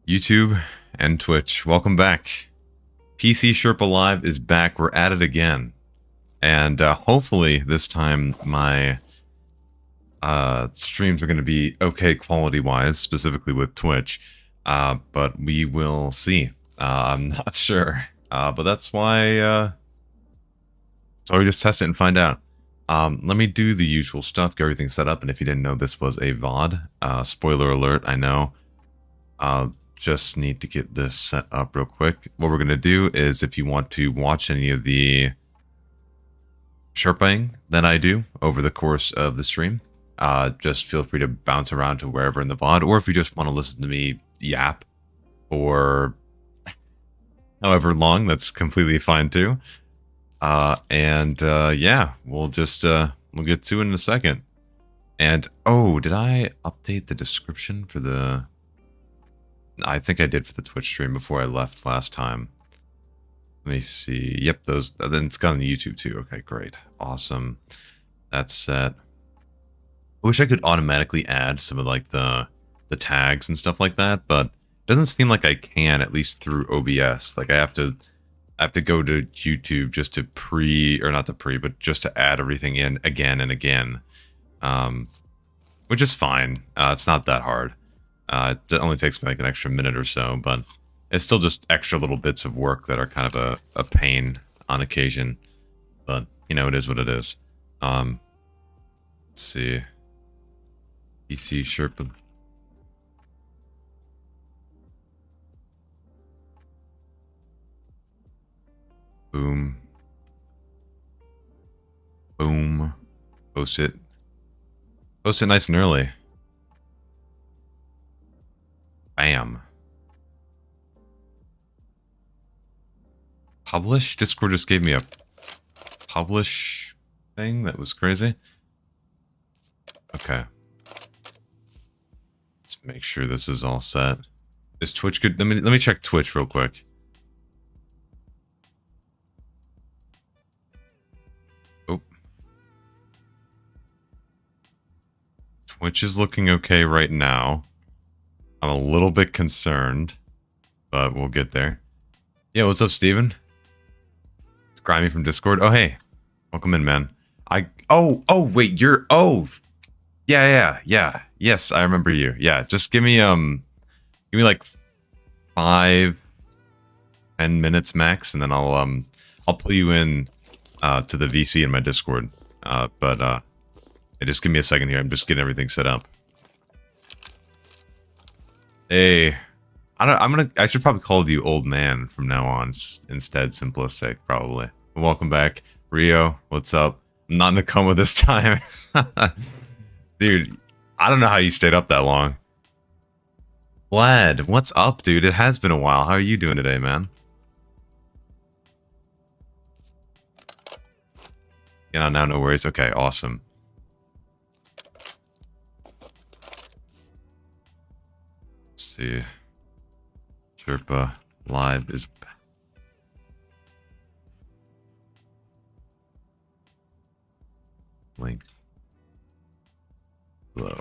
YouTube and Twitch, welcome back. PC Sherpa Live is back. We're at it again. And hopefully this time my streams are going to be okay quality-wise, specifically with Twitch. But we will see. I'm not sure. But that's why we just test it and find out. Let me do the usual stuff, get everything set up. And if you didn't know, this was a VOD. Spoiler alert, I know. Just need to get this set up real quick. What we're going to do is, if you want to watch any of the Sherpaing that I do over the course of the stream, just feel free to bounce around to wherever in the VOD, or if you just want to listen to me yap for however long, that's completely fine too. Yeah, we'll just we'll get to it in a second. And oh, did I update the description for the... I think I did for the Twitch stream before I left last time. Let me see. Yep, those. Then it's got on the YouTube too. Okay, great. Awesome. That's set. I wish I could automatically add some of like the tags and stuff like that, but it doesn't seem like I can, at least through OBS. Like I have to go to YouTube just to but just to add everything in again and again. Which is fine. It's not that hard. It only takes me like an extra minute or so, but it's still just extra little bits of work that are kind of a pain on occasion. But, you know, it is what it is. Let's see. PC Sherpa. Boom. Boom. Post it. Post it nice and early. Bam. Publish? Discord just gave me a publish thing that was crazy. Okay. Let's make sure this is all set. Is Twitch good? Let me check Twitch real quick. Oh. Twitch is looking okay right now. I'm a little bit concerned, but we'll get there. Yeah, what's up, Steven? It's Grimy from Discord. Oh, hey. Welcome in, man. Oh, wait, you're... Oh. Yeah. Yes, I remember you. Yeah, just give me like 5-10 minutes max, and then I'll pull you in to the VC in my Discord. Just give me a second here. I'm just getting everything set up. Hey, I should probably call you old man from now on instead, simplistic, probably. Welcome back. Rio, what's up? I'm not in a coma this time. Dude, I don't know how you stayed up that long. Vlad, what's up, dude? It has been a while. How are you doing today, man? Yeah, now no worries. Okay, awesome. See, Sherpa Live is link below.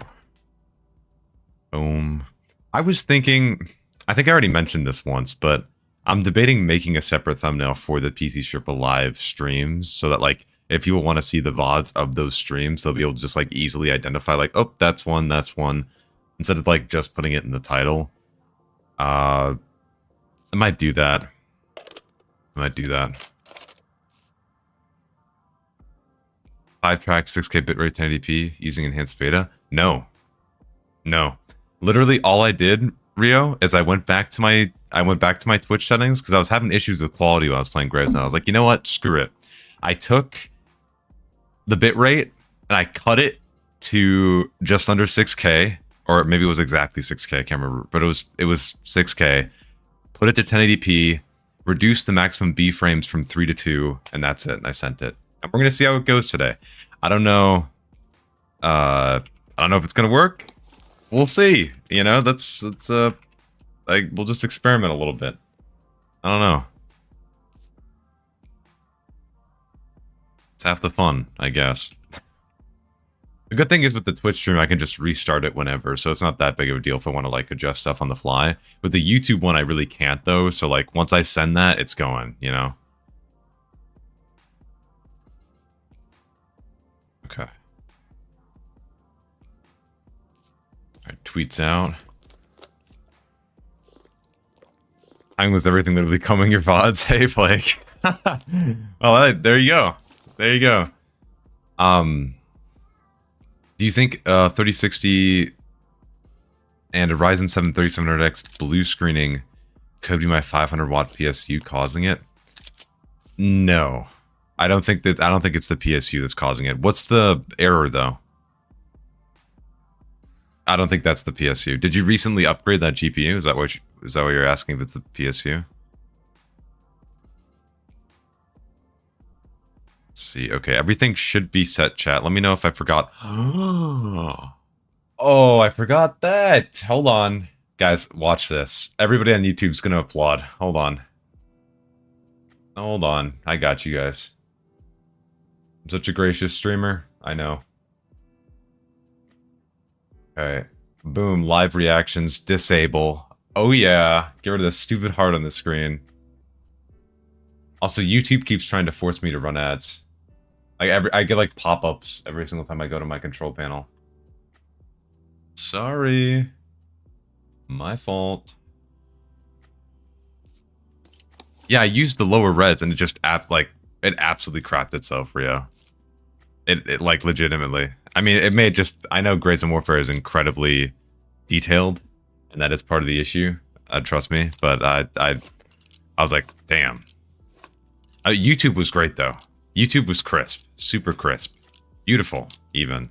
Boom. I was thinking, I think I already mentioned this once, but I'm debating making a separate thumbnail for the PC Sherpa Live streams so that, like, if you want to see the VODs of those streams, they'll be able to just like easily identify, like, oh, that's one, instead of like just putting it in the title. I might do that. 5-track 6K bitrate 1080p using enhanced beta? No. Literally all I did, Rio, is I went back to my Twitch settings because I was having issues with quality when I was playing Graves, and I was like, you know what? Screw it. I took the bitrate and I cut it to just under 6K. Or maybe it was exactly 6K, I can't remember. But it was 6K. Put it to 1080p, reduced the maximum B frames from 3 to 2, and that's it. And I sent it. And we're gonna see how it goes today. I don't know. I don't know if it's gonna work. We'll see. You know, that's like, we'll just experiment a little bit. I don't know. It's half the fun, I guess. The good thing is with the Twitch stream, I can just restart it whenever, so it's not that big of a deal if I want to like adjust stuff on the fly. With the YouTube one, I really can't though, so like once I send that, it's going, you know? Okay. Alright, tweets out. Time was everything that will be coming your VODs. Hey, Blake. Well, there you go. There you go. Do you think 3060 and a Ryzen 7 3700X blue screening could be my 500 watt PSU causing it? No. I don't think it's the PSU that's causing it. What's the error though? I don't think that's the PSU. Did you recently upgrade that GPU? Is that what you're asking if it's the PSU? Let's see. Okay, everything should be set, chat. Let me know if I forgot. Oh, I forgot that. Hold on. Guys, watch this. Everybody on YouTube's gonna applaud. Hold on. Hold on. I got you guys. I'm such a gracious streamer. I know. Okay. Boom. Live reactions. Disable. Oh yeah. Get rid of this stupid heart on the screen. Also, YouTube keeps trying to force me to run ads. I get like pop-ups every single time I go to my control panel. Sorry. My fault. Yeah, I used the lower res and it just it absolutely crapped itself, Rio. It like legitimately. I mean, it may just, I know Grayson Warfare is incredibly detailed and that is part of the issue. Trust me, but I was like, damn. YouTube was great though. YouTube was crisp, super crisp, beautiful even.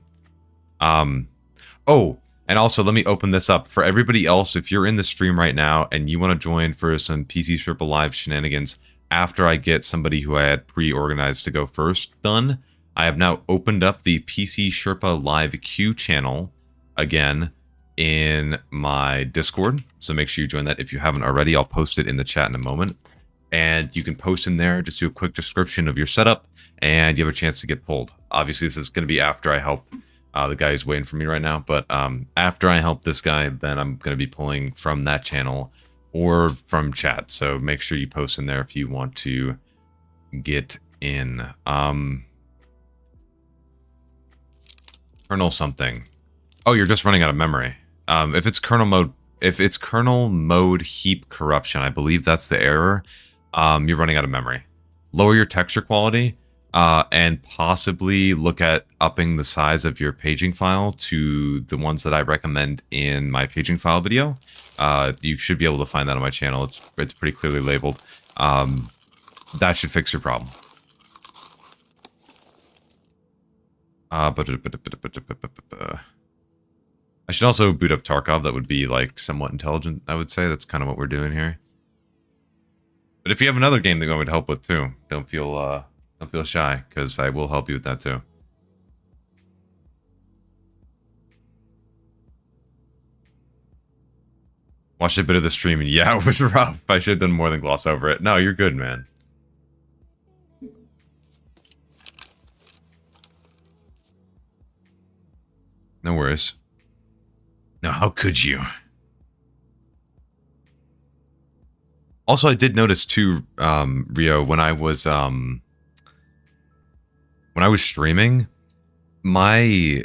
Oh, and also let me open this up for everybody else. If you're in the stream right now and you want to join for some PC Sherpa live shenanigans after I get somebody who I had pre-organized to go first done, I have now opened up the PC Sherpa live queue channel again in my Discord. So make sure you join that if you haven't already. I'll post it in the chat in a moment. And you can post in there, just do a quick description of your setup, and you have a chance to get pulled. Obviously, this is going to be after I help the guy who's waiting for me right now, but after I help this guy, then I'm going to be pulling from that channel or from chat. So make sure you post in there if you want to get in. Kernel something. Oh, you're just running out of memory. If it's kernel mode heap corruption, I believe that's the error. You're running out of memory. Lower your texture quality and possibly look at upping the size of your paging file to the ones that I recommend in my paging file video. You should be able to find that on my channel. It's pretty clearly labeled. That should fix your problem. I should also boot up Tarkov. That would be like somewhat intelligent, I would say. That's kind of what we're doing here. But if you have another game that you want me to help with too, don't feel shy, because I will help you with that too. Watched a bit of the stream and yeah, it was rough. I should have done more than gloss over it. No, you're good, man. No worries. No, how could you? Also, I did notice too, Rio, when I was streaming, my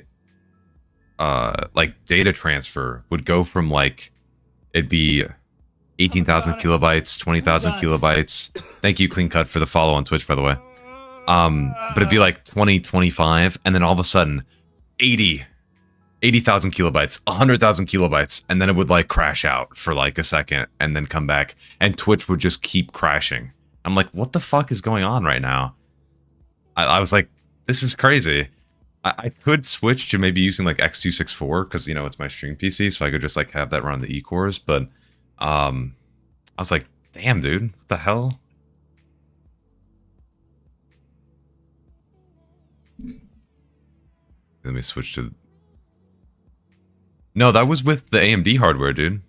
like data transfer would go from like it'd be 18,000 kilobytes, 20,000 kilobytes. Thank you, Clean Cut, for the follow on Twitch, by the way. But it'd be like 20, 25, and then all of a sudden 80,000 kilobytes, 100,000 kilobytes, and then it would like crash out for like a second and then come back, and Twitch would just keep crashing. I'm like, what the fuck is going on right now? I was like, this is crazy. I could switch to maybe using like X264 because, you know, it's my stream PC, so I could just like have that run the E-cores, but I was like, damn, dude, what the hell? Let me switch to... No, that was with the AMD hardware, dude.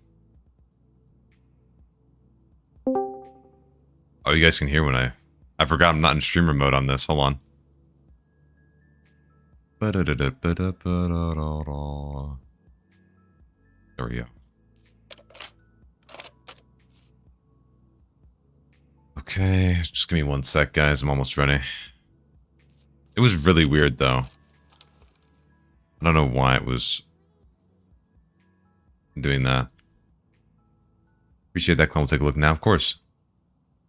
Oh, you guys can hear when I forgot I'm not in streamer mode on this. Hold on. There we go. Okay, just give me 1 sec, guys. I'm almost ready. It was really weird, though. I don't know why it was doing that. Appreciate that, Clone. We'll take a look now, of course.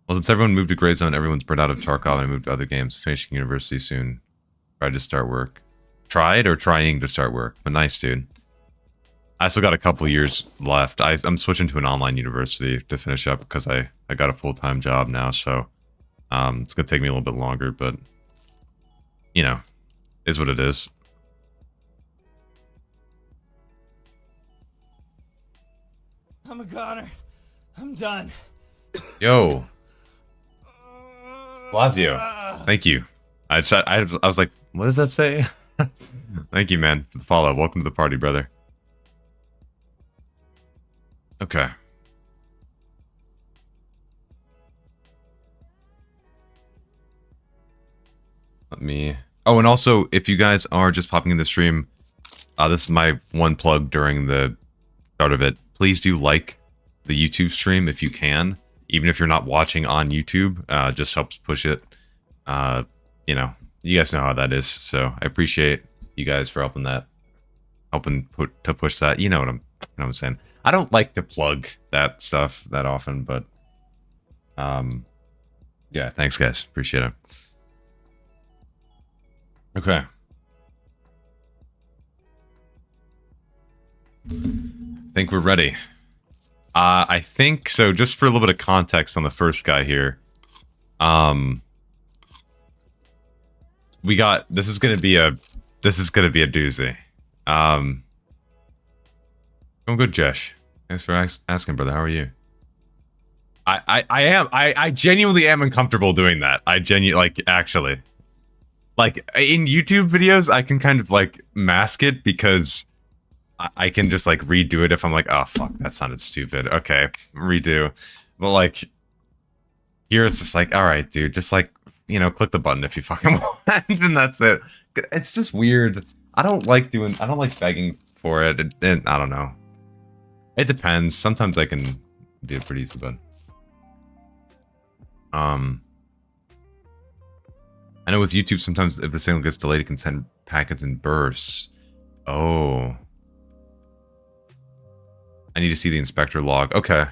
Well, since everyone moved to Gray Zone, everyone's burned out of Tarkov and moved to other games. Finishing university soon. Tried to start work. Tried or trying to start work? But nice, dude. I still got a couple years left. I'm switching to an online university to finish up because I got a full-time job now, so it's going to take me a little bit longer, but, you know, is what it is. I'm a goner. I'm done. Yo. Blasio. Thank you. I was like, what does that say? Thank you, man, for the follow. Welcome to the party, brother. Okay. Let me... Oh, and also, if you guys are just popping in the stream, this is my one plug during the start of it. Please do like the YouTube stream if you can. Even if you're not watching on YouTube, just helps push it. You know, you guys know how that is. So I appreciate you guys for helping push that. You know what I'm saying. I don't like to plug that stuff that often, but yeah, thanks guys. Appreciate it. Okay. I think we're ready. I think so. Just for a little bit of context on the first guy here, we got this is gonna be a doozy. I'm good, Jesh. Thanks for asking, brother. How are you? I genuinely am uncomfortable doing that. Actually, like in YouTube videos, I can kind of like mask it because I can just like redo it if I'm like, oh fuck, that sounded stupid. Okay, redo. But like here it's just like, all right, dude, just like, you know, click the button if you fucking want, and that's it. It's just weird. I don't like begging for it, and I don't know. It depends. Sometimes I can do it pretty easy, but I know with YouTube sometimes if the signal gets delayed, it can send packets in bursts. Oh. I need to see the inspector log. Okay.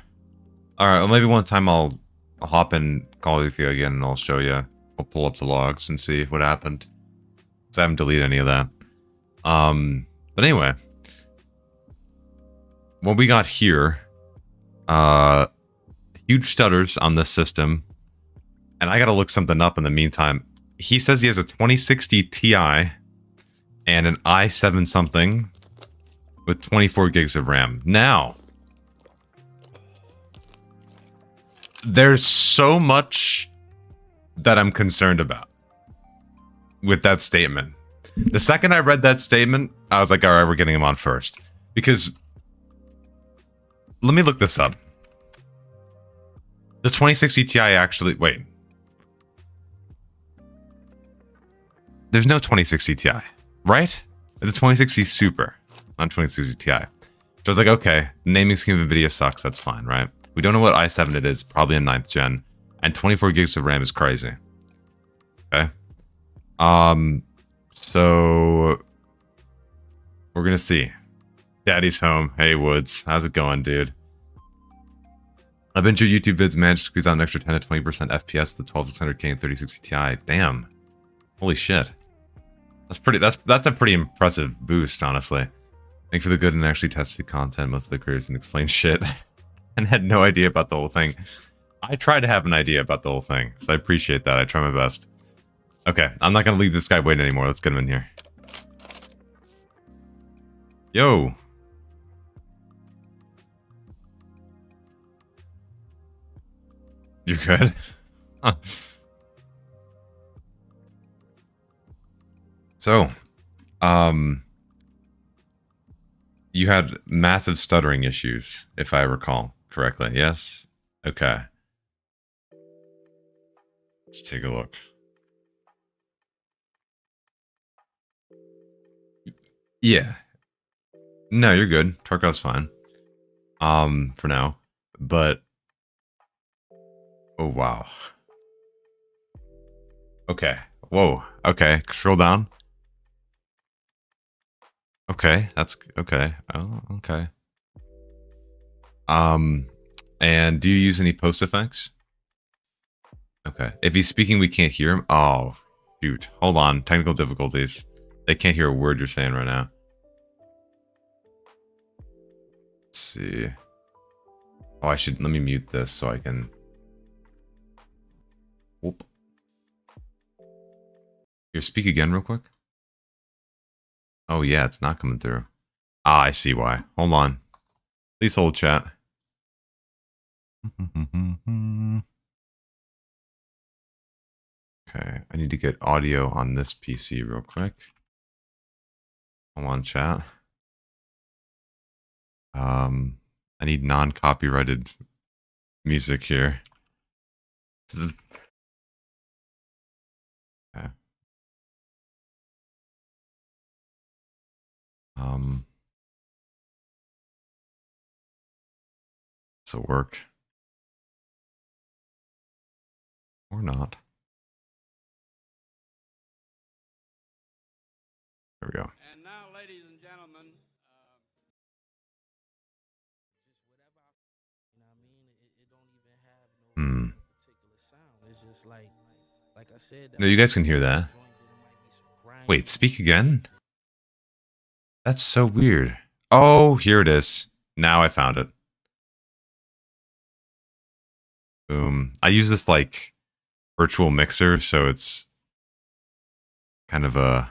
Alright, well maybe one time I'll hop in Call with you again and I'll show you. I'll pull up the logs and see what happened. Because I haven't deleted any of that. But anyway. What we got here, huge stutters on this system. And I gotta look something up in the meantime. He says he has a 2060 Ti and an i7 something with 24 gigs of RAM. Now, there's so much that I'm concerned about with that statement. The second I read that statement, I was like, all right, we're getting him on first. Because, let me look this up. The 2060 Ti actually, wait. There's no 2060 Ti, right? It's a 2060 Super, not 2060 Ti. So I was like, okay, naming scheme of Nvidia sucks, that's fine, right? We don't know what i7 it is, probably a 9th gen. And 24 gigs of RAM is crazy. Okay. So we're gonna see. Daddy's home. Hey Woods, how's it going, dude? I've been to YouTube vids, managed to squeeze out an extra 10 to 20% FPS with the 12600K and 3060 Ti. Damn. Holy shit. That's a pretty impressive boost, honestly. Thank you for the good and actually tested content most of the careers and explain shit. And had no idea about the whole thing. I try to have an idea about the whole thing, so I appreciate that. I try my best. Okay, I'm not gonna leave this guy waiting anymore. Let's get him in here. Yo. You good? Huh. So, you had massive stuttering issues, if I recall correctly. Yes? Okay. Let's take a look. Yeah. No, you're good. Tarkov's fine. For now. But oh wow. Okay. Whoa. Okay. Scroll down. Okay. That's okay. Oh, okay. And do you use any post effects? Okay. If he's speaking, we can't hear him. Oh, shoot. Hold on. Technical difficulties. They can't hear a word you're saying right now. Let's see. Oh, let me mute this so I can. Whoop. Here, speak again real quick. Oh, yeah, it's not coming through. Ah, I see why. Hold on. Please hold, chat. Okay, I need to get audio on this PC real quick. Hold on, chat. I need non-copyrighted music here. Okay. This will work. Or not. There we go. And now, ladies and gentlemen, particular sound. It's just like I said. No, you guys can hear that. Wait, speak again? That's so weird. Oh, here it is. Now I found it. Boom. I use this like virtual mixer, so it's kind of a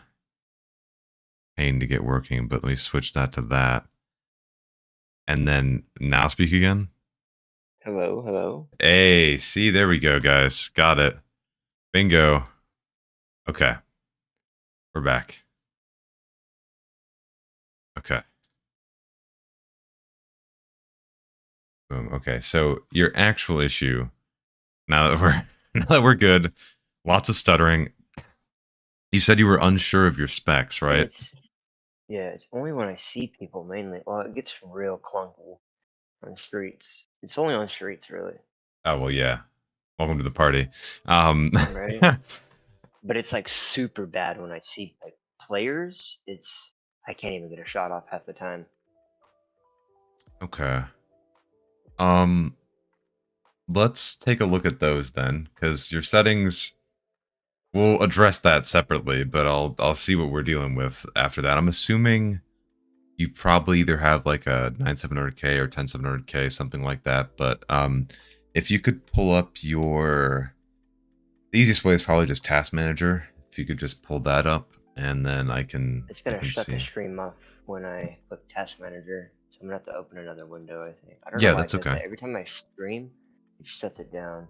pain to get working, but let me switch that to that. And then now speak again. Hello, hello. Hey, see, there we go, guys. Got it. Bingo. Okay. We're back. Okay. Boom. Okay, so your actual issue, now that we're good, lots of stuttering. You said you were unsure of your specs, right? It's only when I see people mainly. Well, it gets real clunky on streets. It's only on streets, really. Oh well, yeah. Welcome to the party. Right. But it's like super bad when I see like players. I can't even get a shot off half the time. Okay. Let's take a look at those then, because your settings. We'll address that separately, but I'll see what we're dealing with after that. I'm assuming you probably either have like a 9700K or 10700K, something like that. But if you could pull up the easiest way is probably just Task Manager. If you could just pull that up, and then I can. It's gonna shut the stream off when I click Task Manager, so I'm gonna have to open another window. I think. I don't know why that's okay. That. Every time I stream, it shuts it down.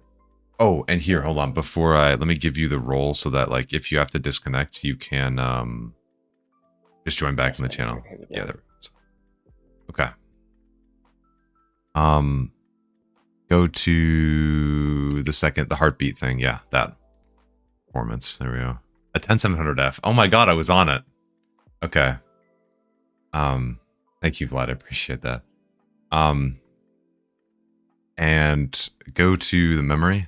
Oh, and here, hold on. Before let me give you the role so that like if you have to disconnect, you can just join back in the channel. Yeah, there we go. Okay. Go to the heartbeat thing. Yeah, that performance. There we go. A 10700F. Oh my god, I was on it. Okay. Thank you, Vlad. I appreciate that. And go to the memory.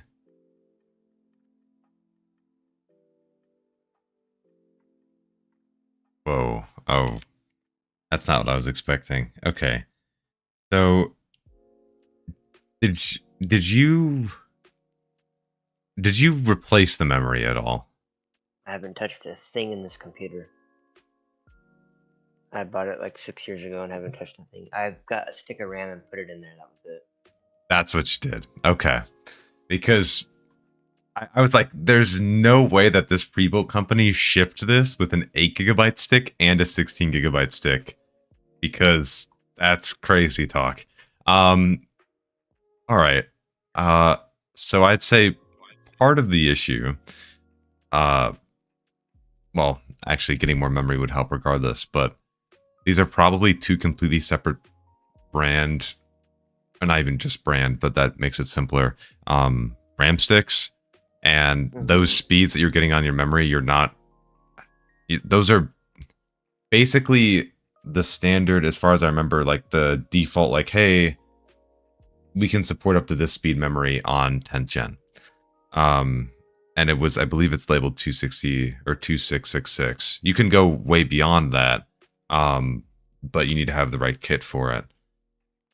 Whoa. Oh. That's not what I was expecting. Okay. So did you replace the memory at all? I haven't touched a thing in this computer. I bought it like 6 years ago and haven't touched a thing. I've got a stick of RAM and put it in there. That was it. That's what you did. Okay. Because I was like, there's no way that this pre-built company shipped this with an 8GB stick and a 16GB stick. Because that's crazy talk. All right. So I'd say part of the issue, well, actually getting more memory would help regardless, but these are probably two completely separate brand, or not even just brand, but that makes it simpler, RAM sticks. And those speeds that you're getting on your memory, those are basically the standard, as far as I remember, like the default, like, hey, we can support up to this speed memory on 10th gen. And it was, I believe it's labeled 260 or 2666. You can go way beyond that, but you need to have the right kit for it.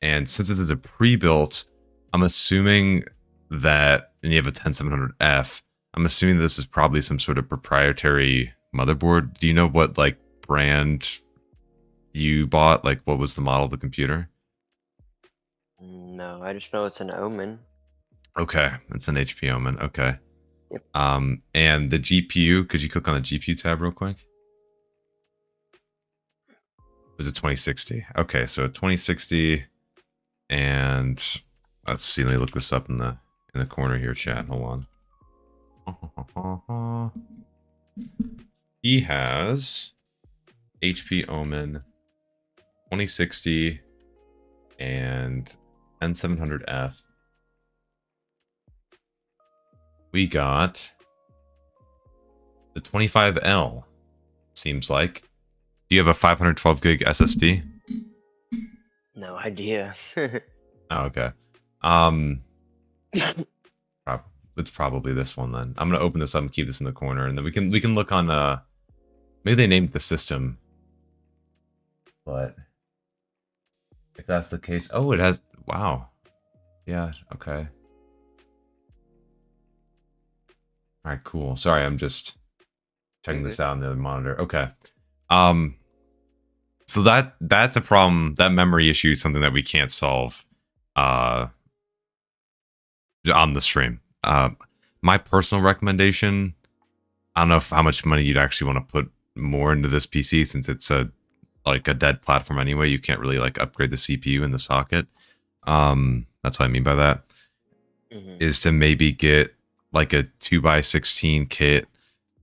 And since this is a pre-built, I'm assuming that, and you have a 10700F, I'm assuming this is probably some sort of proprietary motherboard. Do you know what, like, brand you bought? Like, what was the model of the computer? No, I just know it's an Omen. Okay, it's an HP Omen. Okay. Yep. And the GPU, could you click on the GPU tab real quick? Was it 2060? Okay, so 2060, and let's see. Let me look this up in the corner here, chat. Hold on. He has HP Omen 2060 and N700F. We got the 25L, seems like. Do you have a 512 gig SSD? No idea. Oh, okay. It's probably this one then. I'm gonna open this up and keep this in the corner, and then we can look on maybe they named the system. But if that's the case, oh, it has, wow. Yeah, okay. All right, cool. Sorry, I'm just checking this out on the other monitor. Okay. So that's a problem. That memory issue is something that we can't solve on the stream. My personal recommendation, I don't know how much money you'd actually want to put more into this PC, since it's like a dead platform anyway. You can't really like upgrade the CPU in the socket. That's what I mean by that. Is to maybe get like a 2x16 kit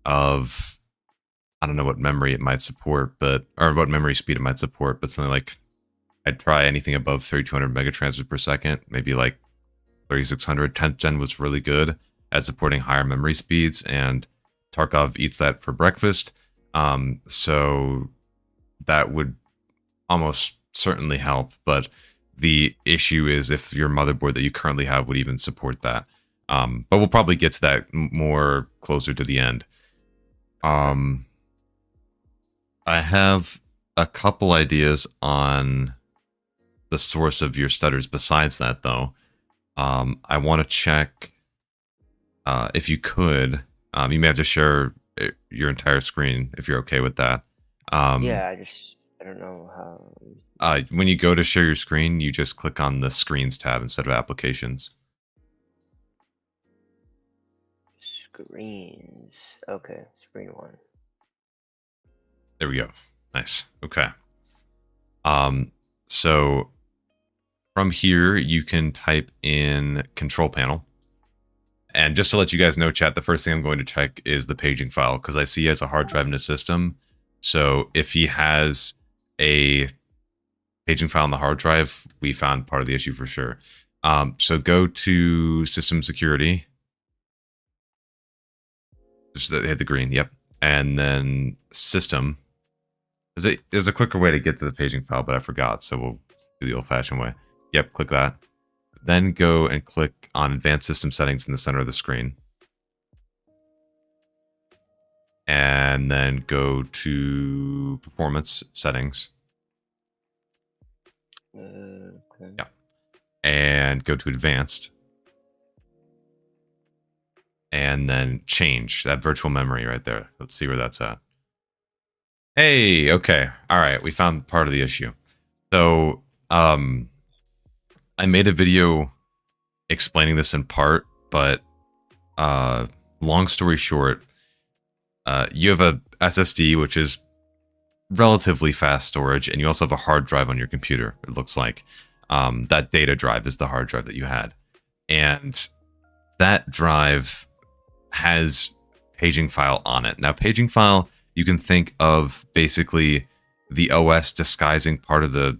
of, I don't know what memory it might support, or what memory speed it might support, but something like, I'd try anything above 3200 megatransfers per second, maybe like 3600. 10th gen was really good at supporting higher memory speeds, and Tarkov eats that for breakfast. So that would almost certainly help, but the issue is if your motherboard that you currently have would even support that. But we'll probably get to that more closer to the end. I have a couple ideas on the source of your stutters besides that, though. I want to check if you could. You may have to share your entire screen if you're okay with that. Yeah, I don't know how. When you go to share your screen, you just click on the Screens tab instead of Applications. Screens. Okay, screen one. There we go. Nice. Okay. So from here, you can type in Control Panel. And just to let you guys know, chat, the first thing I'm going to check is the paging file, because I see he has a hard drive in his system. So if he has a paging file on the hard drive, we found part of the issue for sure. So go to System Security. Just hit the green, yep. And then System. There's a quicker way to get to the paging file, but I forgot, so we'll do the old-fashioned way. Yep, click that. Then go and click on Advanced System Settings in the center of the screen. And then go to Performance Settings. Okay. Yeah. And go to Advanced. And then change that virtual memory right there. Let's see where that's at. Hey, okay. All right, we found part of the issue. So, I made a video explaining this in part, but long story short, you have a SSD, which is relatively fast storage, and you also have a hard drive on your computer, it looks like. That data drive is the hard drive that you had. And that drive has paging file on it. Now, paging file, you can think of basically the OS disguising part of the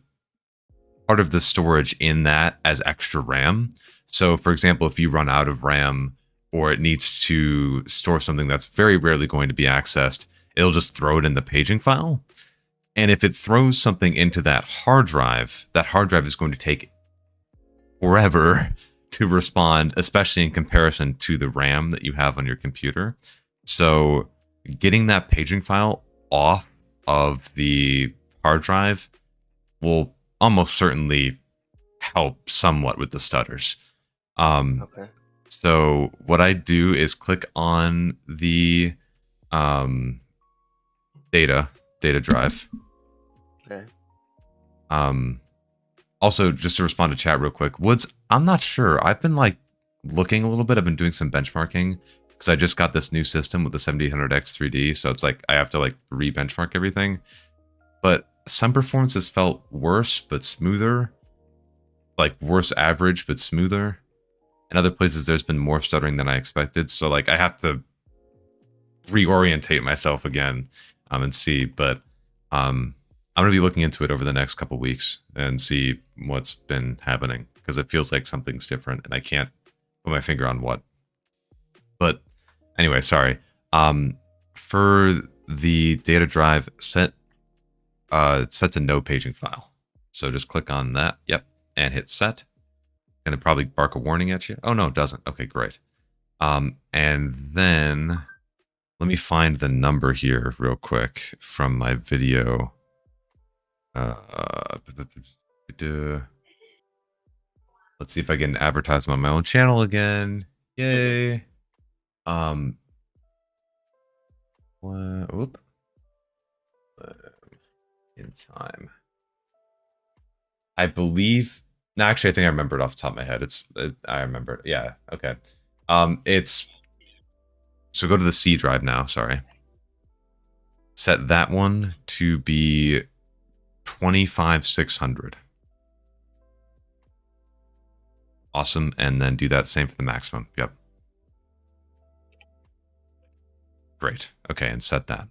storage in that as extra RAM. So, for example, if you run out of RAM or it needs to store something that's very rarely going to be accessed, it'll just throw it in the paging file. And if it throws something into that hard drive is going to take forever to respond, especially in comparison to the RAM that you have on your computer. So getting that paging file off of the hard drive will almost certainly help somewhat with the stutters. Okay. So what I do is click on the data drive. Okay. Also, just to respond to chat real quick, Woods, I'm not sure. I've been like looking a little bit. I've been doing some benchmarking because I just got this new system with the 7800X 3D. So it's like I have to like re-benchmark everything. But some performances felt worse but smoother. Like worse average but smoother. In other places, there's been more stuttering than I expected. So like I have to reorientate myself again and see. But I'm going to be looking into it over the next couple weeks and see what's been happening, because it feels like something's different and I can't put my finger on what. But anyway, sorry. For the data drive, set to no paging file. So just click on that. Yep. And hit set. And it probably bark a warning at you. Oh, no, it doesn't. Okay, great. And then let me find the number here real quick from my video. Let's see if I can advertise them on my own channel again. Yay. Whoop. In time. I believe. No, actually, I think I remember it off the top of my head. I remember it. Yeah. Okay. It's. So go to the C drive now. Sorry. Set that one to be 25600. Awesome. And then do that same for the maximum. Yep. Great. Okay. And set that.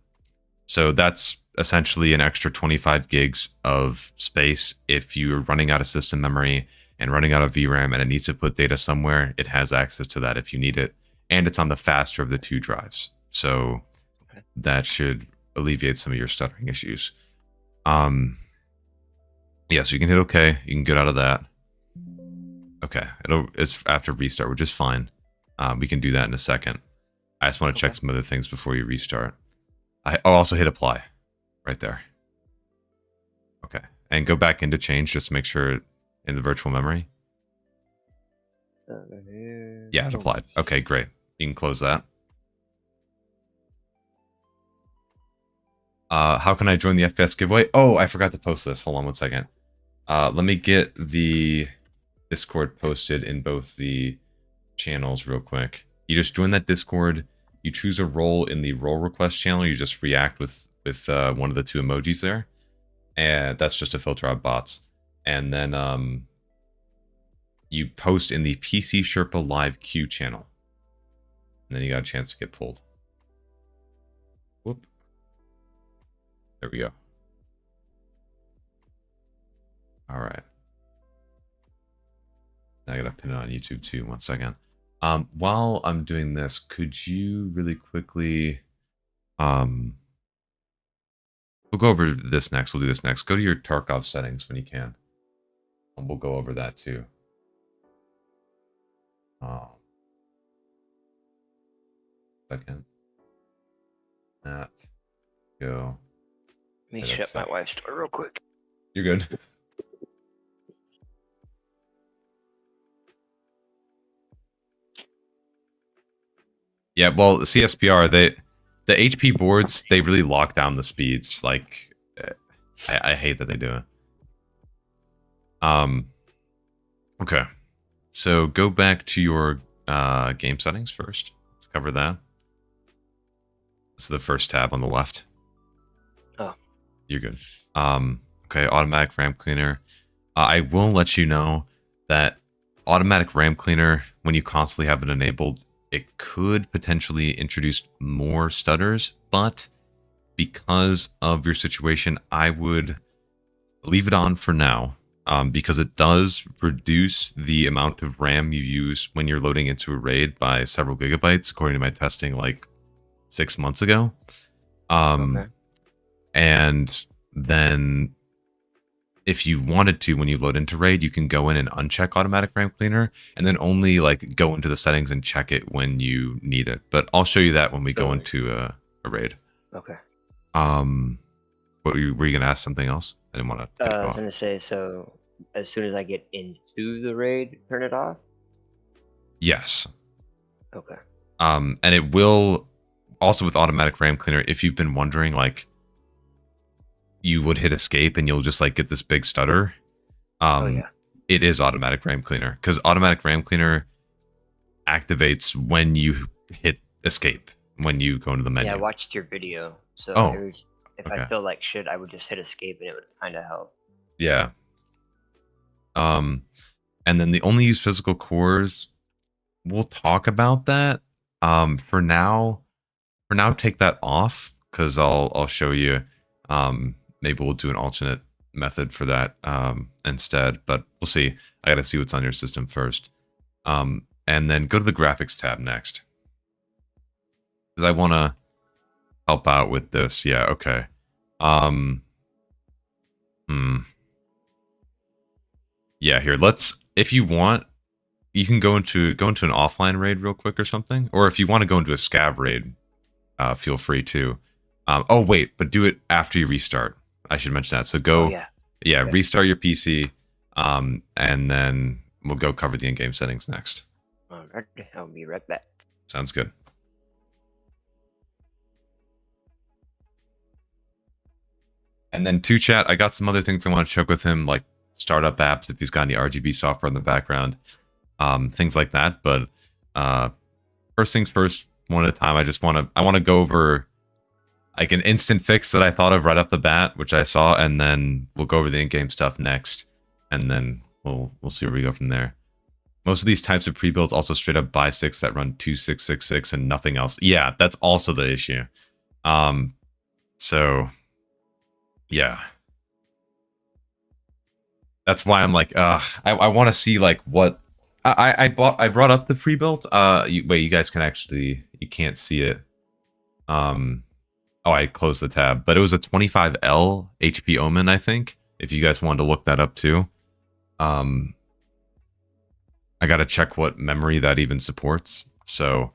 So that's essentially an extra 25 gigs of space. If you're running out of system memory and running out of VRAM and it needs to put data somewhere, it has access to that if you need it. And it's on the faster of the two drives. So that should alleviate some of your stuttering issues. Yeah, so you can hit OK. You can get out of that. Okay, it's after restart, which is fine. We can do that in a second. I just want to check some other things before you restart. I'll also hit apply right there. Okay, and go back into change just to make sure in the virtual memory. Yeah, it applied. Okay, great. You can close that. How can I join the FPS giveaway? Oh, I forgot to post this. Hold on one second. Let me get the Discord posted in both the channels real quick. You just join that Discord. You choose a role in the role request channel. You just react with one of the two emojis there. And that's just to filter out bots. And then you post in the PC Sherpa live queue channel. And then you got a chance to get pulled. Whoop. There we go. All right. Now I gotta pin it on YouTube too. 1 second. While I'm doing this, could you really quickly, we'll go over this next. We'll do this next. Go to your Tarkov settings when you can. And we'll go over that too. Second. That. Go. Let me shut my wife's door real quick. You're good. Yeah, well, the CSPR, the HP boards, they really lock down the speeds. Like, I hate that they do it. Okay. So go back to your game settings first. Let's cover that. This is the first tab on the left. Oh. You're good. Okay, automatic RAM cleaner. I will let you know that automatic RAM cleaner, when you constantly have it enabled, it could potentially introduce more stutters, but because of your situation, I would leave it on for now, because it does reduce the amount of RAM you use when you're loading into a raid by several gigabytes, according to my testing like 6 months ago. Okay. And then if you wanted to, when you load into RAID, you can go in and uncheck automatic RAM cleaner, and then only like go into the settings and check it when you need it. But I'll show you that when we go into a RAID. Okay. Were you gonna ask something else? I didn't want to. I was gonna say, so as soon as I get into the RAID, turn it off. Yes. Okay. And it will also with automatic RAM cleaner. If you've been wondering, like, you would hit escape and you'll just like get this big stutter. Oh yeah. It is automatic RAM cleaner, because automatic RAM cleaner activates when you hit escape, when you go into the menu. Yeah, I watched your video. So if okay. I feel like shit, I would just hit escape and it would kind of help. Yeah. And then the only use physical cores, we'll talk about that. For now, take that off, because I'll show you. Maybe we'll do an alternate method for that instead, but we'll see. I got to see what's on your system first. And then go to the graphics tab next, because I want to help out with this. Yeah, okay. Yeah, here, if you want, you can go into an offline raid real quick or something, or if you want to go into a scav raid, feel free to. Oh wait, but do it after you restart. I should mention that. So go, restart your PC, and then we'll go cover the in-game settings next. Alright, I'll be right back. Sounds good. And then to chat, I got some other things I want to check with him, like startup apps, if he's got any RGB software in the background, things like that. But first things first, one at a time. I want to go over like an instant fix that I thought of right off the bat, which I saw, and then we'll go over the in-game stuff next, and then we'll see where we go from there. Most of these types of pre-builds also straight up buy sticks that run 2666 and nothing else. Yeah, that's also the issue. So yeah, that's why I'm like, I want to see like what I brought up the pre-built. Wait, you guys can actually, you can't see it. Oh, I closed the tab, but it was a 25L HP Omen, I think, if you guys wanted to look that up too. I got to check what memory that even supports, so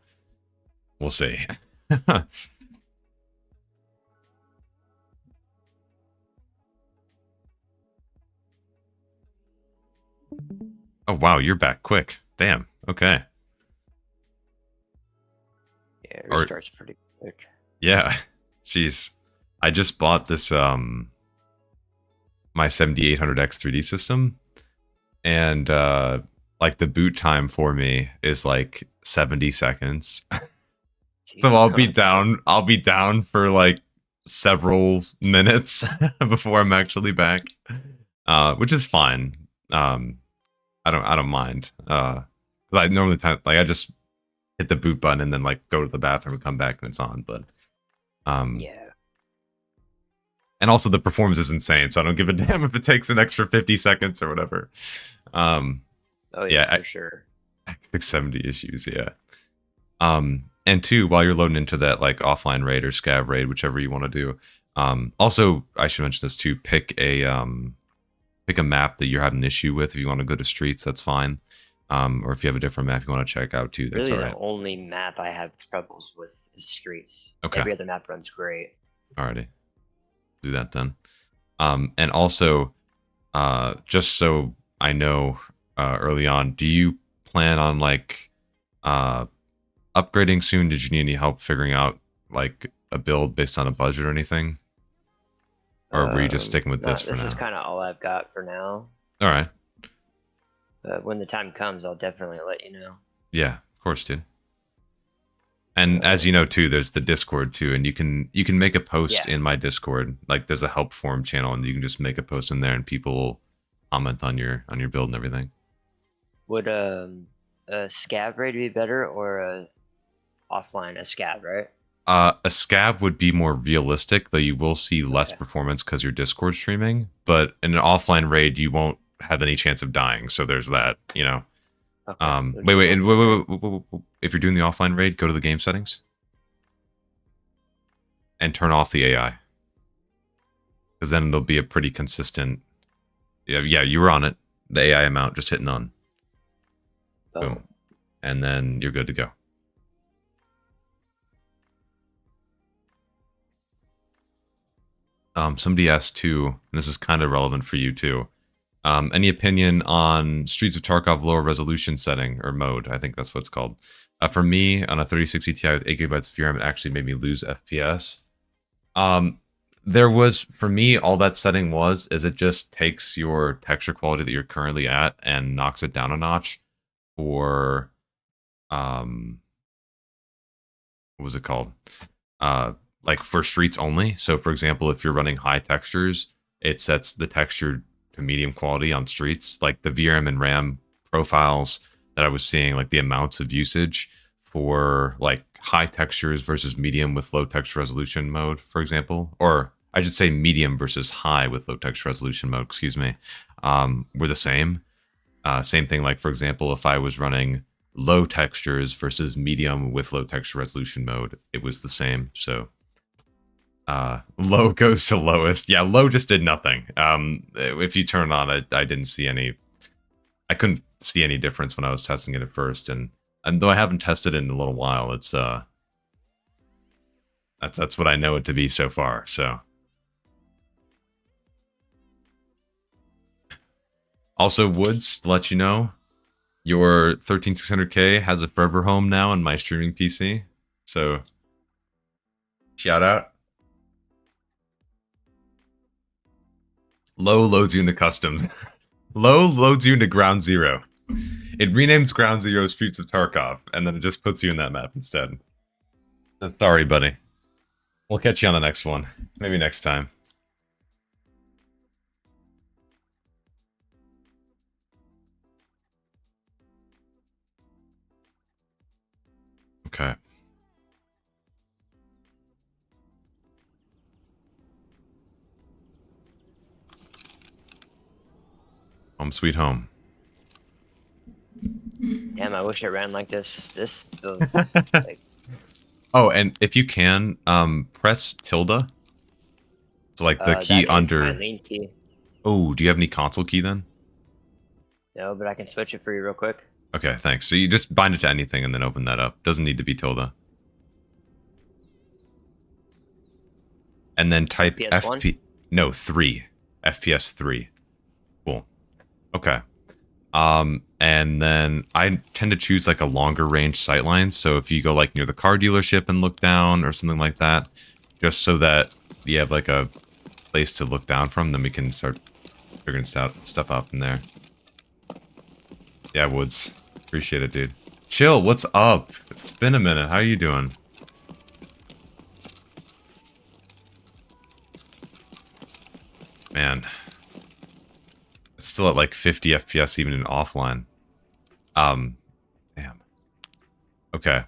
we'll see. Oh, wow, you're back quick. Damn, okay. Yeah, it restarts pretty quick. Yeah. Jeez, I just bought this my 7800X 3D system, and like the boot time for me is like 70 seconds. So I'll be down for like several minutes before I'm actually back, which is fine. I don't mind, because I normally I just hit the boot button and then like go to the bathroom and come back and it's on. But yeah. And also the performance is insane, so I don't give a damn if it takes an extra 50 seconds or whatever. Oh yeah, for sure. 670 issues, yeah. And two, while you're loading into that like offline raid or scav raid, whichever you want to do. Also, I should mention this too. Pick a map that you're having an issue with. If you want to go to streets, that's fine. Or if you have a different map you want to check out too, that's really all right. The only map I have troubles with is streets. Okay. Every other map runs great. Alrighty. Do that then. And also, just so I know early on, do you plan on like upgrading soon? Did you need any help figuring out like a build based on a budget or anything? Or were you just sticking with this for now? This is kind of all I've got for now. All right. When the time comes, I'll definitely let you know. Yeah, of course, dude. And as you know too, there's the Discord too, and you can make a post in my Discord. Like there's a help forum channel, and you can just make a post in there, and people will comment on your build and everything. Would a scav raid be better, or a offline a scav, right? A scav would be more realistic, though you will see less performance because you're Discord streaming. But in an offline raid, you won't have any chance of dying. So there's that, you know. Okay. Wait. If you're doing the offline raid, go to the game settings and turn off the AI. Because then it'll be a pretty consistent... Yeah, you were on it. The AI amount, just hit none. Oh. Boom. And then you're good to go. Somebody asked too, and this is kind of relevant for you too. Any opinion on Streets of Tarkov lower resolution setting or mode? I think that's what it's called. For me, on a 3060 Ti with 8 GB of VRAM, it actually made me lose FPS. There was, for me, all that setting is it just takes your texture quality that you're currently at and knocks it down a notch for, what was it called? Like for streets only. So for example, if you're running high textures, it sets the texture to medium quality on streets. Like the VRAM and RAM profiles that I was seeing, like the amounts of usage for like high textures versus medium with low texture resolution mode, for example, or I should say medium versus high with low texture resolution mode, excuse me, were the same. Same thing, like for example, if I was running low textures versus medium with low texture resolution mode, it was the same. So low goes to lowest. Yeah, low just did nothing. If you turn on it, I didn't see any, I couldn't see any difference when I was testing it at first. And though I haven't tested it in a little while, it's that's what I know it to be so far. So also, Woods, to let you know, your 13600K has a forever home now on my streaming PC. So shout out. Low loads you into customs. Low loads you into Ground Zero. It renames Ground Zero Streets of Tarkov, and then it just puts you in that map instead. Sorry, buddy. We'll catch you on the next one. Maybe next time. Okay. Home sweet home. Damn, I wish it ran like this. This feels like... Oh, and if you can, press tilde. So like the key under. My main key. Oh, do you have any console key then? No, but I can switch it for you real quick. Okay, thanks. So you just bind it to anything and then open that up. Doesn't need to be tilde. And then type FPS1? No, 3. FPS 3. Cool. Okay. And then I tend to choose like a longer range sightline. So if you go like near the car dealership and look down or something like that, just so that you have like a place to look down from, then we can start figuring stuff out from there. Yeah, Woods. Appreciate it, dude. Chill, what's up? It's been a minute. How are you doing? Man. It's still at like 50 FPS even in offline. Damn. Okay.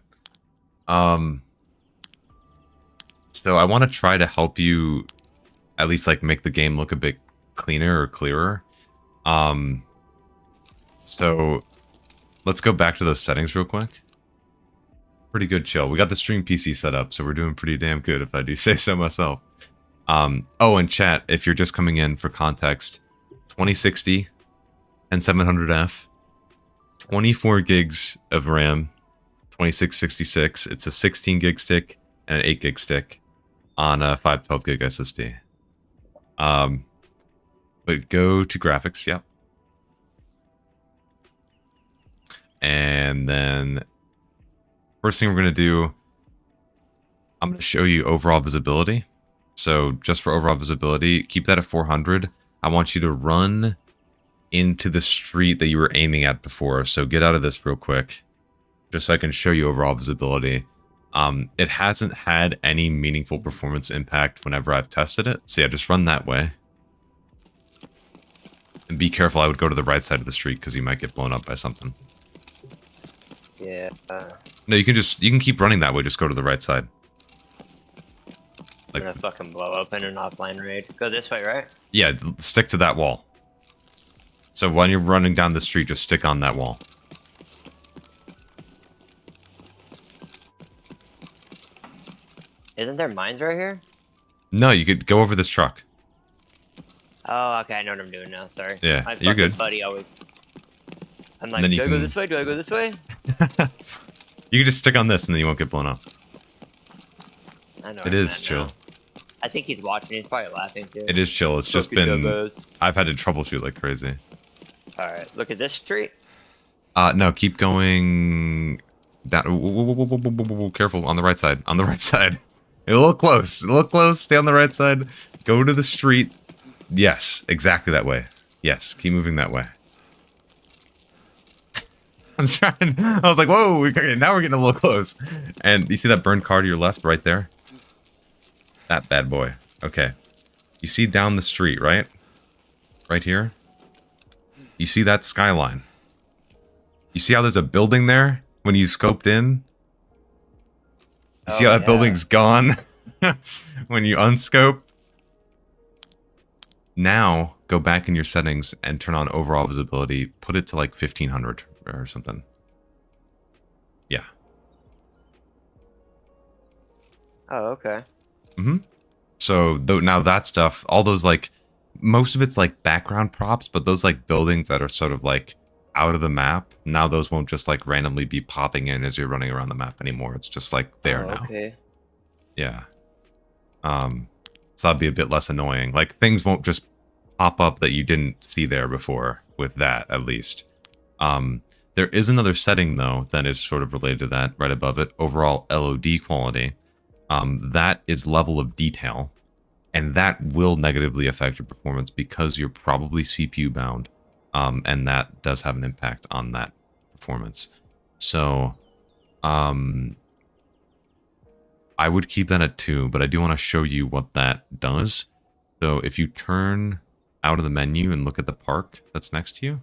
So I want to try to help you at least like make the game look a bit cleaner or clearer. So let's go back to those settings real quick. Pretty good, chill. We got the stream PC set up, so we're doing pretty damn good if I do say so myself. Oh, and chat, if you're just coming in for context, 2060 and 700F, 24 gigs of RAM, 2666. It's a 16 gig stick and an 8 gig stick on a 512 gig SSD. But go to graphics, yep. And then first thing we're going to do, I'm going to show you overall visibility. So just for overall visibility, keep that at 400. I want you to run into the street that you were aiming at before. So get out of this real quick, just so I can show you overall visibility. It hasn't had any meaningful performance impact whenever I've tested it. So yeah, just run that way. And be careful, I would go to the right side of the street because you might get blown up by something. Yeah. No, you can keep running that way, just go to the right side. I'm gonna fucking blow up in an offline raid. Go this way, right? Yeah, stick to that wall. So when you're running down the street, just stick on that wall. Isn't there mines right here? No, you could go over this truck. Oh, okay, I know what I'm doing now. Sorry. Yeah, My you're fucking good. buddy always. I'm like, then do you I go can- this way? Do I go this way? You can just stick on this and then you won't get blown up. I know. It where I'm is at chill. now. I think he's watching. He's probably laughing too. It is chill. It's just Fucking been... dumbos. I've had to troubleshoot like crazy. All right, look at this street. No, keep going down. Whoa, careful, on the right side. On the right side. A little close. A little close. Stay on the right side. Go to the street. Yes, exactly that way. Yes, keep moving that way. I'm trying. I was like, whoa, okay, now we're getting a little close. And you see that burned car to your left, right there? That bad boy. Okay. You see down the street, right? Right here? You see that skyline? You see how there's a building there when you scoped in? You see how that building's gone when you unscope? Now, go back in your settings and turn on overall visibility. Put it to like 1500 or something. Yeah. Oh, okay. Mm-hmm. So now that stuff, all those like, most of it's like background props, but those like buildings that are sort of like out of the map, now those won't just like randomly be popping in as you're running around the map anymore. It's just like there now. Okay. Yeah. So that'd be a bit less annoying. Like things won't just pop up that you didn't see there before with that, at least. There is another setting though that is sort of related to that right above it. Overall LOD quality. That is level of detail, and that will negatively affect your performance because you're probably CPU bound, and that does have an impact on that performance. So, I would keep that at 2, but I do want to show you what that does. So if you turn out of the menu and look at the park that's next to you,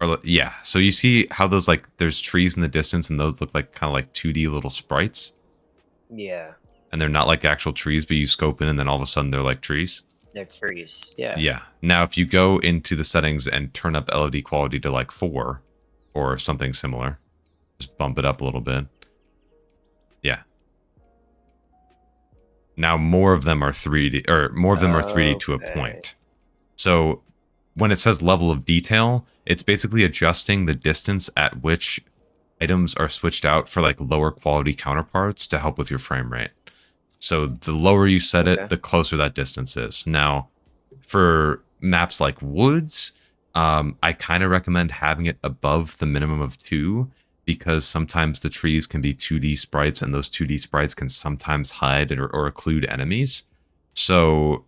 or yeah, so you see how those like there's trees in the distance and those look like kind of like 2D little sprites, Yeah, and they're not like actual trees, but you scope in and then all of a sudden they're like trees. they're trees. Yeah. Yeah. Now if you go into the settings and turn up LOD quality to like 4 or something similar, just bump it up a little bit. Yeah. Now more of them are 3D, or more of them are 3D to a point. So when it says level of detail, it's basically adjusting the distance at which items are switched out for like lower quality counterparts to help with your frame rate. So the lower you set it, the closer that distance is. Now, for maps like Woods, I kind of recommend having it above the minimum of 2, because sometimes the trees can be 2D sprites, and those 2D sprites can sometimes hide or occlude enemies. So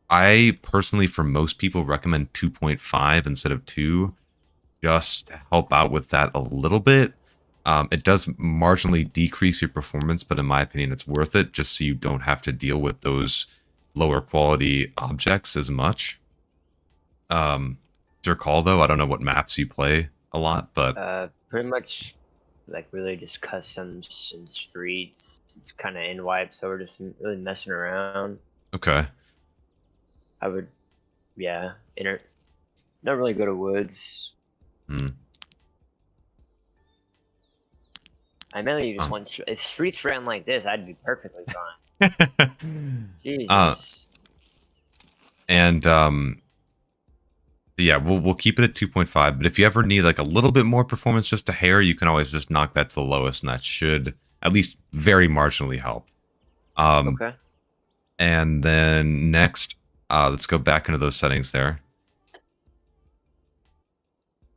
I personally, for most people, recommend 2.5 instead of 2, just to help out with that a little bit. It does marginally decrease your performance, but in my opinion, it's worth it just so you don't have to deal with those lower quality objects as much. To recall, though, I don't know what maps you play a lot, but pretty much like really just customs and streets. It's kind of in wipe, so we're just really messing around. okay. I would, yeah, not really go to Woods. I mainly just want if streets ran like this, I'd be perfectly fine. Jesus. And yeah, we'll keep it at 2.5. But if you ever need like a little bit more performance, just a hair, you can always just knock that to the lowest, and that should at least very marginally help. Okay. And then next, let's go back into those settings there.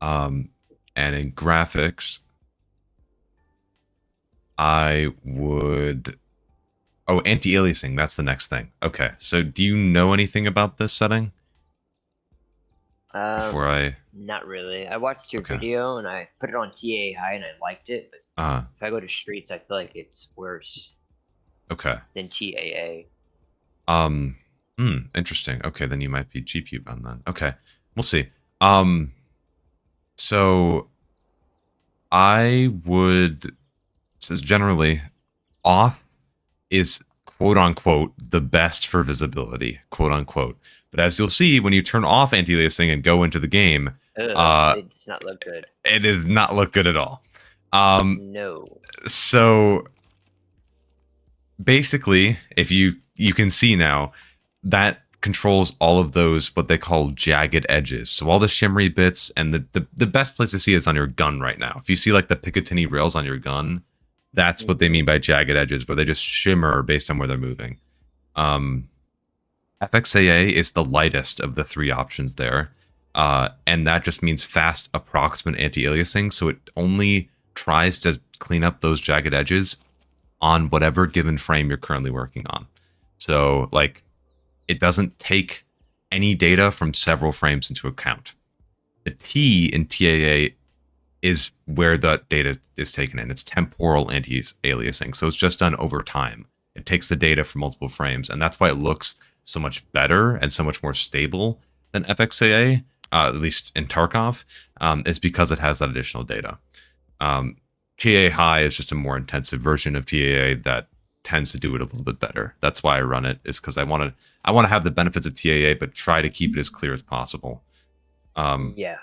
And in graphics, I would... Oh, anti-aliasing, that's the next thing. Okay, so do you know anything about this setting? Before I... Not really. I watched your video and I put it on TAA High and I liked it, but if I go to streets, I feel like it's worse than TAA. Interesting. Okay, then you might be GPU bound then. Okay, we'll see. So I would... says generally, off is quote-unquote the best for visibility, quote-unquote. But as you'll see, when you turn off anti-aliasing and go into the game, it does not look good. It does not look good at all. No. So basically, if you can see now, that controls all of those, what they call jagged edges. So all the shimmery bits, and the best place to see is on your gun right now. If you see like the Picatinny rails on your gun, that's what they mean by jagged edges, where they just shimmer based on where they're moving. FXAA is the lightest of the three options there. And that just means fast approximate anti-aliasing. So it only tries to clean up those jagged edges on whatever given frame you're currently working on. So like, it doesn't take any data from several frames into account. The T in TAA is where the data is taken in. It's temporal anti-aliasing. So it's just done over time. It takes the data from multiple frames. And that's why it looks so much better and so much more stable than FXAA, at least in Tarkov, is because it has that additional data. TAA High is just a more intensive version of TAA that tends to do it a little bit better. That's why I run it, is because I want to have the benefits of TAA, but try to keep it as clear as possible. Yeah.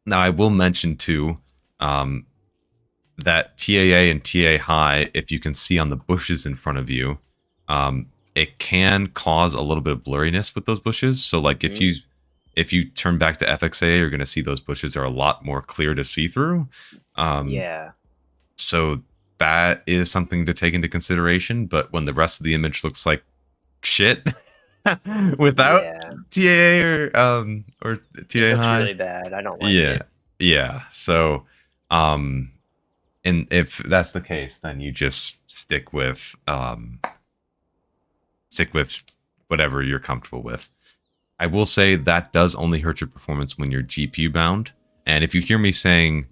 Now I will mention too that TAA and TAA High, if you can see on the bushes in front of you, it can cause a little bit of blurriness with those bushes. So like if you turn back to FXAA, you're going to see those bushes are a lot more clear to see through. Yeah. So that is something to take into consideration. But when the rest of the image looks like shit without TAA or TAA High, really bad. I don't like it. Yeah. So, and if that's the case, then you just stick with whatever you're comfortable with. I will say that does only hurt your performance when you're GPU bound. And if you hear me saying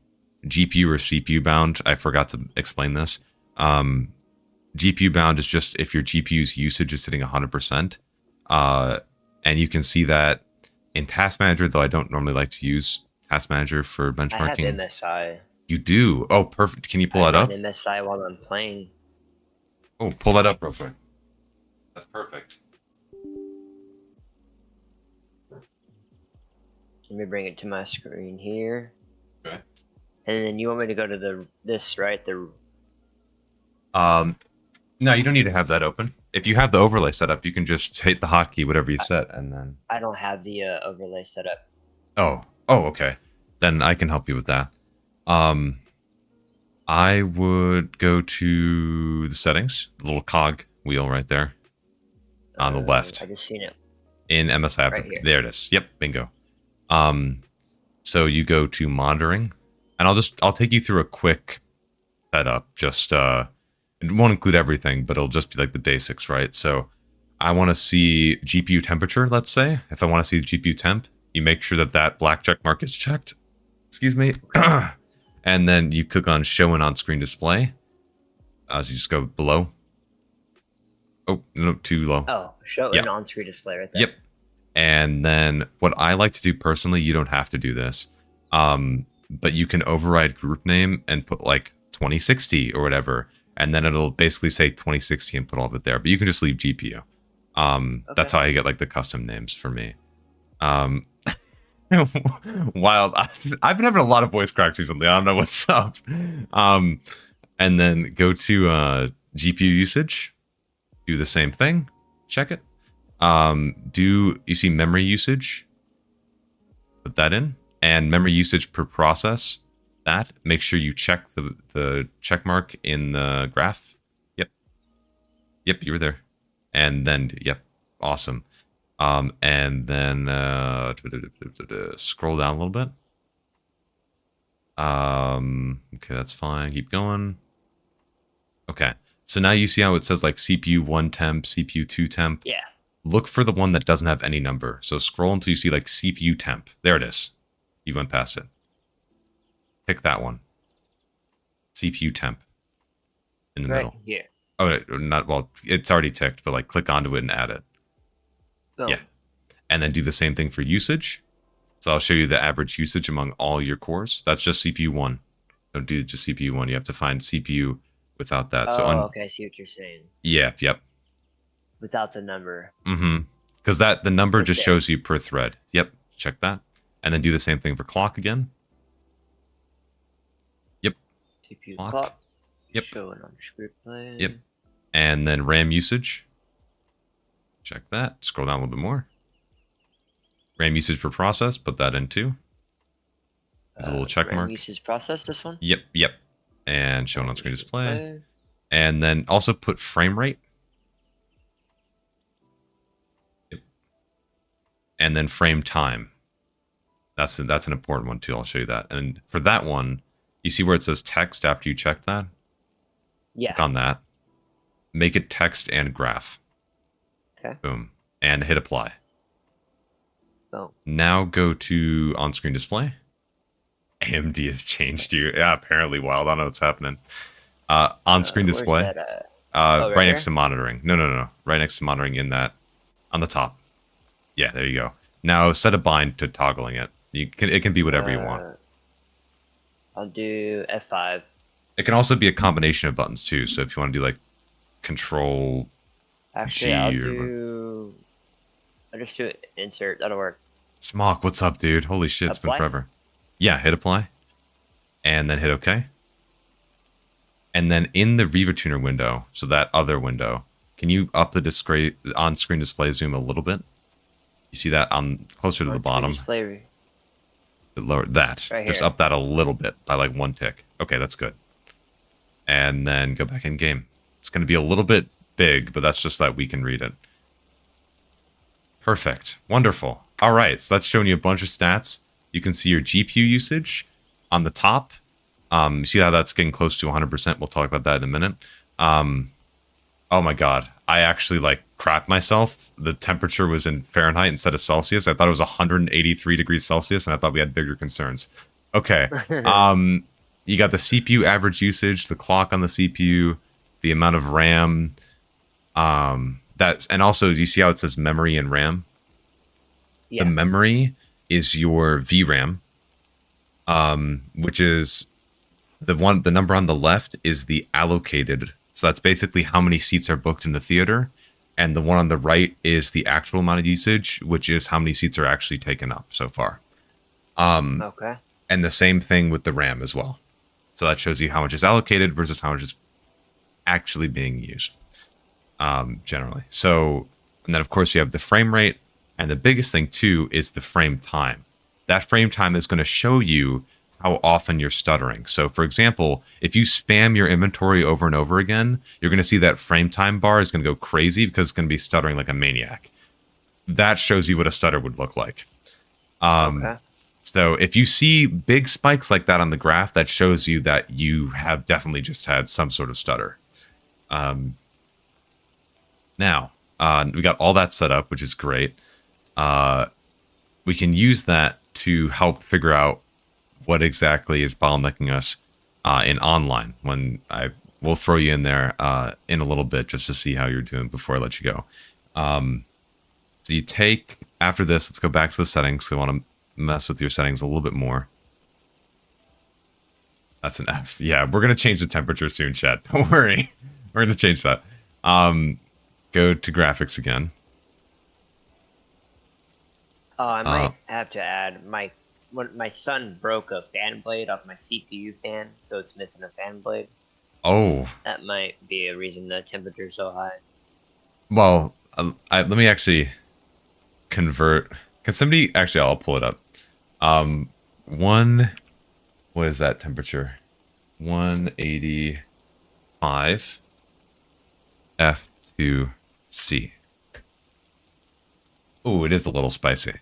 GPU or CPU bound, I forgot to explain this. GPU bound is just if your GPU's usage is hitting 100%. And you can see that in Task Manager, though I don't normally like to use Task Manager for benchmarking. I have MSI. You do? Oh, perfect. Can you pull that up? MSI while I'm playing. Oh, pull that up real quick. That's perfect. Let me bring it to my screen here. Okay. And then you want me to go to this, right? No, you don't need to have that open. If you have the overlay set up, you can just hit the hotkey, whatever you set, and then... I don't have the overlay set up. Oh, okay. Then I can help you with that. I would go to the settings, the little cog wheel right there on the left. I just seen it. In MSI. Right here. There it is. Yep, bingo. So you go to monitoring, and I'll take you through a quick setup. Just it won't include everything, but it'll just be like the basics, right? So I want to see GPU temperature, let's say. If I want to see the GPU temp, you make sure that black check mark is checked. Excuse me. And then you click on show an on-screen display. As you just go below. Oh, no, too low. Oh, show an on-screen display right there. Yep. And then what I like to do personally, you don't have to do this, but you can override group name and put like 2060 or whatever, and then it'll basically say 2060 and put all of it there. But you can just leave GPU. That's how I get like the custom names for me. Wild. I've been having a lot of voice cracks recently. I don't know what's up. And then go to GPU usage. Do the same thing. Check it. You see memory usage? Put that in. And memory usage per process. That. Make sure you check the check mark in the graph. Yep. Yep, you were there. And then, yep. Awesome. And then scroll down a little bit. Okay, that's fine. Keep going. Okay. So now you see how it says like CPU 1 temp, CPU 2 temp. Yeah. Look for the one that doesn't have any number. So scroll until you see like CPU temp. There it is. You went past it. Pick that one. CPU temp. In the middle. Yeah. Oh, not, well, it's already ticked, but like click onto it and add it. Boom. Yeah. And then do the same thing for usage. So I'll show you the average usage among all your cores. That's just CPU 1. Don't do just CPU 1. You have to find CPU without that. Okay, I see what you're saying. Yeah, yep. Without the number. Mm-hmm. Because the number just shows you per thread. Yep, check that. And then do the same thing for clock again. Yep. CPU clock. Yep. Showing on script plane. Yep. And then RAM usage. Check that. Scroll down a little bit more. RAM usage per process, put that in too. There's a little check mark. RAM usage process, this one? Yep. And show on screen display. And then also put frame rate. Yep. And then frame time. That's an important one too. I'll show you that. And for that one, you see where it says text after you check that? Yeah. Click on that. Make it text and graph. Okay. Boom. And hit apply. Oh. Now go to on-screen display. AMD has changed you. Yeah, apparently wild. I don't know what's happening. On-screen display. Right next to monitoring. No. Right next to monitoring in that. On the top. Yeah, there you go. Now set a bind to toggling it. It can be whatever you want. I'll do F5. It can also be a combination of buttons too. So if you want to do like Control Actually, G I'll just do insert. That'll work. Smock, what's up, dude? Holy shit, it's been Apply? forever. Yeah, hit apply. And then hit OK. And then in the Riva Tuner window, so that other window, can you up the on-screen display zoom a little bit? You see that on closer to the bottom? Display. Lower that. Right Just here. up that a little bit by like 1 tick. Okay, that's good. And then go back in game. It's going to be a little bit big, but that's just that we can read it. Perfect. Wonderful. All right, so that's showing you a bunch of stats. You can see your GPU usage on the top. You see how that's getting close to 100%. We'll talk about that in a minute. Oh my god. I actually like crapped myself. The temperature was in Fahrenheit instead of Celsius. I thought it was 183 degrees Celsius, and I thought we had bigger concerns. Okay. You got the CPU average usage, the clock on the CPU, the amount of RAM. And also, you see how it says memory and RAM? Yeah. The memory is your VRAM, which is the number on the left is the allocated. So that's basically how many seats are booked in the theater. And the one on the right is the actual amount of usage, which is how many seats are actually taken up so far. Okay. And the same thing with the RAM as well. So that shows you how much is allocated versus how much is actually being used, generally. So, and then of course you have the frame rate. And the biggest thing too is the frame time. That frame time is going to show you how often you're stuttering. So for example, if you spam your inventory over and over again, you're going to see that frame time bar is going to go crazy because it's going to be stuttering like a maniac. That shows you what a stutter would look like. Okay. So if you see big spikes like that on the graph, that shows you that you have definitely just had some sort of stutter. Now, we got all that set up, which is great. We can use that to help figure out what exactly is bottlenecking us in online. We'll throw you in there in a little bit just to see how you're doing before I let you go. So you take, after this, let's go back to the settings. So I want to mess with your settings a little bit more. That's an F. Yeah, we're going to change the temperature soon, chat. Don't worry. We're going to change that. Go to graphics again. Oh, I might have to add when my son broke a fan blade off my CPU fan, so it's missing a fan blade. Oh. That might be a reason the temperature's so high. Well, let me actually convert. Can somebody actually? I'll pull it up. What is that temperature? 185 F2C. Oh, it is a little spicy.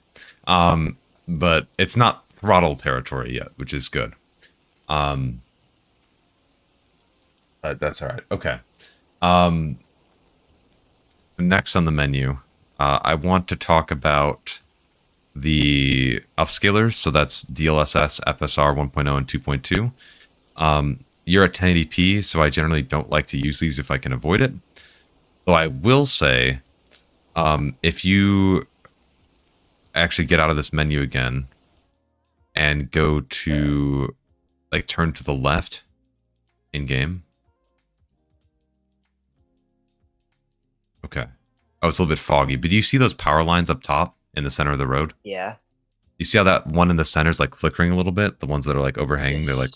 But it's not throttle territory yet, which is good. That's all right. Okay. Next on the menu, I want to talk about the upscalers. So that's DLSS, FSR 1.0 and 2.2. You're at 1080p, so I generally don't like to use these if I can avoid it. Though I will say, if you actually get out of this menu again and go to, like, turn to the left in game. Okay. Oh, it's a little bit foggy, but do you see those power lines up top in the center of the road? Yeah. You see how that one in the center is like flickering a little bit? The ones that are like overhanging, Yes. they're like...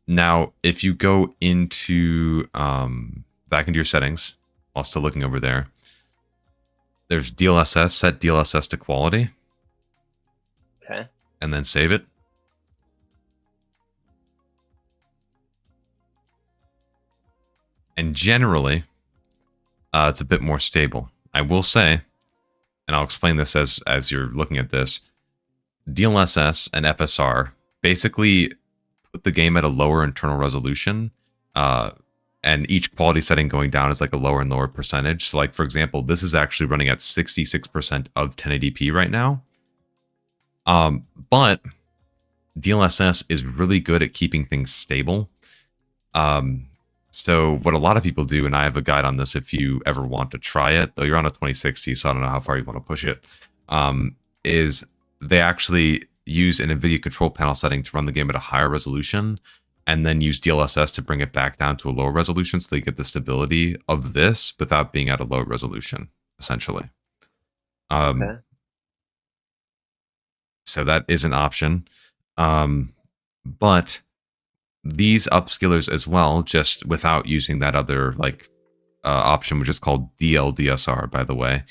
Now, if you go into, back into your settings, while still looking over there, there's DLSS, set DLSS to quality. Okay. And then save it. And generally, it's a bit more stable. I will say, and I'll explain this as you're looking at this, DLSS and FSR basically put the game at a lower internal resolution, and each quality setting going down is like a lower and lower percentage. So like, for example, this is actually running at 66% of 1080p right now. But DLSS is really good at keeping things stable. So what a lot of people do, and I have a guide on this if you ever want to try it, though you're on a 2060, so I don't know how far you want to push it, is they actually use an Nvidia control panel setting to run the game at a higher resolution, and then use DLSS to bring it back down to a lower resolution so they get the stability of this without being at a lower resolution, essentially. Okay. So that is an option. But these upscalers as well, just without using that other option, which is called DLDSR, by the way.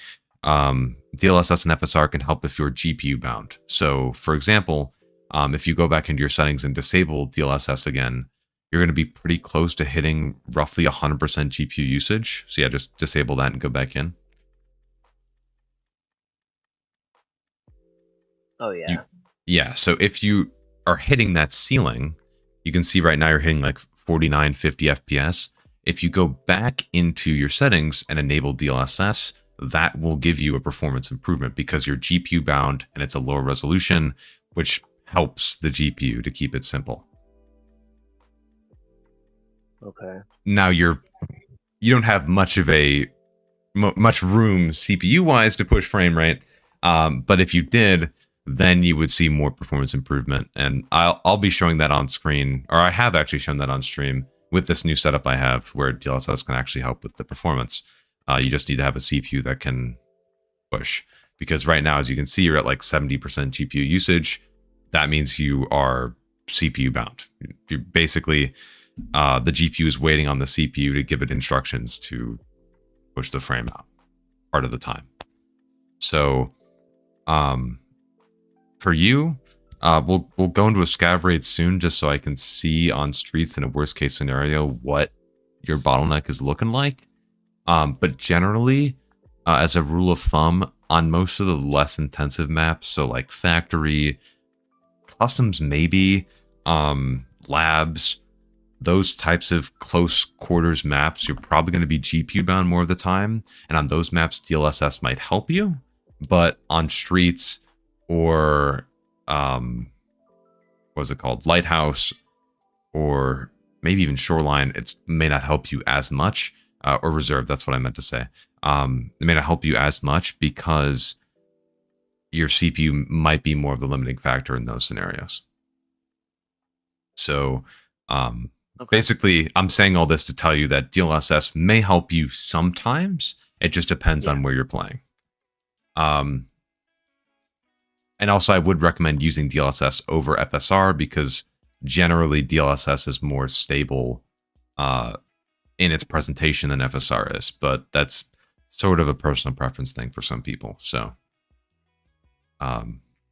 DLSS and FSR can help if you're GPU bound. So for example, if you go back into your settings and disable DLSS again, you're going to be pretty close to hitting roughly 100% GPU usage. So yeah, just disable that and go back in. Oh yeah. Yeah, so if you are hitting that ceiling, you can see right now you're hitting like 49, 50 FPS. If you go back into your settings and enable DLSS, that will give you a performance improvement because you're GPU bound and it's a lower resolution, which helps the GPU to keep it simple. Okay. Now you don't have much room CPU wise to push frame rate, but if you did, then you would see more performance improvement. And I'll be showing that on screen, or I have actually shown that on stream with this new setup I have where DLSS can actually help with the performance. You just need to have a CPU that can push, because right now, as you can see, you're at like 70% GPU usage. That means you are CPU bound. You're basically, the GPU is waiting on the CPU to give it instructions to push the frame out part of the time. So, for you, we'll go into a scav raid soon just so I can see on streets in a worst case scenario what your bottleneck is looking like. But generally, as a rule of thumb, on most of the less intensive maps, so like factory, customs maybe, labs, those types of close quarters maps, you're probably going to be GPU bound more of the time. And on those maps, DLSS might help you. But on streets or, what is it called? Lighthouse, or maybe even Shoreline, it may not help you as much. Or reserve, that's what I meant to say. It may not help you as much because your CPU might be more of the limiting factor in those scenarios. So, basically, I'm saying all this to tell you that DLSS may help you sometimes. It just depends on where you're playing. And also, I would recommend using DLSS over FSR because generally DLSS is more stable in its presentation than FSR is, but that's sort of a personal preference thing for some people. So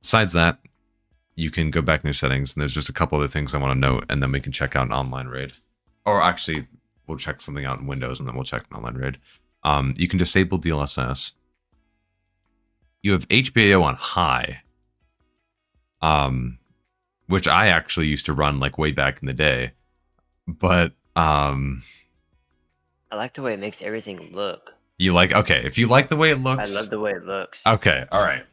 besides that, you can go back in your settings, and there's just a couple other things I want to note, and then we can check out an online raid. Or actually, we'll check something out in Windows, and then we'll check an online raid. You can disable DLSS. You have HBAO on high, which I actually used to run like way back in the day, but I like the way it makes everything look. You like, okay, if you like the way it looks. I love the way it looks. Okay, all right.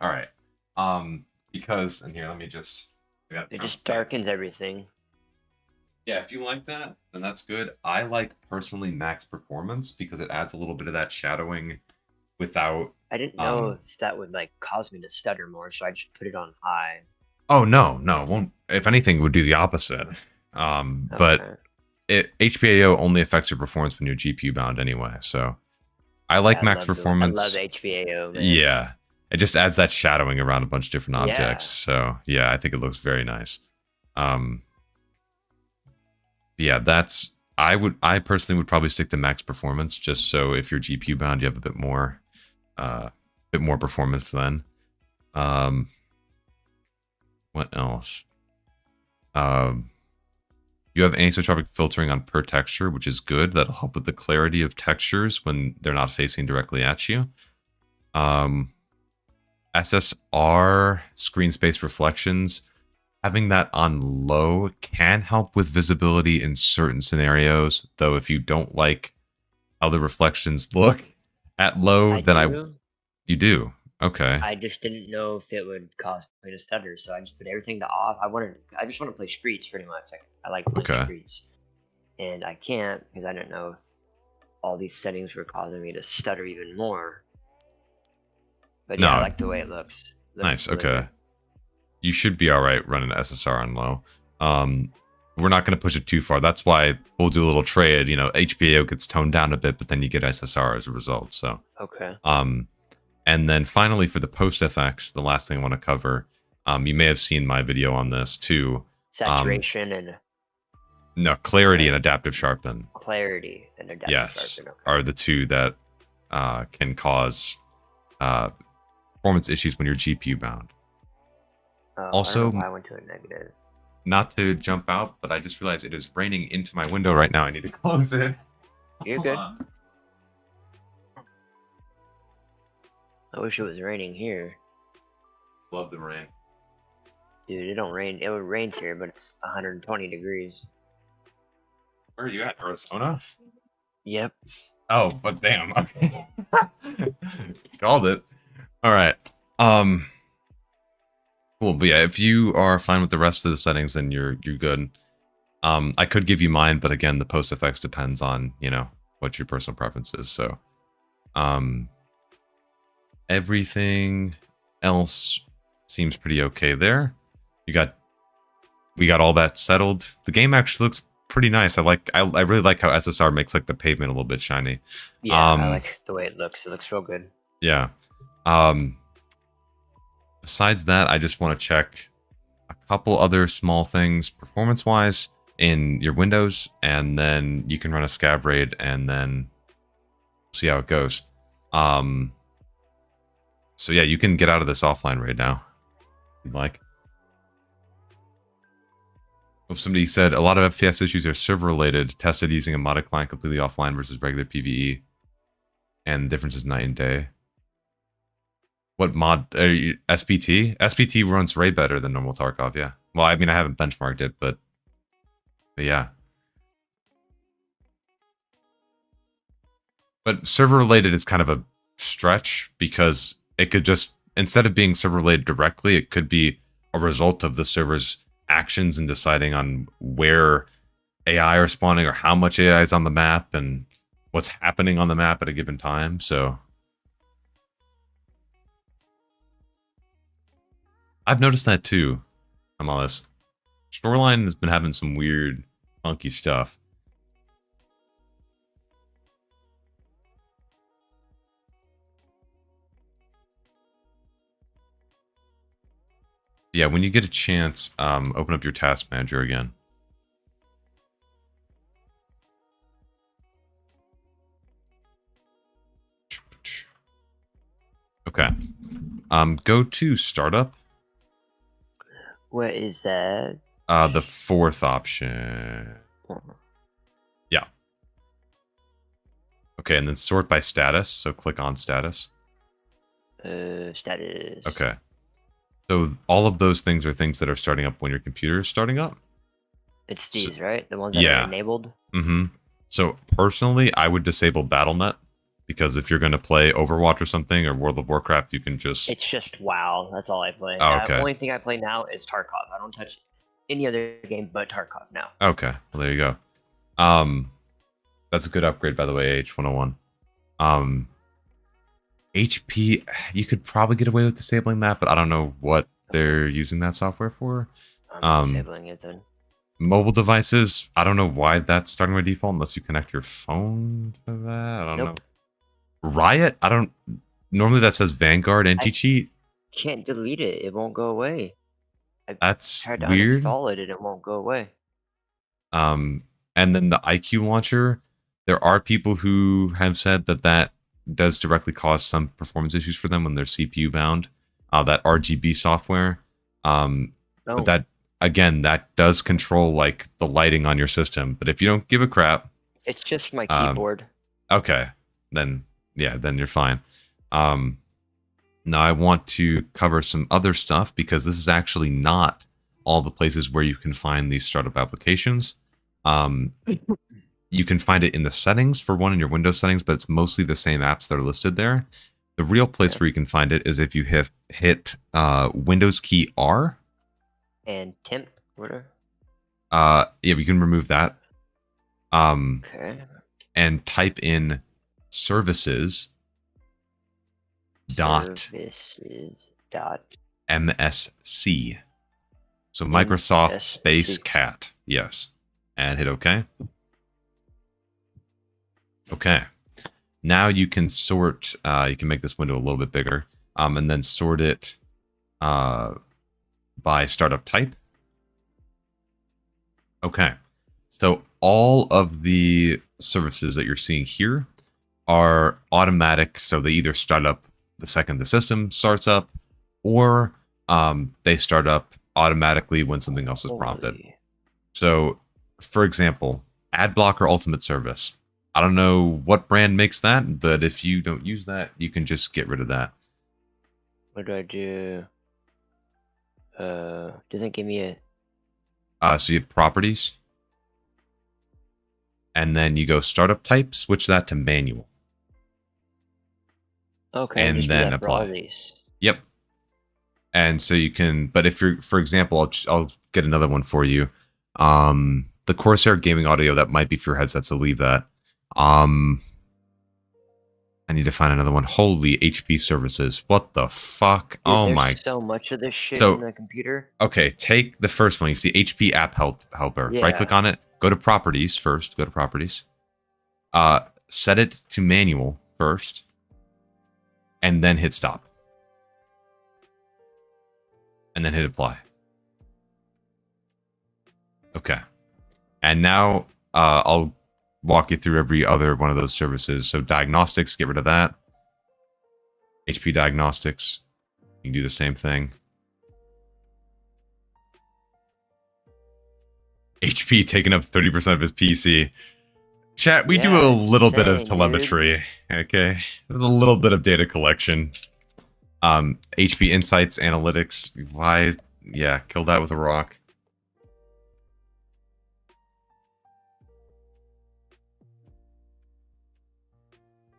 Because, and here, let me just. It just darkens everything. Yeah, if you like that, then that's good. I like personally max performance because it adds a little bit of that shadowing without. I didn't know if that would like cause me to stutter more, so I just put it on high. Oh no, it won't. If anything, it would do the opposite. But HBAO only affects your performance when you're GPU bound anyway. So I like max performance. I love HBAO, man. Yeah. It just adds that shadowing around a bunch of different objects. So yeah, I think it looks very nice. Yeah, I personally would probably stick to max performance just so if you're GPU bound, you have a bit more bit more performance then. What else? You have anisotropic filtering on per texture, which is good. That'll help with the clarity of textures when they're not facing directly at you. SSR, screen space reflections, having that on low can help with visibility in certain scenarios, though if you don't like how the reflections look at low, you do. Okay. I just didn't know if it would cause me to stutter, so I just put everything to off. I just want to play streets pretty much. I like playing streets. And I can't because I don't know if all these settings were causing me to stutter even more. But yeah, I like the way it looks. Nice, really okay. Good. You should be alright running SSR on low. We're not going to push it too far. That's why we'll do a little trade. You know, HBAO gets toned down a bit, but then you get SSR as a result. So okay. And then finally for the post FX, the last thing I want to cover, you may have seen my video on this too. Saturation and no, clarity and adaptive sharpen. Clarity and adaptive sharpen are the two that can cause performance issues when you're GPU bound. Also, I went to a negative. Not to jump out, but I just realized it is raining into my window right now. I need to close it. You're good. I wish it was raining here. Love the rain. Dude, it don't rain. It rains here, but it's 120 degrees. Where are you at? Arizona? Yep. Oh, but damn. Okay. Called it. All right. Cool. But yeah, if you are fine with the rest of the settings, then you're good. I could give you mine, but again, the post effects depends on, you know, what your personal preference is. So, everything else seems pretty okay there. We got all that settled. The game actually looks pretty nice. I really like how SSR makes like the pavement a little bit shiny. Yeah, I like the way it looks. It looks real good. Yeah. Besides that, I just want to check a couple other small things performance-wise in your Windows, and then you can run a scav raid and then see how it goes. So yeah, you can get out of this offline raid now, if you'd like. Somebody said a lot of FPS issues are server-related, tested using a modded client completely offline versus regular PvE, and the difference is night and day. What mod? SPT? SPT runs way better than normal Tarkov, yeah. Well, I mean, I haven't benchmarked it, but yeah. But server-related is kind of a stretch because it could just, instead of being server-related directly, it could be a result of the server's actions and deciding on where AI are spawning or how much AI is on the map and what's happening on the map at a given time. So I've noticed that too. I'm honest. Shoreline has been having some weird, funky stuff. Yeah, when you get a chance, open up your task manager again. Okay. Go to startup. What is that? The fourth option. Yeah. Okay, and then sort by status. So click on status. Status. Okay. So all of those things are things that are starting up when your computer is starting up. It's these, right? The ones that are enabled? Mm-hmm. So personally, I would disable BattleNet because if you're going to play Overwatch or something or World of Warcraft, you can just... It's just WoW. That's all I play. Oh, okay. The only thing I play now is Tarkov. I don't touch any other game but Tarkov now. Okay. Well, there you go. That's a good upgrade, by the way, H101. HP, you could probably get away with disabling that, but I don't know what they're using that software for. I'm disabling it then. Mobile devices, I don't know why that's starting by default unless you connect your phone to that. I don't know. Riot, I don't... Normally that says Vanguard anti-cheat. Can't delete it. It won't go away. That's tried to weird. uninstall it and it won't go away. And then the IQ launcher, there are people who have said that does directly cause some performance issues for them when they're CPU bound. That RGB software. But that, again, that does control like the lighting on your system. But if you don't give a crap, It's just my keyboard. okay, then yeah, then you're fine. Now I want to cover some other stuff because this is actually not all the places where you can find these startup applications. You can find it in the settings for one in your Windows settings, but it's mostly the same apps that are listed there. The real place where you can find it is if you hit Windows key R. And temp, whatever. Yeah, you can remove that. Okay. And type in services dot MSC. So Microsoft space cat. Yes. And hit OK. Okay. Now you can sort, you can make this window a little bit bigger, and then sort it by startup type. Okay. So all of the services that you're seeing here are automatic. So they either start up the second the system starts up, or they start up automatically when something else is prompted. So, for example, Ad Blocker Ultimate Service. I don't know what brand makes that, but if you don't use that, you can just get rid of that. What do I do? Doesn't give me So you have properties, and then you go startup type, switch that to manual. Okay. And then apply. Yep. And so you can, but if you're, for example, I'll get another one for you. The Corsair gaming audio, that might be for your headset, so leave that. I need to find another one. Holy HP services. What the fuck? Dude, oh my. There's so much of this shit in the computer. Okay, take the first one. You see HP app helper. Yeah. Right click on it. Go to properties first. Go to properties. Set it to manual first. And then hit stop. And then hit apply. Okay. And now I'll walk you through every other one of those services. So diagnostics, get rid of that. HP diagnostics, you can do the same thing. HP taking up 30% of his PC. Chat, we do a little bit of telemetry, okay? There's a little bit of data collection. HP Insights Analytics. Why? Yeah, kill that with a rock.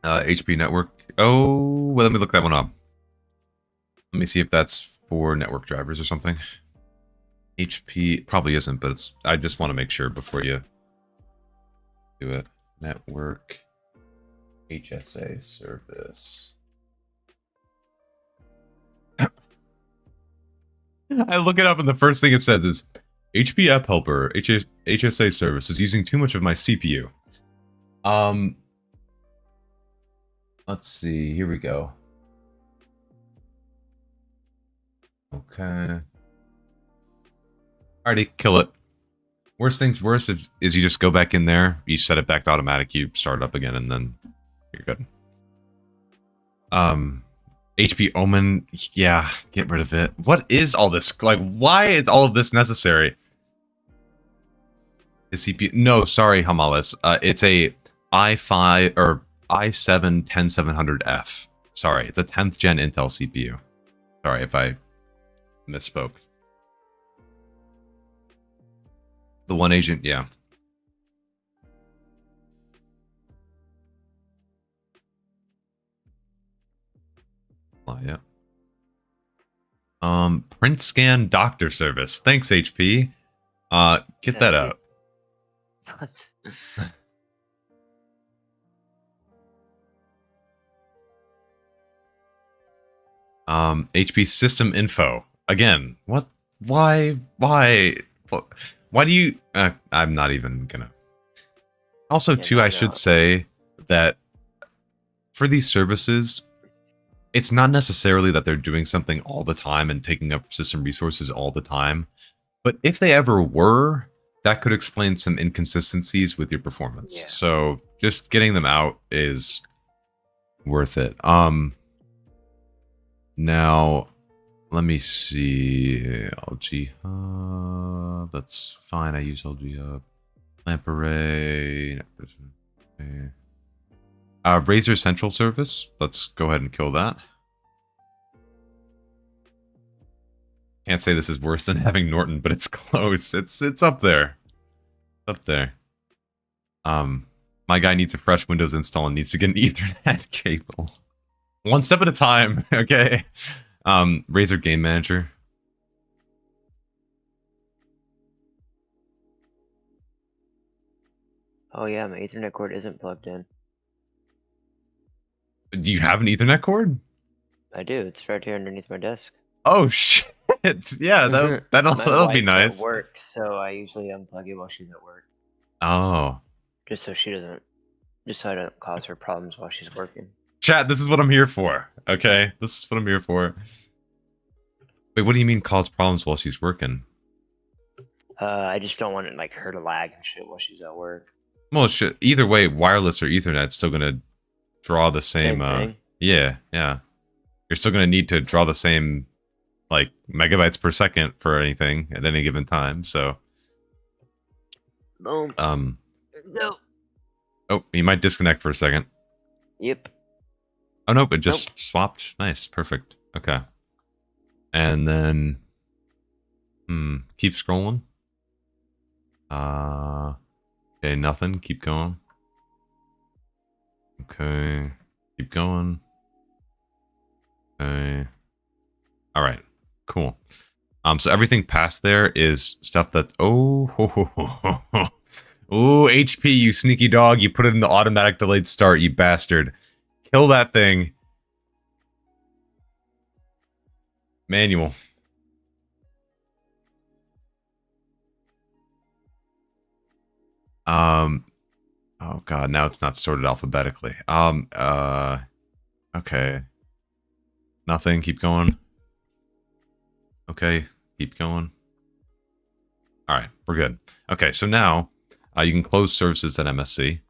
HP Network. Oh, well, let me look that one up. Let me see if that's for network drivers or something. HP probably isn't, but it's. I just want to make sure before you do it. Network HSA service. I look it up and the first thing it says is HP App Helper HSA service is using too much of my CPU. Let's see. Here we go. Okay. Alrighty, kill it. Worst things worst is you just go back in there, you set it back to automatic, you start it up again, and then you're good. HP Omen, yeah, get rid of it. What is all this? Like, why is all of this necessary? Is CPU? No, sorry, Hamalis. It's a i5 or i7 10700F. Sorry, it's a 10th gen Intel CPU. Sorry if I misspoke. The one agent, yeah. Oh, yeah. Print scan doctor service. Thanks, HP. Get that up. HP system info. Again, what? Why do you... I'm not even gonna... Also, too, I should say that for these services, it's not necessarily that they're doing something all the time and taking up system resources all the time. But if they ever were, that could explain some inconsistencies with your performance. Yeah. So just getting them out is worth it. Now, let me see. LG Hub. That's fine. I use LG Hub. Lamp array. Razer Central Service. Let's go ahead and kill that. Can't say this is worse than having Norton, but it's close. It's up there. Up there. My guy needs a fresh Windows install and needs to get an Ethernet cable. One step at a time, okay? Razer Game Manager. Oh yeah, my Ethernet cord isn't plugged in. Do you have an Ethernet cord? I do. It's right here underneath my desk. Oh shit! Yeah, that'll be nice. At work, so I usually unplug it while she's at work. Oh. Just so I don't cause her problems while she's working. Chat, this is what I'm here for. Okay, this is what I'm here for. Wait, what do you mean cause problems while she's working? I just don't want it like her to lag and shit while she's at work. Well, shit. Either way, wireless or Ethernet's still gonna draw the same. Thing. Yeah. You're still gonna need to draw the same, like, megabytes per second for anything at any given time. So. Boom. No. Oh, you might disconnect for a second. Yep. Oh nope, it just swapped. Nice, perfect. Okay. And then, keep scrolling. Okay, nothing. Keep going. Okay, keep going. Okay. All right. Cool. So everything past there is stuff that's HP, you sneaky dog! You put it in the automatic delayed start, you bastard! Kill that thing. Manual. Oh god, now it's not sorted alphabetically. Okay. Nothing, keep going. Okay, keep going. Alright, we're good. Okay, so now you can close services at MSC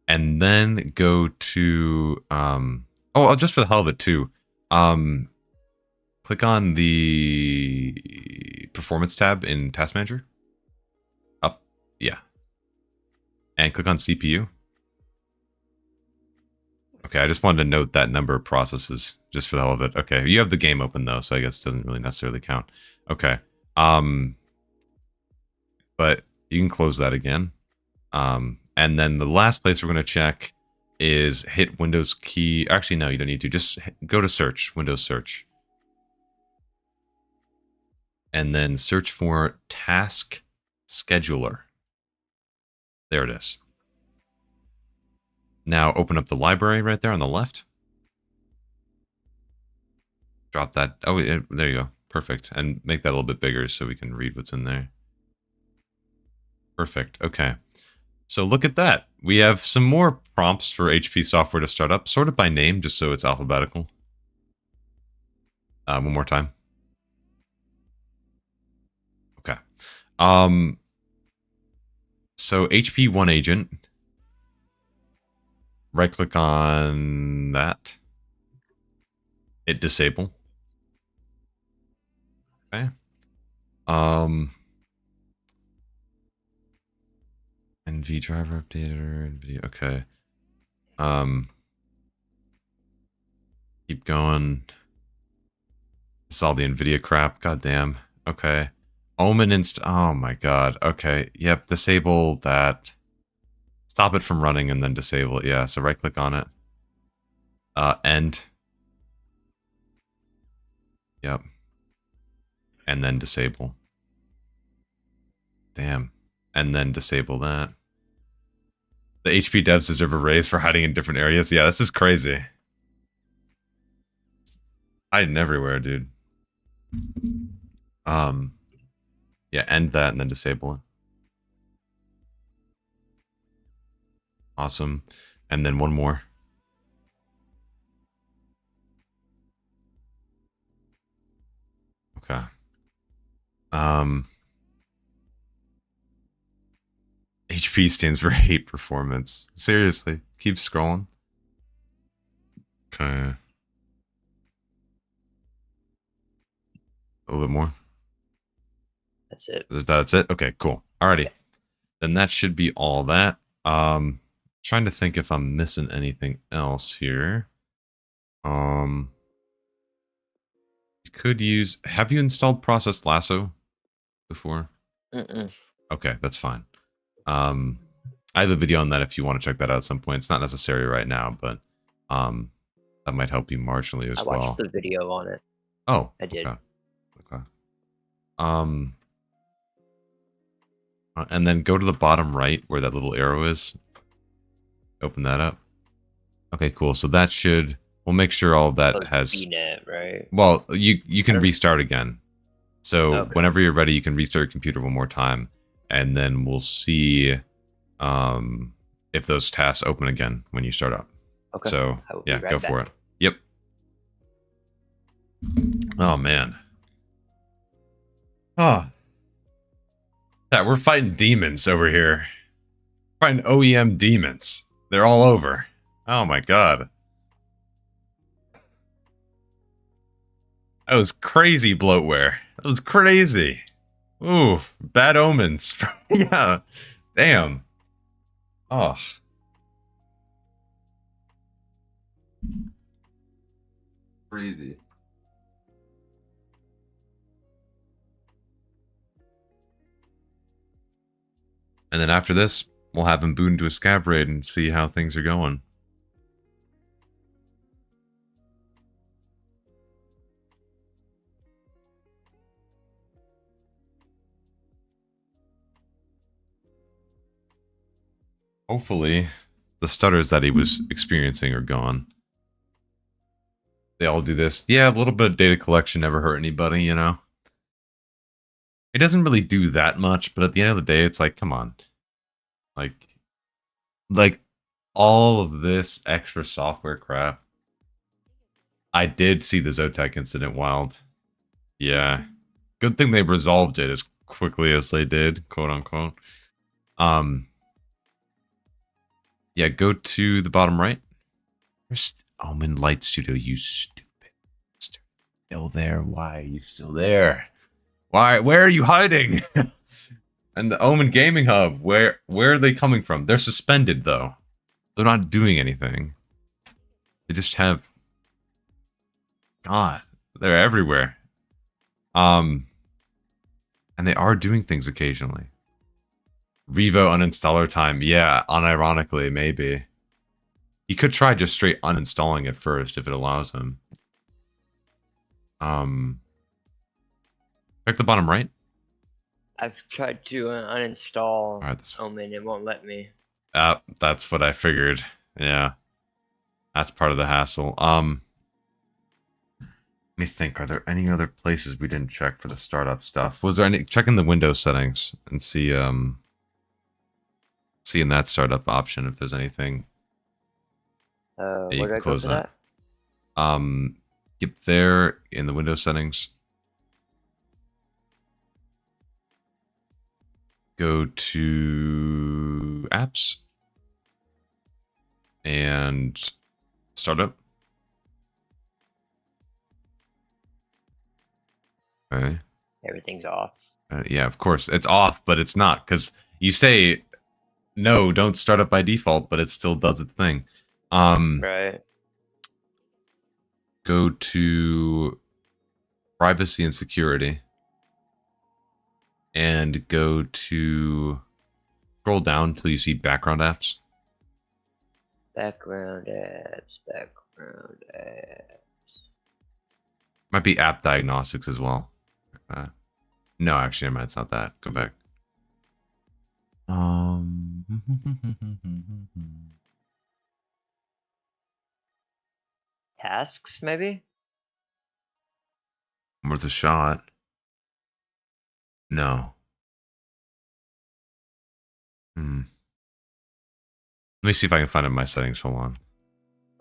and then go to just for the hell of it too. Click on the performance tab in Task Manager. Up, yeah. And click on CPU. Okay, I just wanted to note that number of processes just for the hell of it. Okay, you have the game open though, so I guess it doesn't really necessarily count. Okay. But you can close that again. And then the last place we're going to check is hit Windows key. Actually, no, you don't need to. Just go to search, Windows search. And then search for Task Scheduler. There it is. Now open up the library right there on the left. Drop that. Oh, there you go. Perfect. And make that a little bit bigger so we can read what's in there. Perfect. Okay. So look at that. We have some more prompts for HP software to start up. Sorted by name, just so it's alphabetical. One more time. Okay. So HP One Agent. Right click on that. Hit disable. Okay. NV driver updater, NVIDIA, okay. Keep going. It's all the NVIDIA crap, goddamn. Okay. Omen oh my god, okay. Yep, disable that. Stop it from running and then disable it, yeah. So right click on it. End. Yep. And then disable. Damn. And then disable that. The HP devs deserve a raise for hiding in different areas. Yeah, this is crazy. Hiding everywhere, dude. Yeah, end that and then disable it. Awesome. And then one more. Okay. HP stands for hate performance. Seriously, keep scrolling. Okay. A little bit more. That's it. That's it? Okay, cool. Alrighty. Yeah. Then that should be all that. Trying to think if I'm missing anything else here. You could use... Have you installed Process Lasso before? Okay, that's fine. I have a video on that if you want to check that out at some point. It's not necessary right now, but that might help you marginally as well. I watched the video on it. Oh, I did. Okay. And then go to the bottom right where that little arrow is. Open that up. Okay, cool. So that should... We'll make sure all of that has... VNet, right? Well, you can restart again. So Okay. whenever you're ready, you can restart your computer one more time. And then we'll see if those tasks open again when you start up. Okay. So, yeah, go for it. Yep. Oh, man. Oh. Yeah, we're fighting demons over here. Fighting OEM demons. They're all over. Oh, my God. That was crazy bloatware. That was crazy. Ooh, bad omens. Yeah. Damn. Oh. Crazy. And then after this, we'll have him boot into a scav raid and see how things are going. Hopefully, the stutters that he was experiencing are gone. They all do this. Yeah, a little bit of data collection never hurt anybody, you know? It doesn't really do that much, but at the end of the day, it's like, come on. Like all of this extra software crap. I did see the Zotac incident wild. Yeah. Good thing they resolved it as quickly as they did, quote unquote. Yeah, go to the bottom right. There's Omen Light Studio, you stupid bastard. Still there? Why are you still there? Why? Where are you hiding? And the Omen Gaming Hub, where are they coming from? They're suspended though. They're not doing anything. They just have... God, they're everywhere. And they are doing things occasionally. Revo uninstaller time. Yeah, unironically, maybe. He could try just straight uninstalling it first if it allows him. Check the bottom right. I've tried to uninstall Alright, Omen. It won't let me. That's what I figured. Yeah. That's part of the hassle. Let me think. Are there any other places we didn't check for the startup stuff? Was there any... Check in the Windows settings and see, see in that startup option if there's anything. Where do I go for that? Yep, there in the Windows settings. Go to apps and startup. Okay. Everything's off. Yeah, of course it's off, but it's not because you say no, don't start up by default, but it still does its thing. Right. Go to privacy and security and go to scroll down until you see background apps. Background apps. Background apps. Might be app diagnostics as well. No, actually, never mind, it's not that. Go back. Tasks, maybe? Worth a shot. No. Let me see if I can find it in my settings. Hold on.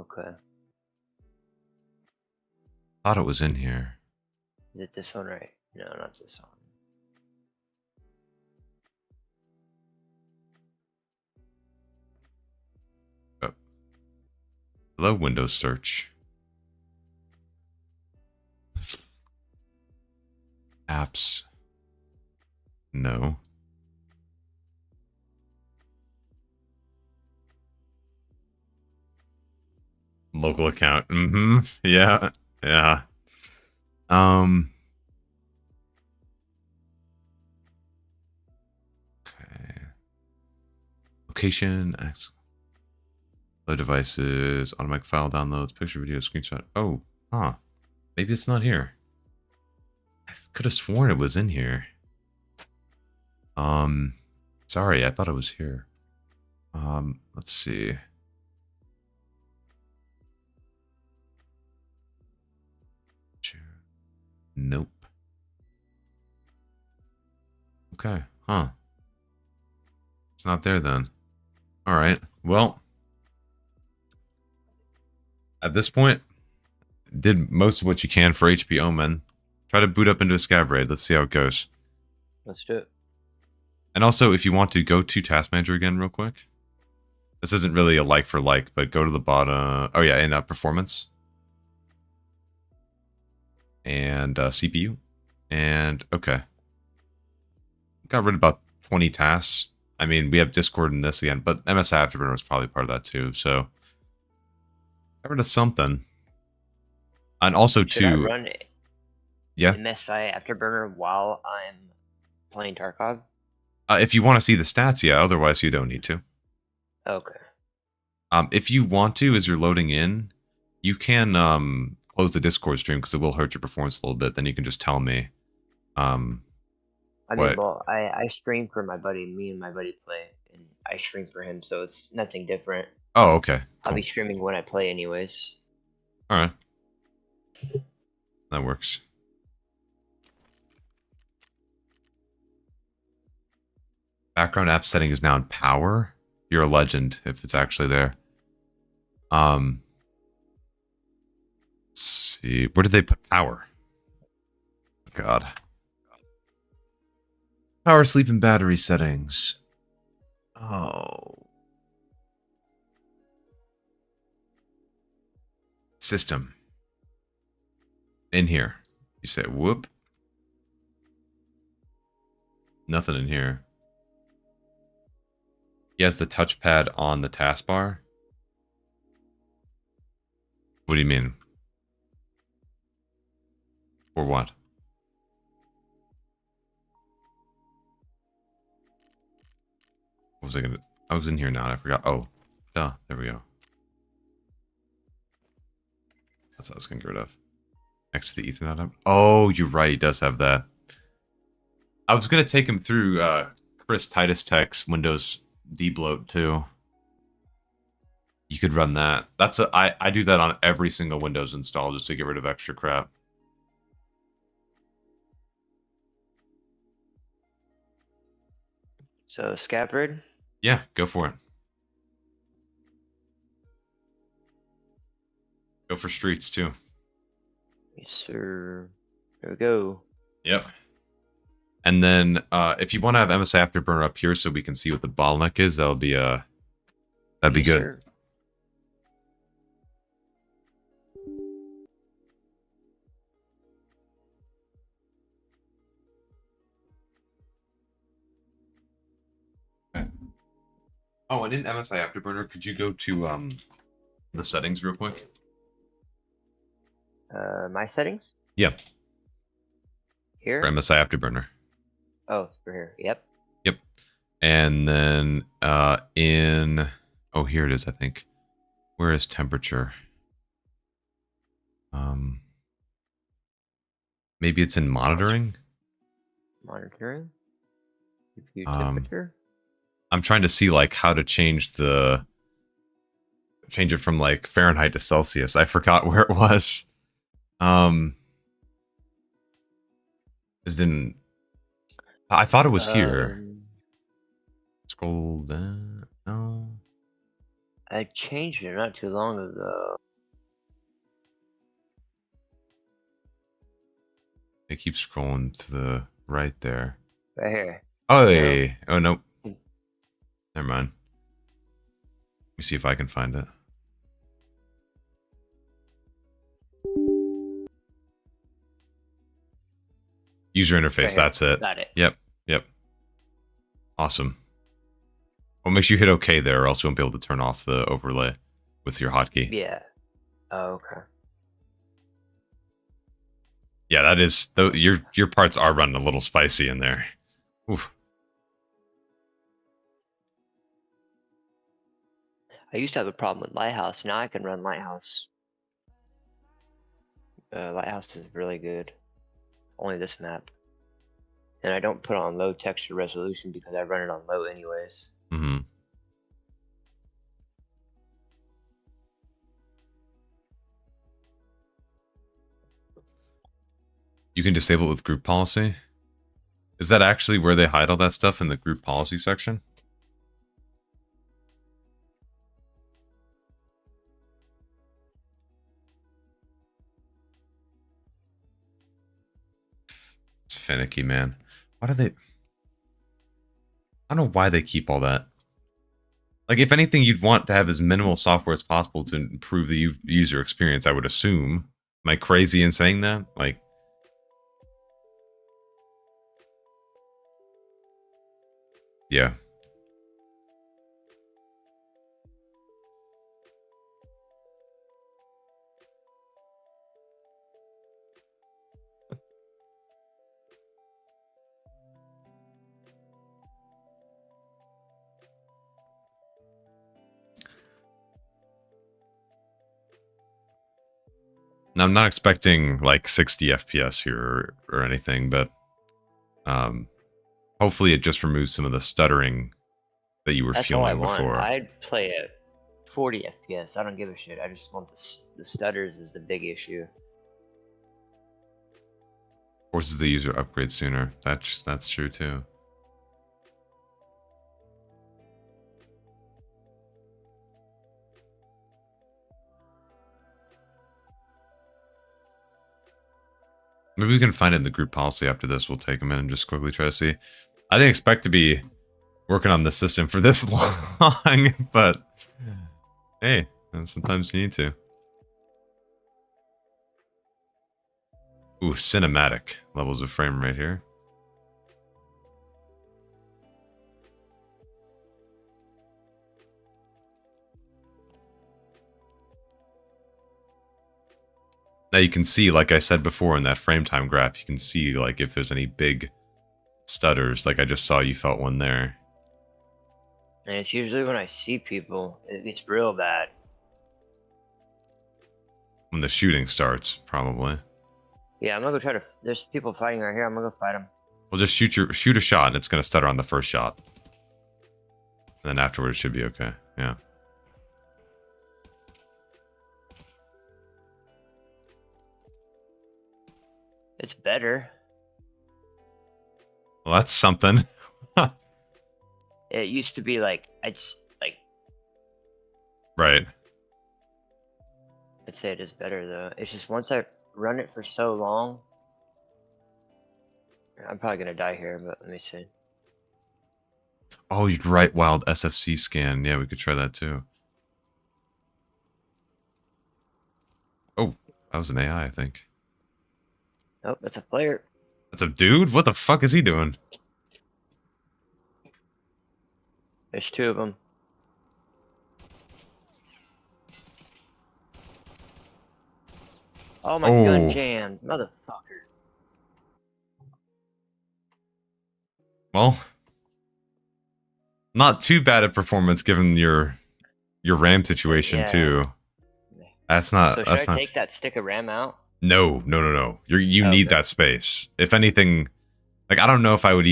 Okay. Thought it was in here. Is it this one right? No, not this one. Hello, Windows search. Apps. No. Local account. Mm-hmm. Yeah. Yeah. Okay. Location. Load devices. Automatic file downloads. Picture, video, screenshot. Oh. Huh. Maybe it's not here. I could have sworn it was in here. Sorry, I thought it was here. Let's see. Nope. Okay, huh. It's not there then. Alright, well. At this point, did most of what you can for HBAO, man. Try to boot up into a scav raid. Let's see how it goes. Let's do it. And also, if you want to, go to Task Manager again real quick. This isn't really a like for like, but go to the bottom. Oh yeah, in Performance. And CPU. And okay. Got rid of about 20 tasks. I mean, we have Discord in this again, but MSI Afterburner was probably part of that too. So got rid of something. And also Should I too. run Yeah. MSI Afterburner while I'm playing Tarkov? If you want to see the stats, yeah. Otherwise, you don't need to. Okay. If you want to, as you're loading in, you can close the Discord stream because it will hurt your performance a little bit. Then you can just tell me. I mean, well, I stream for my buddy. Me and my buddy play, and I stream for him, so it's nothing different. Oh, okay. Cool. I'll be streaming when I play, anyways. All right. That works. Background app setting is now in power. You're a legend if it's actually there. Let's see. Where did they put power? God. Power, sleep, and battery settings. Oh. System. In here. You say, whoop. Nothing in here. He has the touchpad on the taskbar. What do you mean? Or what? What was I gonna... I was in here now and I forgot. Oh. Duh. There we go. That's what I was gonna get rid of. Next to the Ethernet hub. Oh, you're right. He does have that. I was gonna take him through Chris Titus Tech's Windows debloat too. You could run that. That's a I do that on every single Windows install just to get rid of extra crap. So Scabbard? Yeah, go for it. Go for streets too. Yes, sir. There we go. Yep. And then if you want to have MSI Afterburner up here so we can see what the bottleneck is, that'd be good. Sure. Okay. Oh, and in MSI Afterburner, could you go to the settings real quick? My settings? Yeah. Here? For MSI Afterburner. Oh, for here. Yep. Yep. And then in... Oh, here it is, I think. Where is temperature? Maybe it's in monitoring? Monitoring? Review temperature? I'm trying to see, like, how to change the... Change it from, like, Fahrenheit to Celsius. I forgot where it was. Is in... I thought it was here. Scroll down. No. I changed it not too long ago. I keep scrolling to the right there. Right here. Oh, hey. Oh, nope. Never mind. Let me see if I can find it. User interface, Right here. that's it. Got it. Yep, yep. Awesome. Well, make sure you hit OK there, or else you won't be able to turn off the overlay with your hotkey. Yeah. Oh, okay. Yeah, that is... Your parts are running a little spicy in there. Oof. I used to have a problem with Lighthouse. Now I can run Lighthouse. Lighthouse is really good. Only this map. And I don't put on low texture resolution because I run it on low anyways. Mm-hmm. You can disable it with group policy. Is that actually where they hide all that stuff, in the group policy section? It's finicky, man. Why do they... I don't know why they keep all that. Like, if anything, you'd want to have as minimal software as possible to improve the user experience, I would assume. Am I crazy in saying that? Like... Yeah. Now, I'm not expecting like 60 FPS here or anything, but hopefully it just removes some of the stuttering that you were That's all I feeling want. before. I'd play at 40 FPS. I don't give a shit. I just want the stutters is the big issue. Forces the user upgrade sooner. That's true too. Maybe we can find it in the group policy after this. We'll take a minute and just quickly try to see. I didn't expect to be working on this system for this long, but hey, sometimes you need to. Ooh, cinematic levels of frame rate here. Now you can see, like I said before in that frame time graph, you can see like if there's any big stutters, like I just saw you felt one there. And it's usually when I see people, it gets real bad. When the shooting starts, probably. Yeah, I'm gonna go try to. There's people fighting right here. I'm gonna go fight them. Well, just shoot a shot, and it's gonna stutter on the first shot. And then afterwards, it should be okay. Yeah. It's better. Well, that's something. It used to be like I'd Right. say it is better though. It's just once I run it for so long, I'm probably gonna die here. But let me see. Oh, you'd write wild SFC scan. Yeah, we could try that too. Oh, that was an AI, I think. Nope, that's a player. That's a dude? What the fuck is he doing? There's two of them. Oh, my gun jammed, motherfucker. Well, not too bad a performance given your RAM situation Yeah. too. That's not. So that's should I not. take that stick of RAM out? No. You need Okay. that space. If anything, like I don't know if I would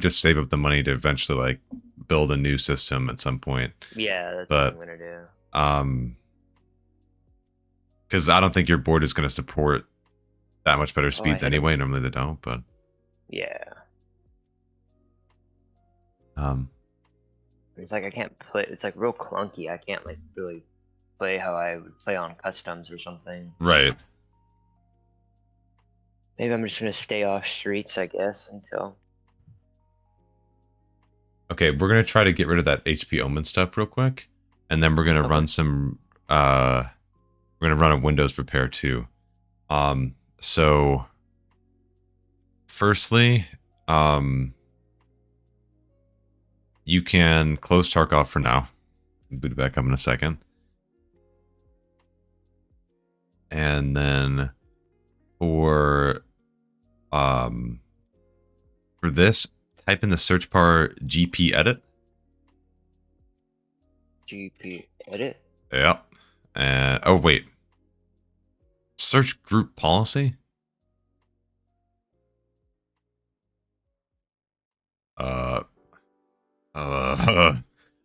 just save up the money to eventually like build a new system at some point. Yeah, that's But, what I'm gonna do. Because I don't think your board is going to support that much better speeds hit him. anyway. Normally they don't, but Yeah. um, It's like I can't play. It's like real clunky. I can't like really play how I would play on customs or something. right. Maybe I'm just gonna stay off streets, I guess, until. Okay, we're gonna try to get rid of that HP Omen stuff real quick, and then we're gonna Okay. run some. We're gonna run a Windows repair too. So firstly, you can close Tarkov for now. Boot it back up in a second. And then for this, type in the search bar GP edit. GP edit? Yep. And oh wait. Search group policy?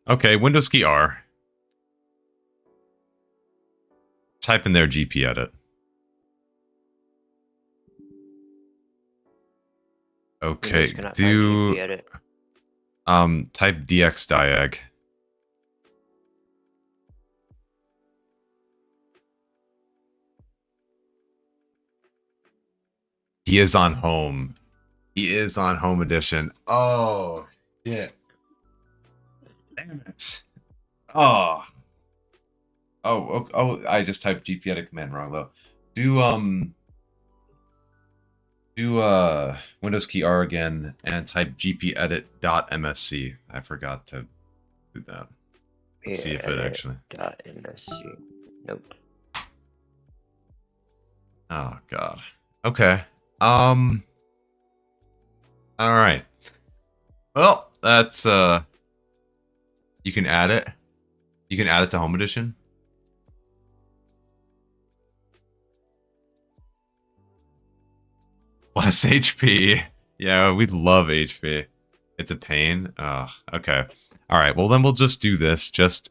Okay, Windows key R. Type in there GP edit. Okay, do edit. Type DX diag. He is on home. He is on home edition. Oh, yeah. Damn it. Oh. Oh, I just typed GP edit command wrong though. Do Windows key R again and type GP edit.msc. I forgot to do that. Let's see if it actually. .msc. Nope. Oh god. Okay. All right. Well, that's you can add it. You can add it to home edition. Less HP. Yeah, we love HP. It's a pain. Okay. All right. Well, then we'll just do this. Just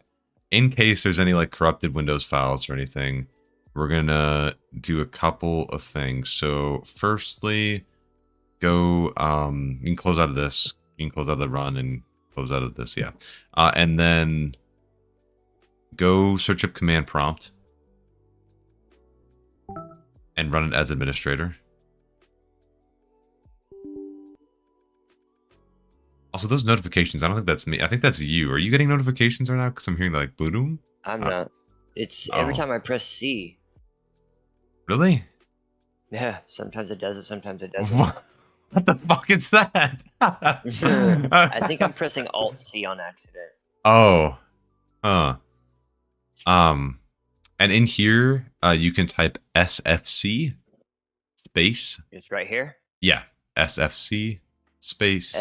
in case there's any like corrupted Windows files or anything, we're gonna do a couple of things. So, firstly, go. You can close out of this. You can close out of the run and close out of this. Yeah. And then go search up command prompt and run it as administrator. Also, those notifications, I don't think that's me. I think that's you. Are you getting notifications right now? Because I'm hearing like boom. I'm not. It's every time I press C. Really? Yeah, sometimes it does it, sometimes it doesn't. What the fuck is that? I think I'm pressing Alt-C on accident. Oh. Huh. And in here, you can type SFC space. It's right here? Yeah. SFC space.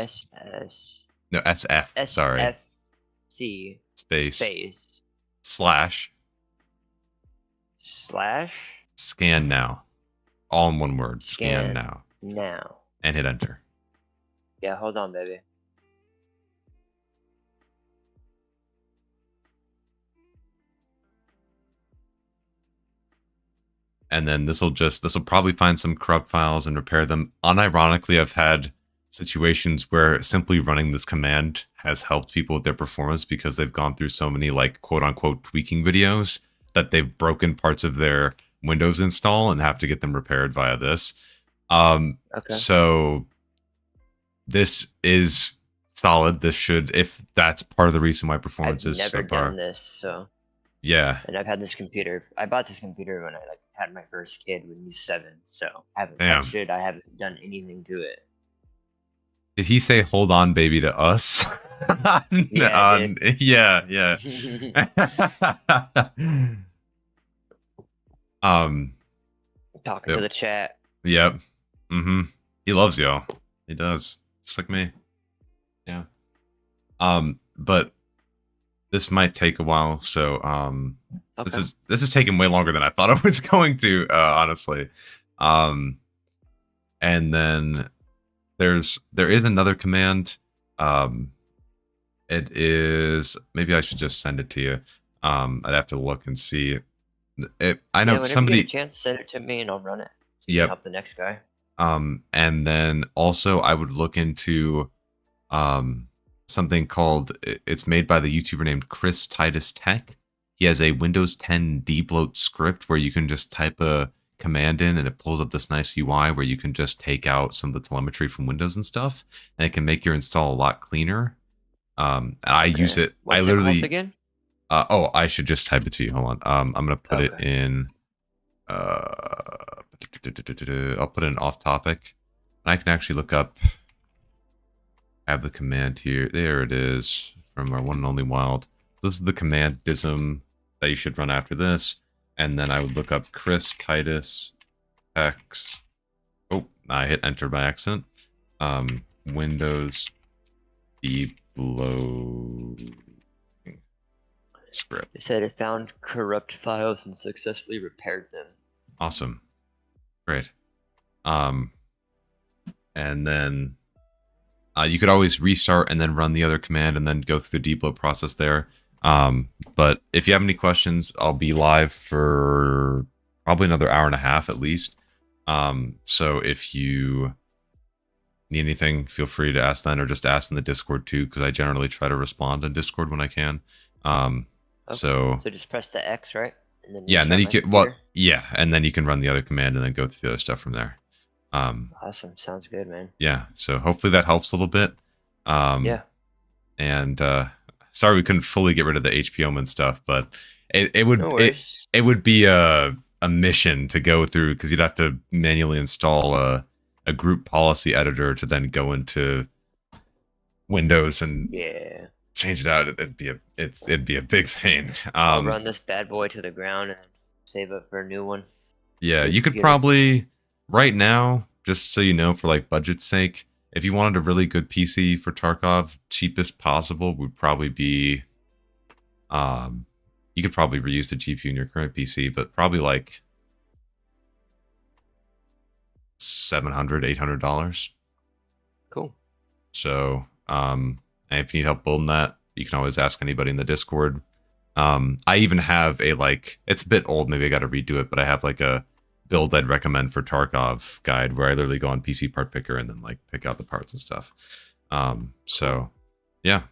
No, SF. Sorry. SFC space. Slash. Scan now. All in one word. Scan now. Now. And hit enter. Yeah, hold on, baby. And then this will probably find some corrupt files and repair them. Unironically, I've had situations where simply running this command has helped people with their performance because they've gone through so many like quote unquote tweaking videos that they've broken parts of their Windows install and have to get them repaired via this. Okay. So this is solid. This should, if that's part of the reason why performance is never subpar. done this, so yeah. And I've had this computer. I bought this computer when I like had my first kid when he's 7, so I haven't touched it. I haven't done anything to it. Did he say "hold on, baby" to us? Yeah. Yeah. Talking to the chat. Yep. He loves y'all. He does. Just like me. Yeah. But this might take a while, so okay. This is taking way longer than I thought it was going to, honestly. And then there is another command. It is, maybe I should just send it to you. I'd have to look and see. I know somebody. You get a chance, send it to me and I'll run it. So you yep. can help the next guy. And then also I would look into something called, it's made by the YouTuber named Chris Titus Tech. He has a Windows 10 debloat script where you can just type a command in and it pulls up this nice UI where you can just take out some of the telemetry from Windows and stuff, and it can make your install a lot cleaner. I use it. What's I literally it called again? I should just type it to you. Hold on. I'm gonna put it in. I'll put it in off topic. I can actually look up. I have the command here. There it is from our one and only wild. This is the command dism that you should run after this. And then I would look up Chris Titus X. Oh, I hit enter by accident. Windows debloat script. It said it found corrupt files and successfully repaired them. Awesome. Great. And then you could always restart and then run the other command and then go through the debloat process there. But if you have any questions, I'll be live for probably another hour and a half at least. So if you need anything, feel free to ask then, or just ask in the Discord too, because I generally try to respond in Discord when I can. Okay. So just press the X, right? And then yeah, and then you restart can, my well, computer? yeah, and then you can run the other command and then go through the other stuff from there. Awesome. Sounds good, man. Yeah, so hopefully that helps a little bit. Yeah. And sorry we couldn't fully get rid of the HBAO and stuff, but it would No worries. it would be a mission to go through, because you'd have to manually install a group policy editor to then go into Windows and Yeah. change it out. It'd be a big pain. I'll run this bad boy to the ground and save it for a new one. Yeah, New you could computer. probably, right now, just so you know, for like budget's sake, if you wanted a really good PC for Tarkov, cheapest possible would probably be, you could probably reuse the GPU in your current PC, but probably like $700, $800. Cool. So, and if you need help building that, you can always ask anybody in the Discord. I even have a, like, it's a bit old, maybe I got to redo it, but I have like a build I'd recommend for Tarkov guide where I literally go on PC part picker and then like pick out the parts and stuff. So yeah,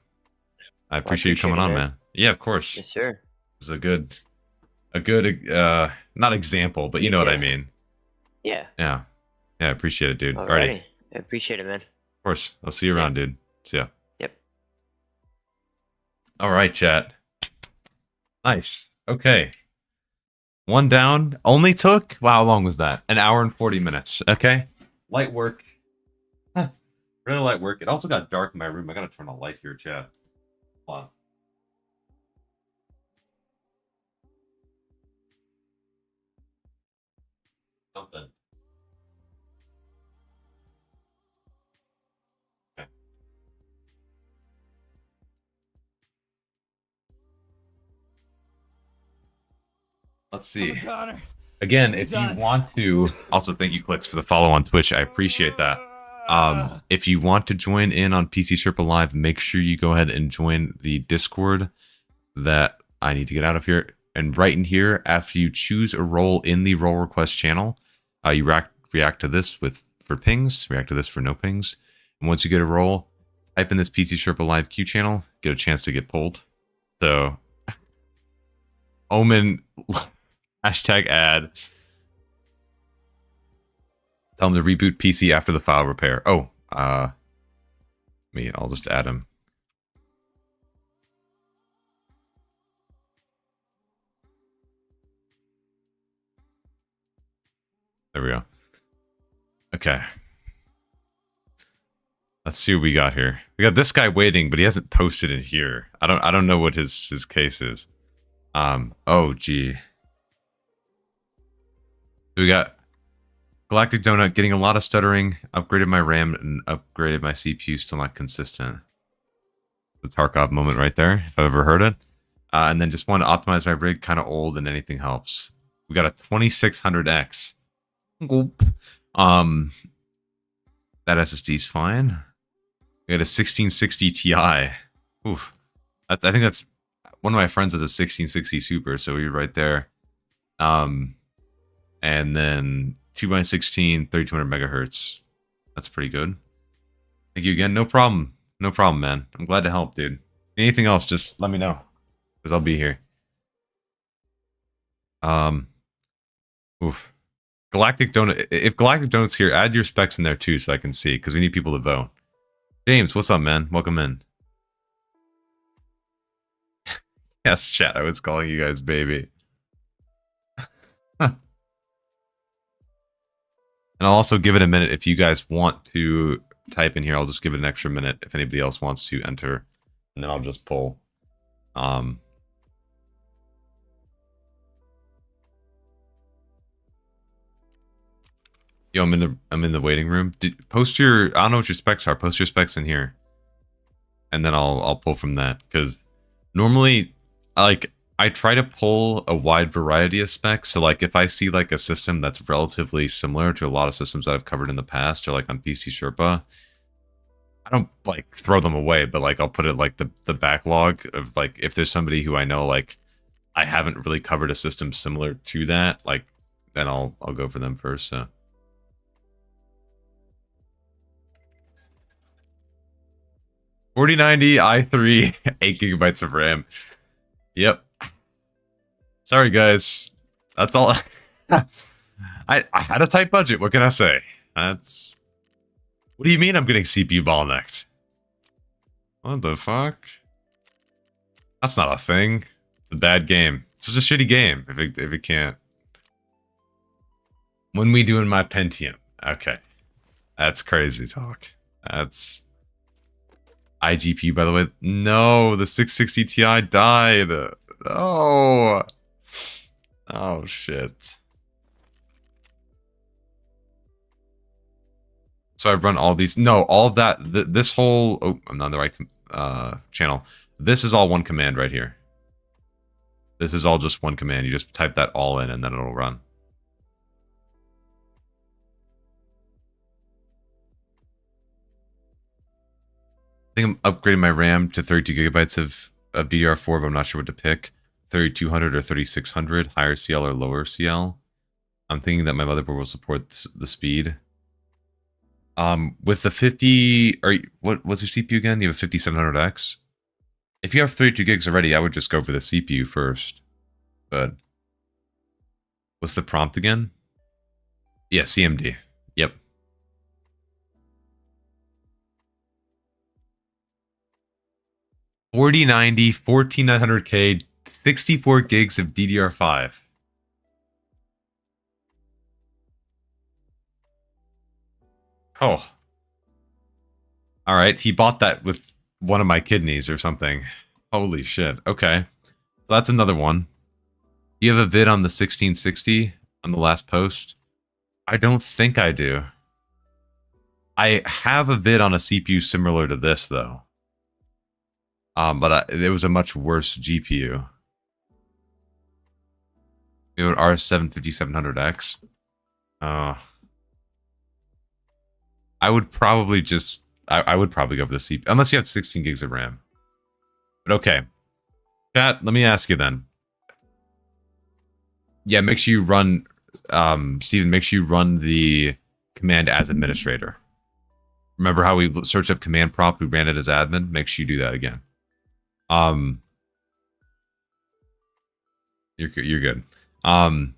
I appreciate you coming on, man. Yeah, of course. Yes, sir. It's a good, not example, but you know what I mean. Yeah. Yeah. Yeah, I appreciate it, dude. Alrighty. Alrighty. I appreciate it, man. Of course. I'll see you around, dude. See ya. Yep. All right, chat. Nice. Okay. One down. Only took, wow, how long was that? An hour and 40 minutes. Okay. Light work. Huh. Really light work. It also got dark in my room. I gotta turn a light here, chat. Hold on. Something. Okay. Let's see. Connor. Again, if you want to, also thank you, Clicks, for the follow on Twitch. I appreciate that. If you want to join in on PC Sherpa Live, make sure you go ahead and join the Discord that I need to get out of here. And right in here, after you choose a role in the role request channel, you react to this for pings, react to this for no pings. And once you get a role, type in this PC Sherpa Live Q channel, get a chance to get pulled. So, Omen... Hashtag ad. Tell him to reboot PC after the file repair. Oh, I'll just add him. There we go. Okay. Let's see what we got here. We got this guy waiting, but he hasn't posted in here. I don't know what his case is. Oh gee. So we got Galactic Donut getting a lot of stuttering, upgraded my RAM, and upgraded my CPU, still not consistent. The Tarkov moment right there, if I've ever heard it. And then just want to optimize my rig, kind of old, and anything helps. We got a 2600X. That SSD's fine. We got a 1660 Ti. Oof. I think that's one of my friends has a 1660 Super, so we're right there. And then 2x16, 3200 megahertz. That's pretty good. Thank you again. No problem. No problem, man. I'm glad to help, dude. Anything else, just let me know, because I'll be here. Oof. Galactic Donut. If Galactic Donut's here, add your specs in there too, so I can see, because we need people to vote. James, what's up, man? Welcome in. Yes, chat. I was calling you guys baby. And I'll also give it a minute if you guys want to type in here. I'll just give it an extra minute if anybody else wants to enter, and then I'll just pull. Yo, I'm in the waiting room. Post your, I don't know what your specs are. Post your specs in here, and then I'll pull from that. Because normally, like, I try to pull a wide variety of specs. So like if I see like a system that's relatively similar to a lot of systems that I've covered in the past, or like on PC Sherpa, I don't like throw them away, but like I'll put it like the backlog of like if there's somebody who I know like I haven't really covered a system similar to that, like then I'll go for them first. So 4090 i3, 8 gigabytes of RAM. Yep. Sorry, guys. That's all. I had a tight budget. What can I say? That's... What do you mean I'm getting CPU bottlenecked? What the fuck? That's not a thing. It's a bad game. It's just a shitty game if it can't. When we doing my Pentium. Okay. That's crazy talk. That's... iGPU, by the way. No, the 660 Ti died. No. Oh, shit. So I've run all these. No, all of that. This whole... Oh, I'm not on the right channel. This is all one command right here. This is all just one command. You just type that all in and then it'll run. I think I'm upgrading my RAM to 32 gigabytes of DDR4, but I'm not sure what to pick. 3200 or 3600, higher CL or lower CL. I'm thinking that my motherboard will support the speed. With the 50, or what's your CPU again? You have a 5700X. If you have 32 gigs already, I would just go for the CPU first. But what's the prompt again? Yeah, CMD. Yep. $4090, 14900K, 64 gigs of DDR5. Oh. Alright, he bought that with one of my kidneys or something. Holy shit. Okay. So that's another one. Do you have a vid on the 1660 on the last post? I don't think I do. I have a vid on a CPU similar to this, though. But it was a much worse GPU. It was R7 5700X. I would probably just... I would probably go for the CPU. Unless you have 16 gigs of RAM. But okay. Chat, let me ask you then. Yeah, make sure you run... Steven, make sure you run the command as administrator. Remember how we searched up command prompt, we ran it as admin? Make sure you do that again. You're good. But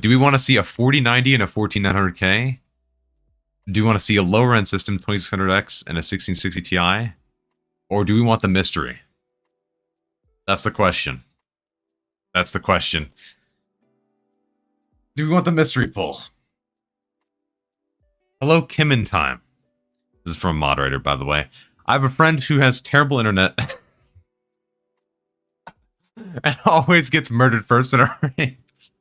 do we want to see a 4090 and a 14900K? Do we want to see a lower end system, 2600X and a 1660 Ti? Or do we want the mystery? That's the question. That's the question. Do we want the mystery pull? Hello, Kim in time. This is from a moderator, by the way. I have a friend who has terrible internet and always gets murdered first in our raids.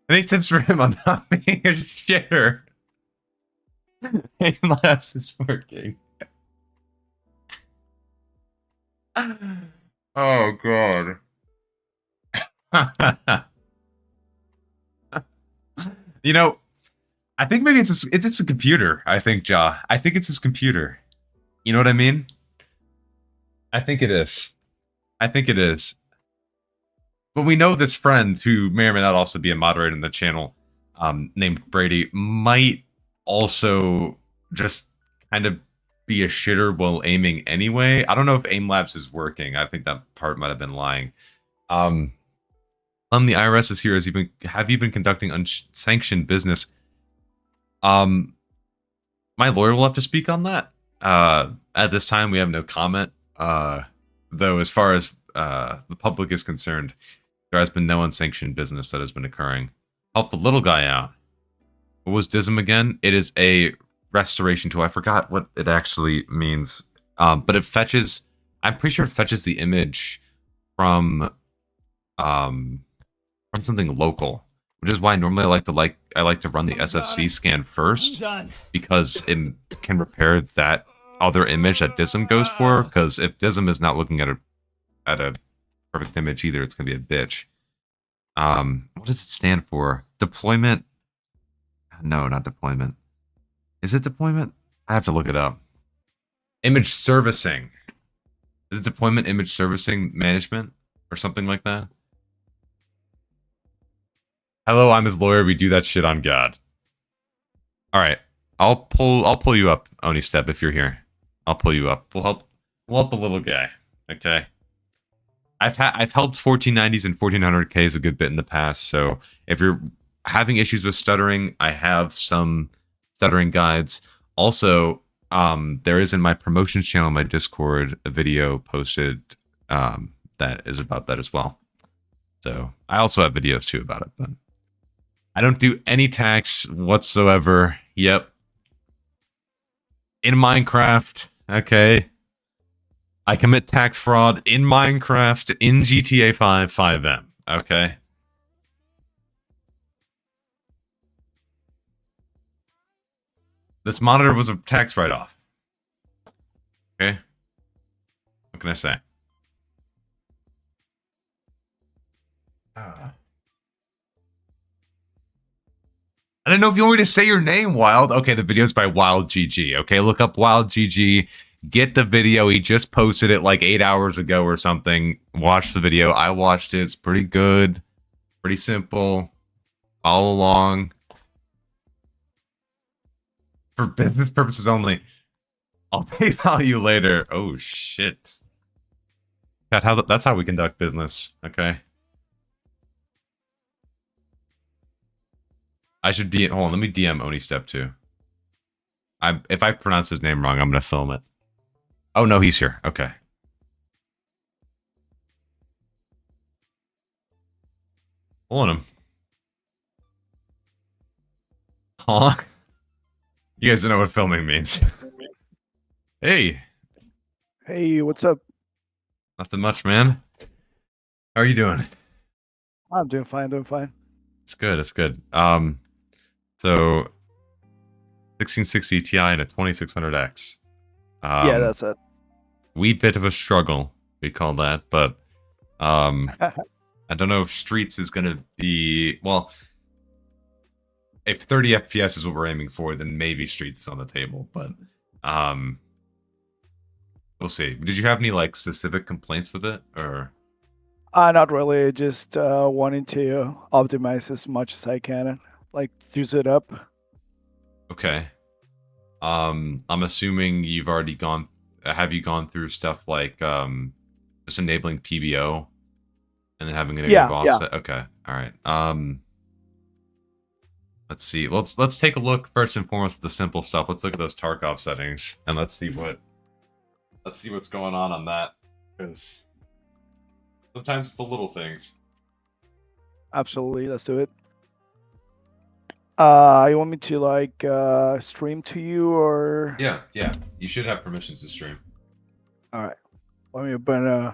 Any tips for him on not being a shitter? AIM Labs is working. Oh, God. You know, I think maybe it's a computer. I think, Ja. I think it's his computer. You know what I mean? I think it is. I think it is. But we know this friend, who may or may not also be a moderator in the channel, named Brady, might also just kind of be a shitter while aiming anyway. I don't know if AIM Labs is working. I think that part might have been lying. The IRS is here. Have you been conducting unsanctioned business? My lawyer will have to speak on that. At this time, we have no comment. Though, as far as the public is concerned, there has been no unsanctioned business that has been occurring. Help the little guy out. What was DISM again? It is a restoration tool. I forgot what it actually means. But it fetches, I'm pretty sure it fetches the image from something local, which is why normally I like to run the SFC scan first, because it can repair that other image that DISM goes for. Because if DISM is not looking at a perfect image either, it's gonna be a bitch. What does it stand for? Deployment? No, not deployment. Is it deployment? I have to look it up. Image servicing. Is it deployment image servicing management or something like that? Hello, I'm his lawyer. We do that shit on God. All right, I'll pull you up, Oni Step, if you're here. I'll pull you up. We'll help the little guy. Okay. I've helped 1490s and 1400Ks a good bit in the past. So if you're having issues with stuttering, I have some stuttering guides. Also, there is in my promotions channel, my Discord, a video posted that is about that as well. So I also have videos too about it, but I don't do any tax whatsoever. Yep. In Minecraft, okay. I commit tax fraud in Minecraft, in GTA 5, 5M, okay? This monitor was a tax write-off. Okay? What can I say? I don't know if you want me to say your name, Wild. Okay, the video's by Wild GG. Okay, look up Wild GG. Get the video. He just posted it like 8 hours ago or something. Watch the video. I watched it. It's pretty good. Pretty simple. Follow along. For business purposes only. I'll PayPal you later. Oh, shit. That's how we conduct business. Okay. I should DM. Hold on, let me DM Oni Step 2. If I pronounce his name wrong, I'm gonna film it. Oh no, he's here. Okay. Pulling him. Huh? You guys don't know what filming means. Hey. Hey, what's up? Nothing much, man. How are you doing? I'm doing fine, doing fine. It's good, it's good. So 1660 Ti and a 2600X. Yeah, that's it. Wee bit of a struggle, we call that, but I don't know if Streets is gonna be, well, if 30 FPS is what we're aiming for, then maybe Streets is on the table, but we'll see. Did you have any like specific complaints with it, or? Not really, just wanting to optimize as much as I can, like use it up. Okay. I'm assuming you've already gone. Have you gone through stuff like just enabling PBO and then having a negative offset? Yeah. Okay. All right. Let's see. Let's take a look first and foremost at the simple stuff. Let's look at those Tarkov settings and let's see what's going on that, because sometimes it's the little things. Absolutely, let's do it. You want me to like stream to you, or? Yeah. You should have permissions to stream. All right. Let me open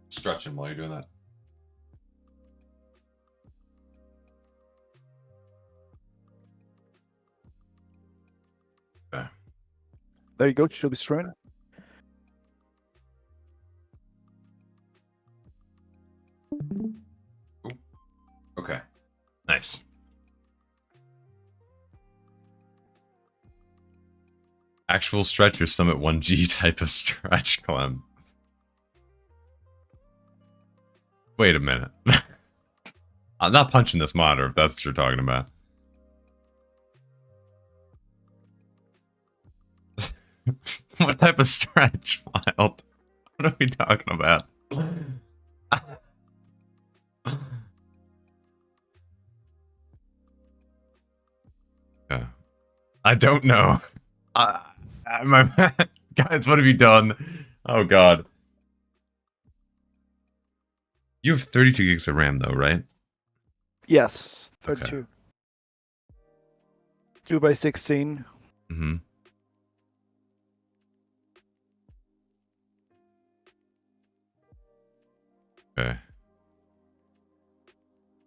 Stretch him while you're doing that. Okay. There you go. Should be streaming. Okay. Nice. Actual stretch or Summit 1G type of stretch, Clem? Wait a minute. I'm not punching this monitor if that's what you're talking about. What type of stretch, Wild? What are we talking about? I don't know. My guys, what have you done? Oh God. You have 32 gigs of RAM though, right? Yes, Okay. 32. 2x16. Mm-hmm. Okay.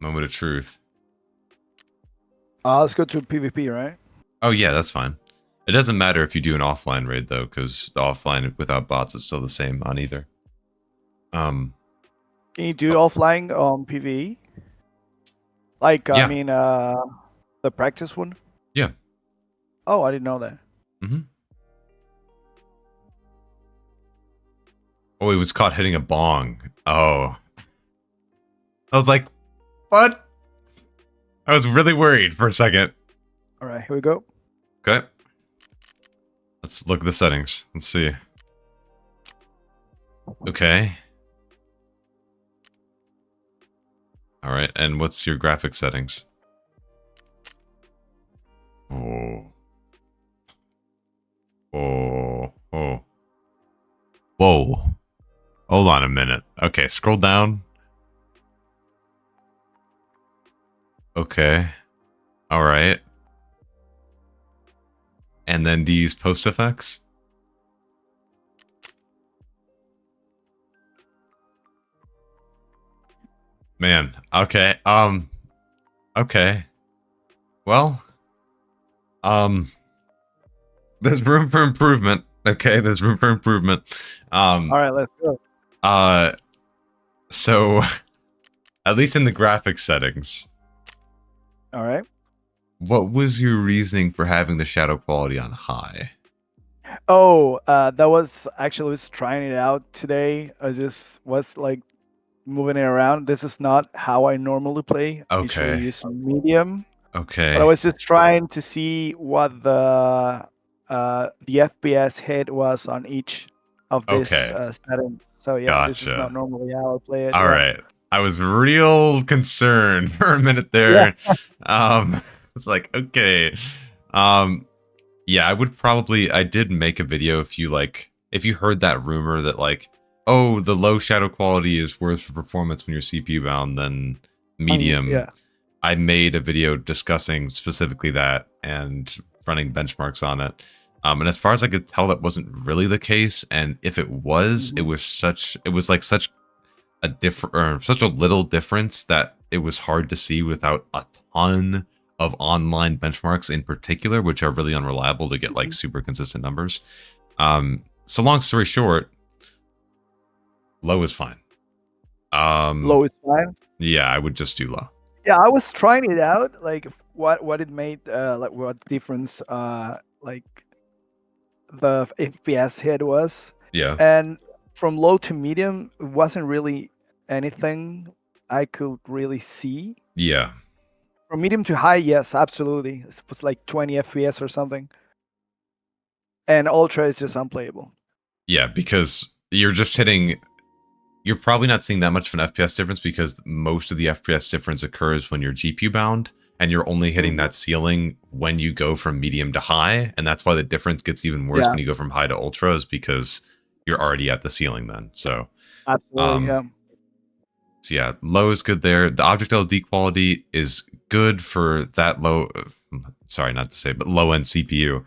Moment of truth. Let's go to PvP, right? Oh yeah, that's fine. It doesn't matter if you do an offline raid though, because the offline without bots is still the same on either. Can you do offline on PvE? Like, Yeah. I mean, the practice one? Yeah. Oh, I didn't know that. Mm-hmm. Oh, he was caught hitting a bong. Oh. I was like, what? I was really worried for a second. All right, here we go. Okay. Let's look at the settings. Let's see. Okay. All right, and what's your graphic settings? Oh. Oh. Oh. Whoa. Hold on a minute. Okay, scroll down. Okay. All right. And then do you use post effects? Man, okay. Okay. Well, there's room for improvement. Okay, there's room for improvement. All right, let's go. So at least in the graphics settings, All right. what was your reasoning for having the shadow quality on high? Oh, that was actually was trying it out today. I just was like moving it around. This is not how I normally play. I usually Okay. use medium. Okay. But I was just trying to see what the FPS hit was on each of these settings. So yeah, this is not normally how I play it. All right. I was real concerned for a minute there. Yeah. It's like, okay. Yeah, I did make a video if you heard that rumor that like, oh, the low shadow quality is worse for performance when you're CPU bound than medium. Yeah. I made a video discussing specifically that and running benchmarks on it. And as far as I could tell, that wasn't really the case. And if it was, it was such a little difference that it was hard to see without a ton of online benchmarks in particular, which are really unreliable to get like super consistent numbers. So long story short, low is fine. Low is fine? Yeah, I would just do low. Yeah, I was trying it out, like what it made, like what difference, like the FPS hit was. Yeah. And from low to medium, it wasn't really anything I could really see. Yeah. From medium to high, yes, absolutely. It was like 20 FPS or something. And ultra is just unplayable. Yeah, because you're probably not seeing that much of an FPS difference because most of the FPS difference occurs when you're GPU bound and you're only hitting that ceiling when you go from medium to high. And that's why the difference gets even worse when you go from high to ultra, is because you're already at the ceiling then. So, absolutely, so yeah, low is good there. The object LOD quality is good for that low, sorry, not to say, but low end CPU.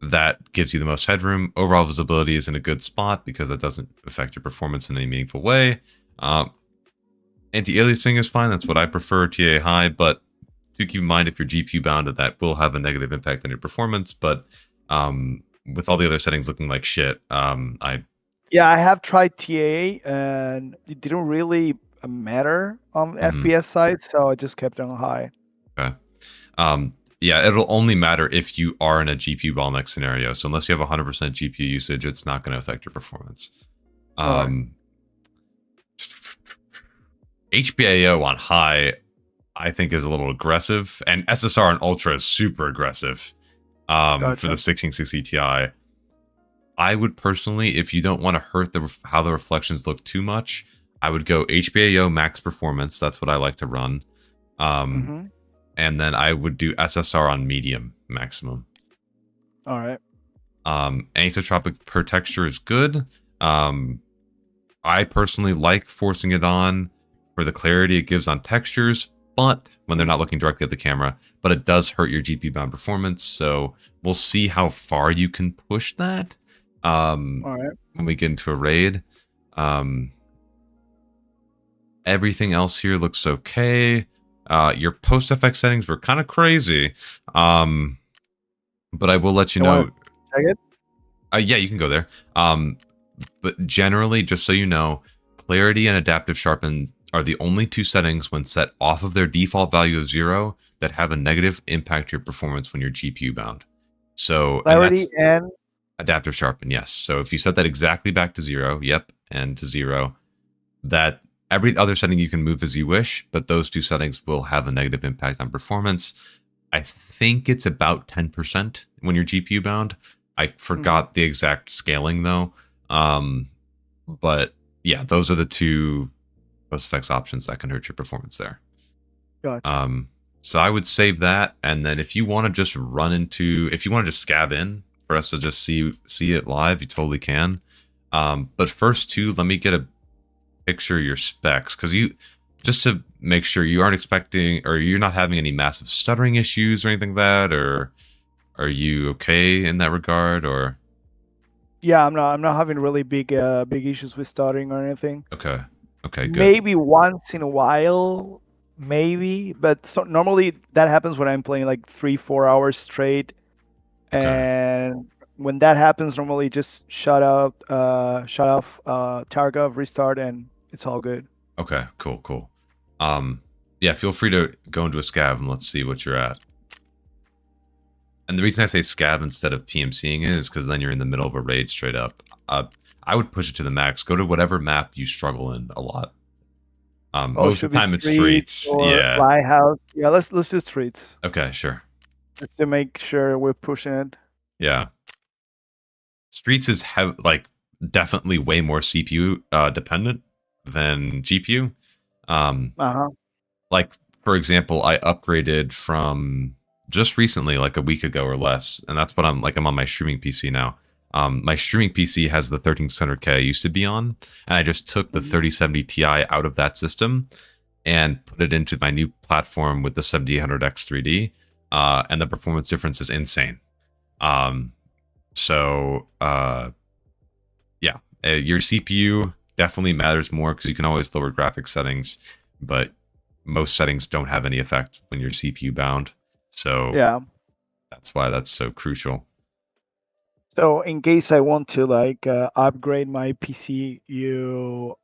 That gives you the most headroom. Overall visibility is in a good spot because that doesn't affect your performance in any meaningful way. Anti-Aliasing is fine. That's what I prefer, TAA High, but do keep in mind if you're GPU bound, that will have a negative impact on your performance. But with all the other settings looking like shit, I have tried TAA and it didn't really matter on the FPS side, so I just kept it on high. Okay. Yeah, it'll only matter if you are in a GPU bottleneck scenario. So unless you have 100% GPU usage, it's not going to affect your performance. HBAO on high, I think, is a little aggressive, and SSR on ultra is super aggressive for the 1660 Ti. I would personally, if you don't want to hurt how the reflections look too much, I would go HBAO max performance. That's what I like to run. And then I would do SSR on medium maximum. All right. Anisotropic per texture is good. I personally like forcing it on for the clarity it gives on textures, but when they're not looking directly at the camera, but it does hurt your GPU bound performance. So we'll see how far you can push that when we get into a raid. Everything else here looks okay. Your post FX settings were kind of crazy. But I will let you know. Check it? Yeah, you can go there. But generally, just so you know, clarity and adaptive sharpen are the only two settings when set off of their default value of 0 that have a negative impact to your performance when you're GPU bound. So clarity and adaptive sharpen, yes. So if you set that exactly back to 0, yep, and to 0, that every other setting you can move as you wish, but those two settings will have a negative impact on performance. I think it's about 10% when you're GPU bound. I forgot the exact scaling though. But yeah, those are the two post effects options that can hurt your performance there. Gotcha. So I would save that, and then if you want to just if you want to just scav in for us to just see it live, you totally can. But first let me get a picture of your specs, because just to make sure you aren't expecting, or you're not having any massive stuttering issues or anything like that, or are you okay in that regard, or? Yeah, I'm not having really big issues with stuttering or anything. Okay, good. Maybe once in a while, maybe, but normally that happens when I'm playing like 3-4 hours straight, and when that happens, normally just shut off Tarkov, restart, and it's all good. Okay, cool. Yeah, feel free to go into a scav and let's see what you're at. And the reason I say scav instead of PMCing is because then you're in the middle of a raid straight up. I would push it to the max. Go to whatever map you struggle in a lot. Most of the time it's streets. Yeah. Lighthouse. Yeah, let's do streets. Okay, sure. Just to make sure we're pushing it. Yeah. Streets is definitely way more CPU dependent than GPU. Like, for example, I upgraded from just recently, like a week ago or less, and that's what I'm on my streaming PC now. My streaming PC has the 1300K I used to be on, and I just took the 3070 Ti out of that system and put it into my new platform with the 7800X 3D, and the performance difference is insane. Yeah, your CPU definitely matters more because you can always lower graphics settings, but most settings don't have any effect when you're CPU bound. So yeah, that's why that's so crucial. So in case I want to upgrade my PC, you'll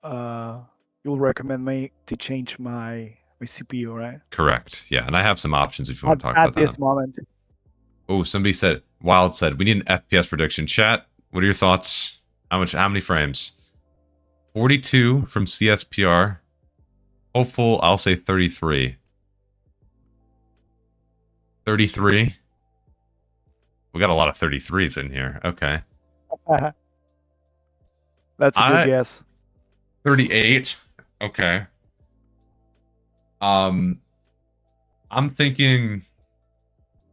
recommend me to change my CPU, right? Correct. Yeah, and I have some options if you want to talk about that. At this moment. Oh, somebody said, Wild said, we need an FPS prediction. Chat, what are your thoughts? How many frames? 42 from CSPR. Hopeful, I'll say 33. 33? We got a lot of 33s in here. Okay. That's a good guess. 38. Okay. I'm thinking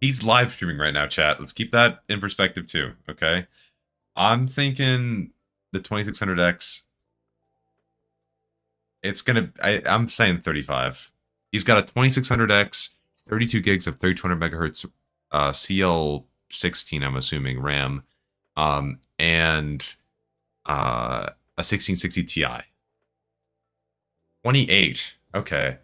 he's live streaming right now, chat. Let's keep that in perspective too, okay? I'm thinking the 2600X, it's gonna, I'm saying 35. He's got a 2600X, 32 gigs of 3200 megahertz CL16, I'm assuming, RAM, and a 1660 Ti. 28. Okay.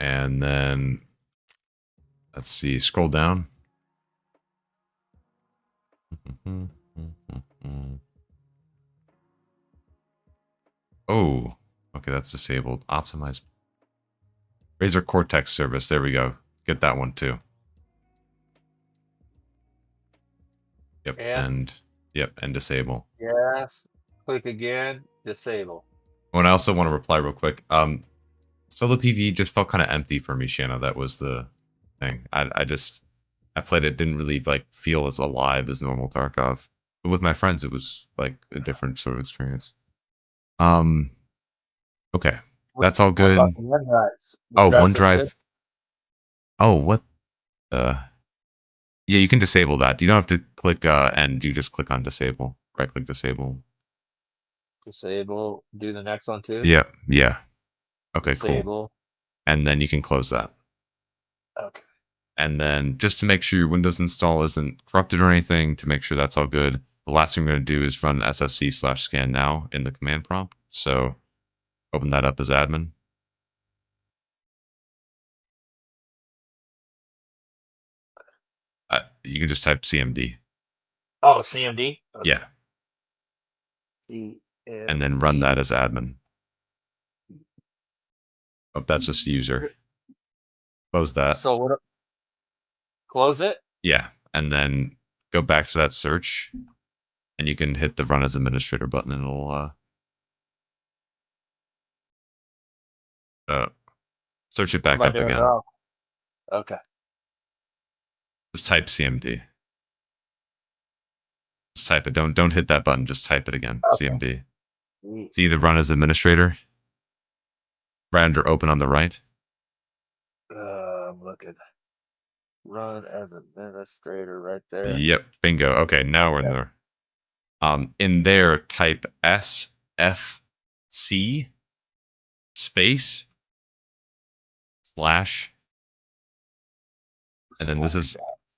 And then, let's see, scroll down. Oh, okay, that's disabled. Optimize. Razer Cortex service. There we go. Get that one too. Yep, and disable. Yes. Click again. Disable. Oh, and I also want to reply real quick. Solo PV just felt kind of empty for me, Shanna. That was the thing. I played it, didn't really like feel as alive as normal Tarkov. But with my friends, it was like a different sort of experience. Okay, that's all good. OneDrive. Oh, OneDrive OneDrive. Oh, what? Yeah, you can disable that. You don't have to click end. You just click on disable. Right click disable. Disable. Do the next one too. Yeah, yeah. Okay, Disable. cool. And then you can close that. Okay. And then just to make sure your Windows install isn't corrupted or anything, to make sure that's all good, the last thing we're going to do is run sfc/scan now in the command prompt. So open that up as admin. You can just type cmd. Oh, CMD? Okay. Yeah. CMD. And then run that as admin. Oh, that's just user. Close that. So what? Close it? Yeah. And then go back to that search. And you can hit the run as administrator button and it'll search it back up again. Wrong? Okay. Just type CMD. Just type it. Don't hit that button. Just type it again. Okay. CMD. See the run as administrator? Right under open on the right. I'm looking. Run as administrator right there. Yep. Bingo. Okay, now we're in there. In there, type SFC space / and then this is.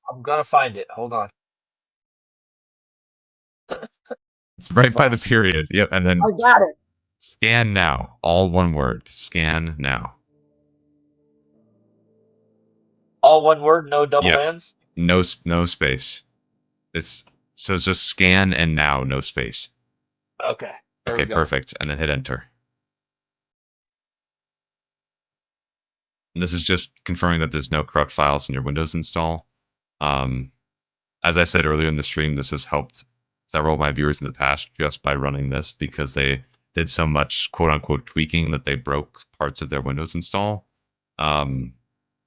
I'm gonna find it. Hold on. It's right by the period. Yep. And then I got it. scan now. All one word. Scan now. All one word, no double ends. No space. It's just scan and now, no space. Okay. Okay, perfect. And then hit enter. And this is just confirming that there's no corrupt files in your Windows install. As I said earlier in the stream, this has helped several of my viewers in the past just by running this because they did so much quote unquote tweaking that they broke parts of their Windows install.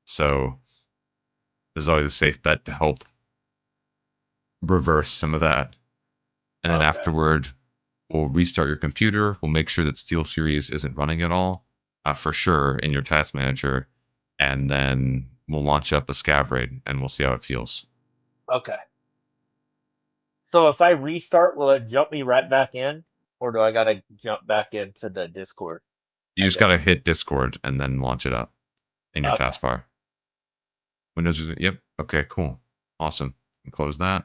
So this is always a safe bet to help reverse some of that. And then afterward, we'll restart your computer. We'll make sure that SteelSeries isn't running at all, for sure, in your task manager. And then we'll launch up a scav raid and we'll see how it feels. Okay. So if I restart, will it jump me right back in? Or do I gotta jump back into the Discord? You just gotta hit Discord and then launch it up in your taskbar. Windows, yep. Okay, cool. Awesome. And close that.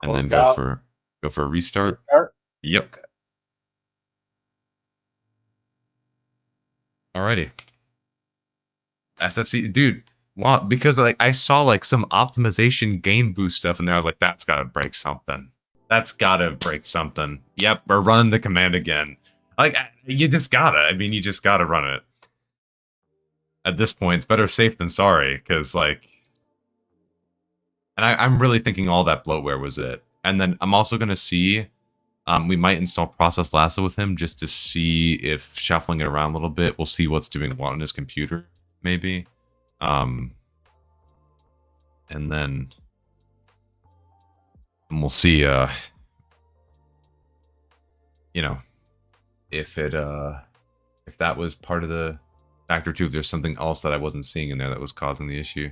And then go for a restart. Yep. Okay. Alrighty. SFC, dude. Wow, because like I saw like some optimization game boost stuff in there. I was like, that's gotta break something. That's gotta break something. Yep, we're running the command again. Like you just gotta. I mean, you just gotta run it. At this point, it's better safe than sorry, because like, and I'm really thinking all that bloatware was it. And then I'm also gonna see. We might install Process Lasso with him just to see if shuffling it around a little bit, we'll see what's doing what on his computer, maybe. And then we'll see, you know, if that was part of the factor too, if there's something else that I wasn't seeing in there that was causing the issue.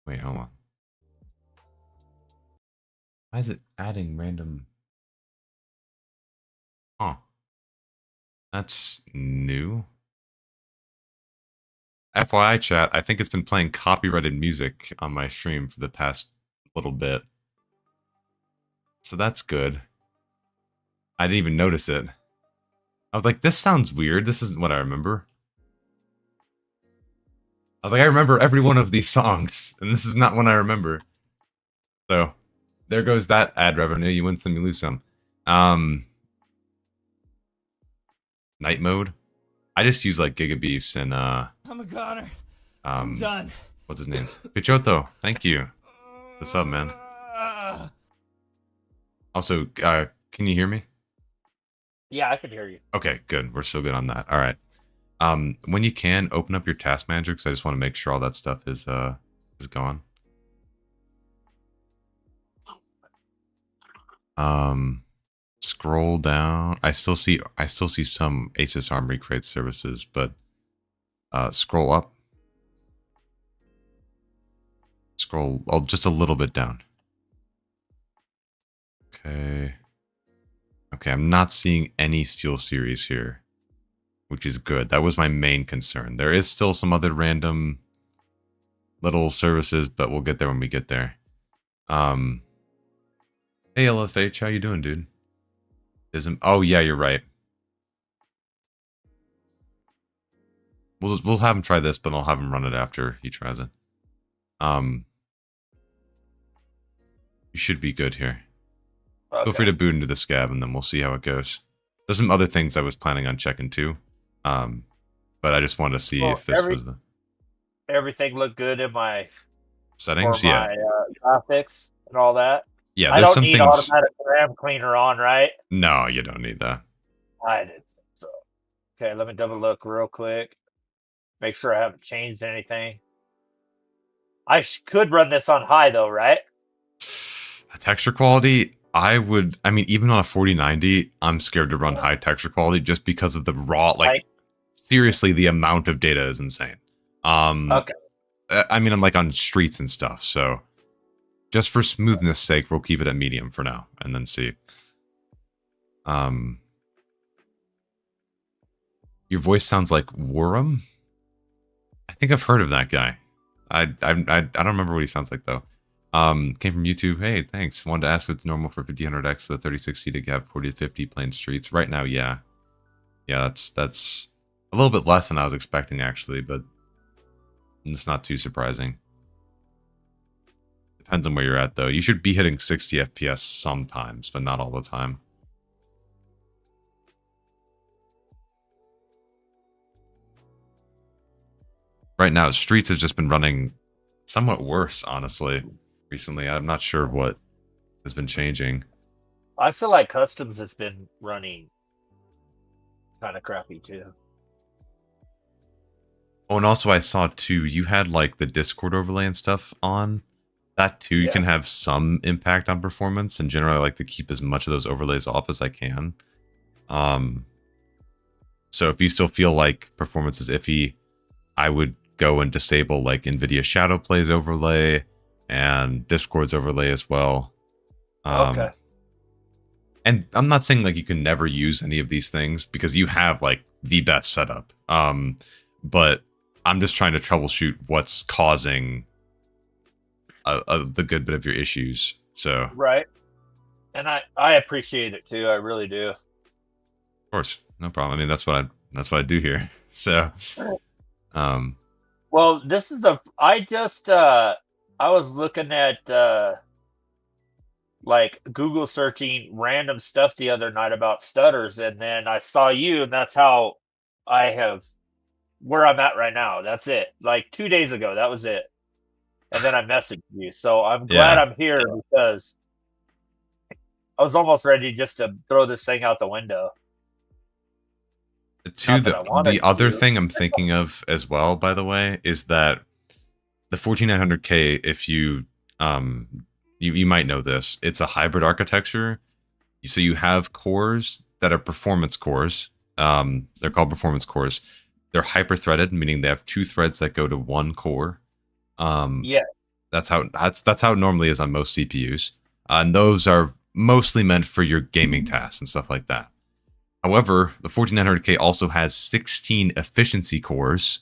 Wait, hold on. Why is it adding random? Huh. That's new. FYI chat, I think it's been playing copyrighted music on my stream for the past little bit. So that's good. I didn't even notice it. I was like, this sounds weird. This isn't what I remember. I was like, I remember every one of these songs, and this is not one I remember. So, there goes that ad revenue. You win some, you lose some. Night mode. I just use like gigabeefs and I'm a goner. I'm done. What's his name? Pichotto. Thank you. The sub, man. Also, can you hear me? Yeah, I can hear you. Okay, good. We're still good on that. All right. When you can, open up your task manager because I just want to make sure all that stuff is gone. Scroll down. I still see some Asus Armory Crate services, but scroll up. Scroll just a little bit down. Okay. Okay, I'm not seeing any Steel Series here, which is good. That was my main concern. There is still some other random little services, but we'll get there when we get there. Hey LFH, how you doing, dude? Oh yeah, you're right. We'll have him try this, but I'll have him run it after he tries it. You should be good here. Okay. Feel free to boot into the scab, and then we'll see how it goes. There's some other things I was planning on checking too, but I just wanted to see if this was the... Everything looked good in my settings, yeah. Graphics and all that. Yeah, I there's don't some need things... automatic RAM cleaner on, right? No, you don't need that. I did. So, okay, let me double look real quick. Make sure I haven't changed anything. I could run this on high though, right? Texture quality, I mean, even on a 4090, I'm scared to run high texture quality just because of the raw, seriously, the amount of data is insane. Okay. I mean, I'm like on streets and stuff, so just for smoothness sake, we'll keep it at medium for now, and then see. Your voice sounds like Worm? I think I've heard of that guy. I don't remember what he sounds like though. Came from YouTube. Hey, thanks. Wanted to ask if it's normal for 5000X with a 3060 to have 40 to 50 playing streets. Right now, yeah. Yeah, that's a little bit less than I was expecting actually, but it's not too surprising. Depends on where you're at though. You should be hitting 60 FPS sometimes, but not all the time. Right now, Streets has just been running somewhat worse, honestly, recently. I'm not sure what has been changing. I feel like Customs has been running kind of crappy, too. Oh, and also I saw, too, you had, like, the Discord overlay and stuff on. That, too, you can have some impact on performance, and generally I like to keep as much of those overlays off as I can. So if you still feel like performance is iffy, I would go and disable like Nvidia Shadowplay's overlay and Discord's overlay as well. Okay. And I'm not saying like you can never use any of these things because you have like the best setup. But I'm just trying to troubleshoot what's causing the good bit of your issues. So right. And I appreciate it too. I really do. Of course, no problem. I mean, that's what I do here. So well, this is I was looking at like Google searching random stuff the other night about stutters, and then I saw you, and that's how where I'm at right now. That's it. Like 2 days ago, that was it. And then I messaged you. So I'm glad I'm here because I was almost ready just to throw this thing out the window. The other thing I'm thinking of as well, by the way, is that the 14900K, if you you might know this, it's a hybrid architecture. So you have cores that are performance cores. They're called performance cores. They're hyper-threaded, meaning they have 2 threads that go to 1 core. That's how it normally is on most CPUs. And those are mostly meant for your gaming tasks and stuff like that. However, the 14900K also has 16 efficiency cores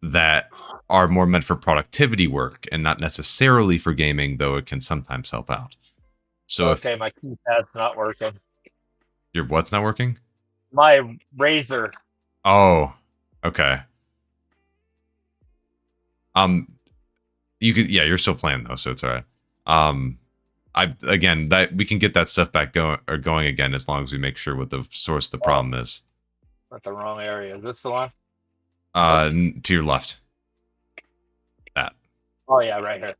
that are more meant for productivity work and not necessarily for gaming, though it can sometimes help out. So my keypad's not working. Your what's not working? My Razer. Oh, okay. You could, yeah, you're still playing though, so it's all right. Again, that we can get that stuff back going again as long as we make sure what the source of the problem is. Not the wrong area. Is this the one? To your left. That. Oh yeah, right here.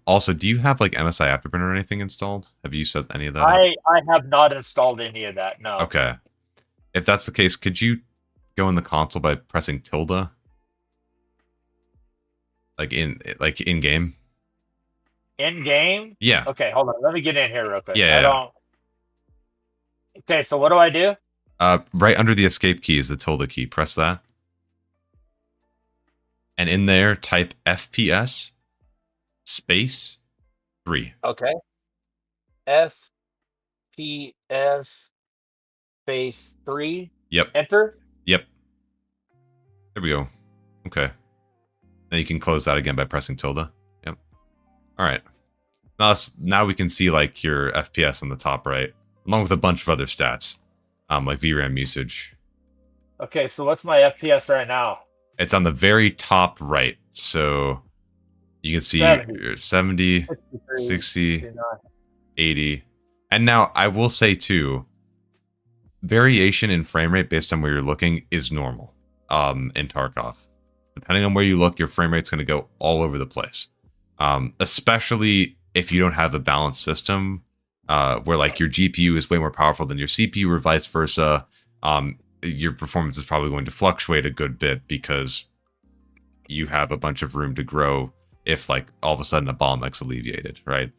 Also, do you have like MSI Afterburner or anything installed? Have you set any of that up? I have not installed any of that. No. Okay. If that's the case, could you go in the console by pressing tilde? Like in game? In game? Yeah. Okay, hold on. Let me get in here real quick. Yeah. I don't. Okay, so what do I do? Right under the escape key is the tilde key. Press that. And in there, type FPS space 3. Okay. FPS space 3. Yep. Enter. Yep. There we go. Okay. Then you can close that again by pressing tilde. Yep. All right. Now we can see like your FPS on the top right, along with a bunch of other stats, like VRAM usage. Okay, so what's my FPS right now? It's on the very top right. So you can see 70 60, 69. 80. And now I will say too, variation in frame rate based on where you're looking is normal in Tarkov. Depending on where you look, your frame rate's going to go all over the place. Especially if you don't have a balanced system where like your GPU is way more powerful than your CPU or vice versa. Your performance is probably going to fluctuate a good bit because you have a bunch of room to grow if like all of a sudden a bottleneck's alleviated, right?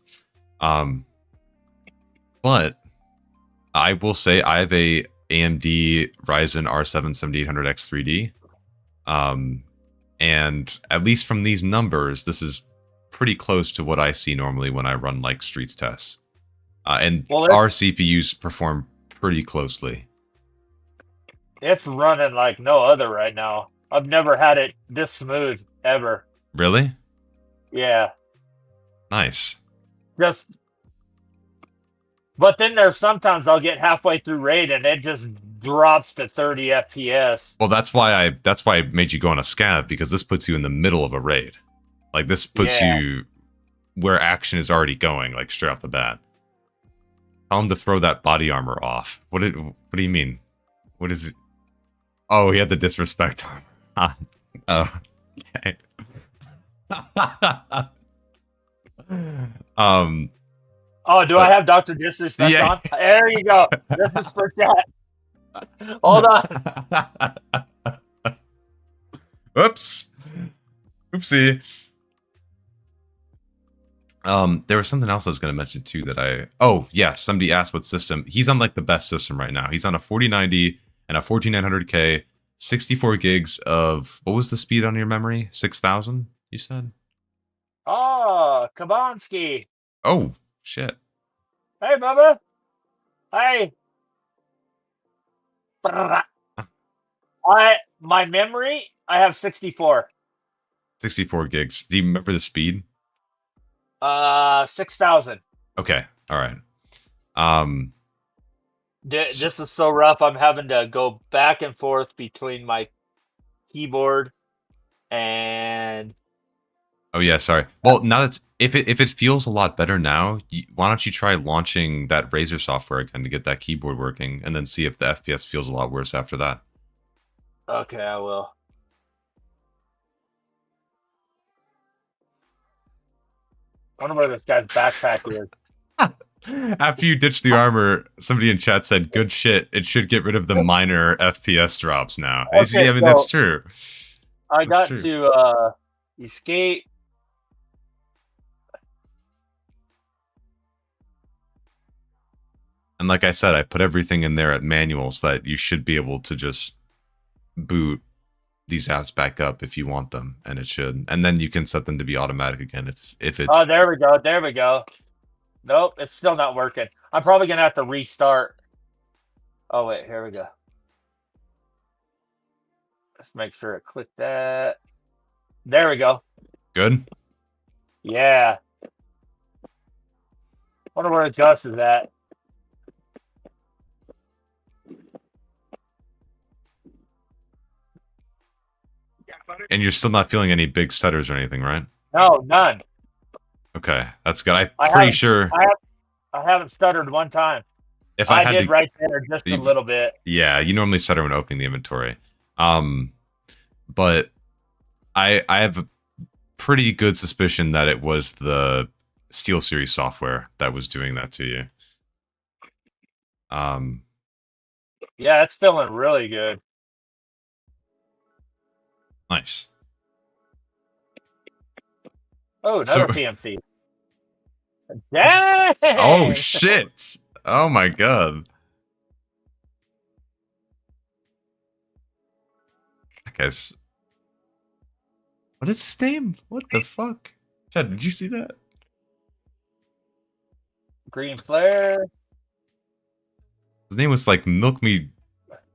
But I will say I have a AMD Ryzen R7 7800X 3D. And at least from these numbers, this is pretty close to what I see normally when I run like streets tests. And our CPUs perform pretty closely. It's running like no other right now. I've never had it this smooth ever. Really? Yeah. Nice. But then there's sometimes I'll get halfway through raid and it just drops to 30 FPS. Well, that's why I made you go on a scav, because this puts you in the middle of a raid. Like this puts you where action is already going, like straight off the bat. Tell him to throw that body armor off. What do you mean? What is it? Oh, he had the disrespect armor. Oh, okay. Oh, do I have Dr. Disrespect on? There you go. This is for chat. Hold on. Oops. Oopsie. There was something else I was going to mention too that oh yeah, somebody asked what system. He's on like the best system right now. He's on a 4090 and a 14900K, 64 gigs of, what was the speed on your memory? 6,000, you said? Oh, Kabansky. Oh, shit. Hey, Bubba. Hey. My memory, I have 64. 64 gigs. Do you remember the speed? 6,000. Okay, all right. This is so rough. I'm having to go back and forth between my keyboard and. Oh yeah, sorry. Well, now that if it feels a lot better now, why don't you try launching that Razer software again to get that keyboard working, and then see if the FPS feels a lot worse after that. Okay, I will. I wonder where this guy's backpack is. After you ditch the armor, somebody in chat said, "Good shit. It should get rid of the minor FPS drops now." Okay, I mean, that's true. I got to escape. And like I said, I put everything in there at manual so that you should be able to just boot these apps back up if you want them, and it should. And then you can set them to be automatic again if it. Oh, there we go. There we go. Nope, it's still not working. I'm probably gonna have to restart. Oh wait, here we go. Let's make sure it clicked that. There we go. Good. Yeah. Wonder where Gus is at. And you're still not feeling any big stutters or anything, right? No, none. Okay, that's good. I'm I pretty haven't- sure I haven't stuttered one time. if I had did to, right there just a little bit. yeah, you normally stutter when opening the inventory. But I have a pretty good suspicion that it was the SteelSeries software that was doing that to you. Yeah, it's feeling really good. Nice. Oh, another PMC. Dang! Oh shit! Oh my god. That guy's... What is his name? What the fuck? Chad, did you see that? Green flare. His name was like Milk Me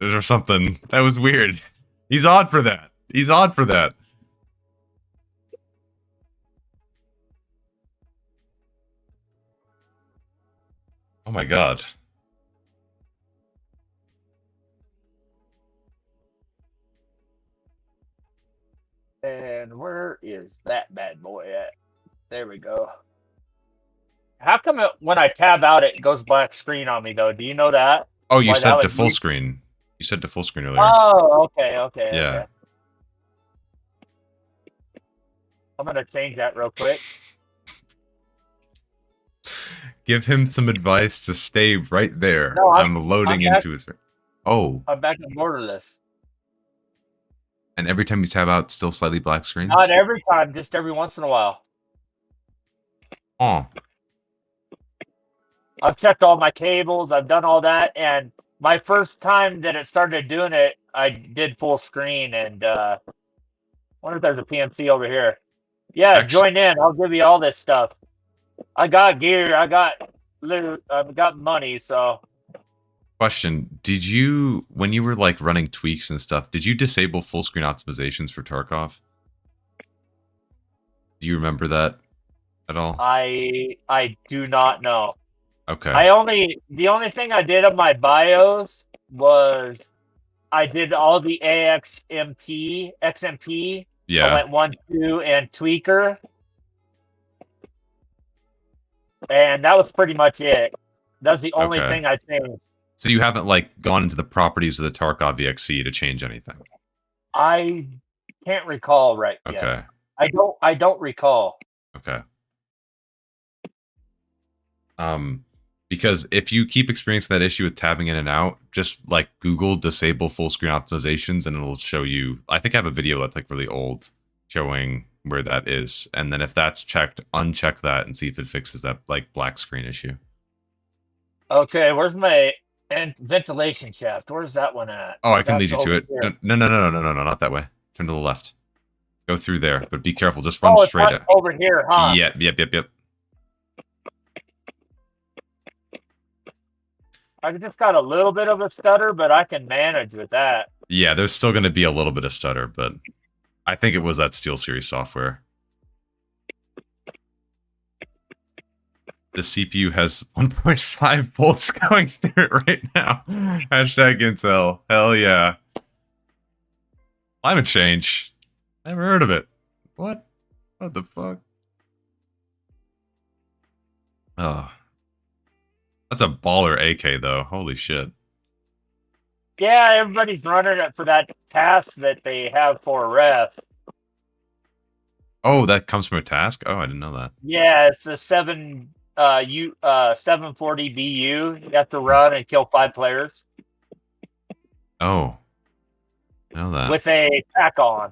or something. That was weird. He's odd for that. He's odd for that. Oh my god. And where is that bad boy at? There we go. How come when I tab out, it goes black screen on me, though? Do you know that? Oh, you Why said now to it full moves- screen. You said to full screen earlier. Oh, okay. Yeah. Okay. I'm going to change that real quick. Give him some advice to stay right there. No, I'm loading I'm into his... Oh, I'm back in Borderless. and every time you tab out, still slightly black screens? Not every time, just every once in a while. Oh. I've checked all my cables. I've done all that. And my first time that it started doing it, I did full screen. And I wonder if there's a PMC over here. Yeah, Actually, join in. I'll give you all this stuff. I got gear. I got loot. I've got money. So question. Did you, when you were like running tweaks and stuff, did you disable full screen optimizations for Tarkov? Do you remember that at all? I do not know. Okay. The only thing I did on my BIOS was I did all the XMP. I Yeah. went 1, 2, and tweaker. And that was pretty much it. That's the only Okay. thing I changed. So you haven't like gone into the properties of the Tarkov VXC to change anything? I can't recall right Okay. yet. I don't recall. Okay. Because if you keep experiencing that issue with tabbing in and out, just like Google disable full screen optimizations and it'll show you. I think I have a video that's like really old showing where that is. And then if that's checked, uncheck that and see if it fixes that like black screen issue. Okay, where's my ventilation shaft? Where's that one at? Oh, I can That's lead you to over it. here. No, not that way. Turn to the left. Go through there, but be careful. Just run Oh, it's straight right out. over here, huh? Yep. I just got a little bit of a stutter, but I can manage with that. Yeah, there's still going to be a little bit of stutter, but I think it was that SteelSeries software. The CPU has 1.5 volts going through it right now. Hashtag Intel. Hell yeah. Climate change. Never heard of it. What? What the fuck? Oh. That's a baller AK, though. Holy shit. Yeah, everybody's running it for that task that they have for ref. Oh, that comes from a task? Oh, I didn't know that. Yeah, it's the 740 BU. You have to run and kill 5 players Oh. I know that. with a pack on.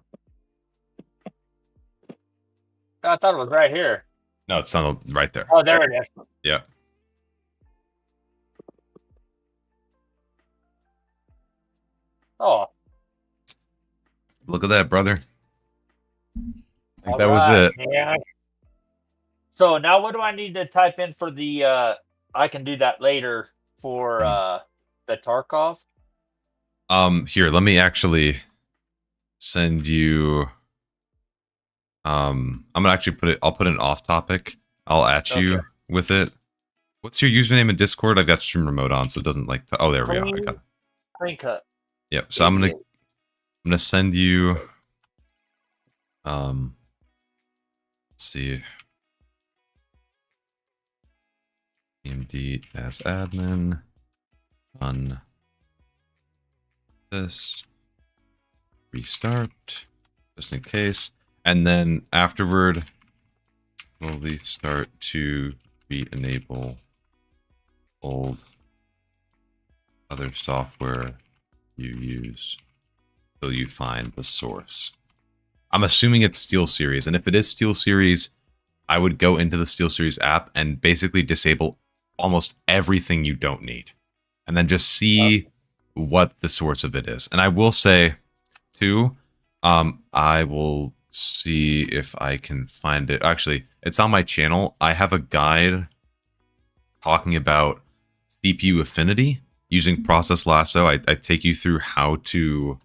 I thought it was right here. No, it's not right there. Oh, there it is. Yeah. Oh, Look at that, brother. I think that all was right, it. man. So now what do I need to type in for the I can do that later for the Tarkov? Here, let me actually send you I'm gonna actually I'll put an off topic. I'll at you Okay. with it. What's your username in Discord? I've got stream remote on, so it doesn't like oh there we go. I got it. Clean cut. Yep. So I'm gonna send you Let's see. AMD as admin. Run this. Restart. Just in case. And then afterward, slowly start to re-enable old other software you use till you find the source. I'm assuming it's SteelSeries, and if it is SteelSeries, I would go into the SteelSeries app and basically disable almost everything you don't need, and then just see what the source of it is. And I will say, too, I will see if I can find it. Actually, it's on my channel. I have a guide talking about CPU affinity using Process Lasso. I take you through how to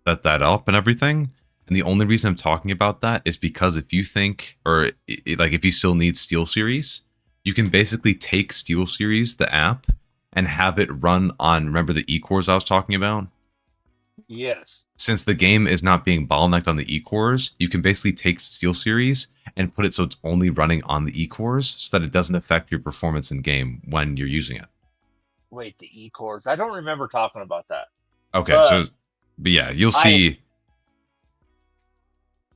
set that up and everything. And the only reason I'm talking about that is because if you think, or like if you still need SteelSeries, you can basically take SteelSeries, the app, and have it run on, remember the E-cores I was talking about? Yes. Since the game is not being bottlenecked on the E-cores, you can basically take SteelSeries and put it so it's only running on the E-cores so that it doesn't affect your performance in game when you're using it. Wait, the E-cores? I don't remember talking about that. Okay, but yeah, you'll see.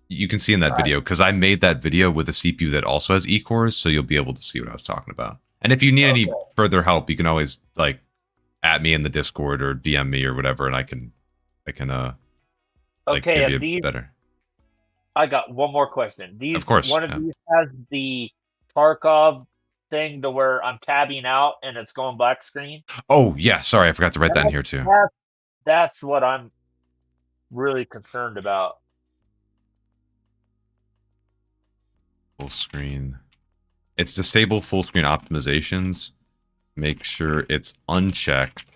You can see in that video, because I made that video with a CPU that also has E-cores, so you'll be able to see what I was talking about. And if you need any further help, you can always like at me in the Discord or DM me or whatever, and I can like give you better. I got one more question. These, of course, one of these has the Tarkov thing to where I'm tabbing out and it's going black screen. Oh yeah, sorry, I forgot to write that in here too. That's what I'm really concerned about. Full screen. It's disable full screen optimizations. Make sure it's unchecked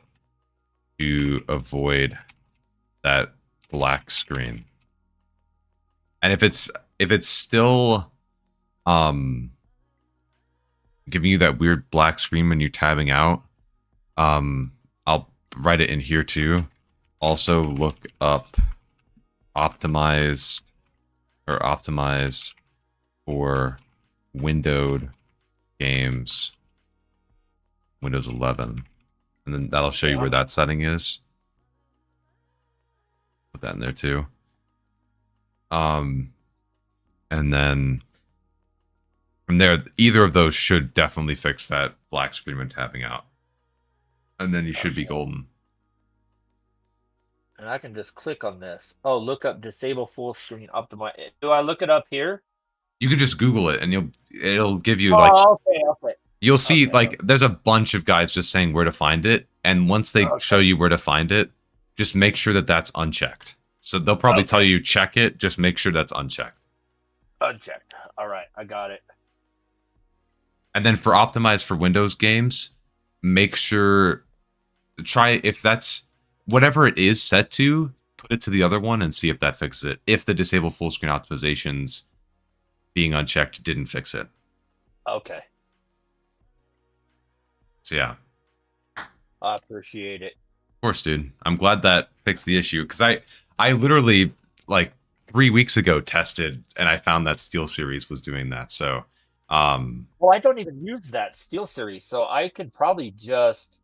to avoid that black screen. And if it's still giving you that weird black screen when you're tabbing out, I'll write it in here too. Also look up optimize for windowed games, Windows 11, and then that'll show you where that setting is. Put that in there too. And then from there, either of those should definitely fix that black screen when tapping out, and then you should be golden. And I can just click on this. Oh, look up disable full screen optimize. Do I look it up here? You can just Google it, and it'll give you okay. You'll see there's a bunch of guides just saying where to find it, and once they show you where to find it, just make sure that that's unchecked. So they'll probably tell you check it. Just make sure that's unchecked. Unchecked. All right, I got it. And then for optimize for Windows games, make sure try if that's whatever it is set to, put it to the other one and see if that fixes it. If the disable full screen optimizations being unchecked didn't fix it. Okay. So yeah. I appreciate it. Of course, dude. I'm glad that fixed the issue, because I literally like 3 weeks ago tested and I found that SteelSeries was doing that. So well, I don't even use that SteelSeries, so I could probably just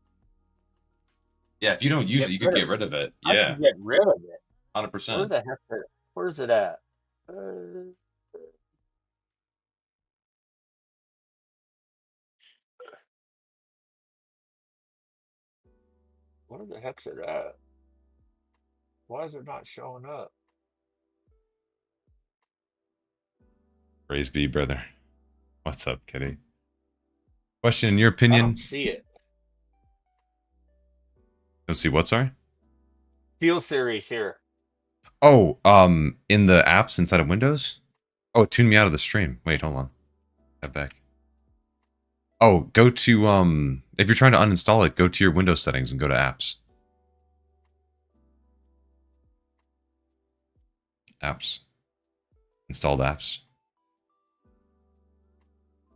if you don't use it, you could get rid of it. I can get rid of it. 100%. Where's it at? Where the heck's it at? Why is it not showing up? Praise be, brother. What's up, Kitty? Question, in your I opinion? don't see it. Don't see what, sorry? SteelSeries here. Oh, in the apps inside of Windows? Oh, it tuned me out of the stream. Wait, hold on. Step back. Oh, go to, if you're trying to uninstall it, go to your Windows settings and go to apps. Apps. Installed apps.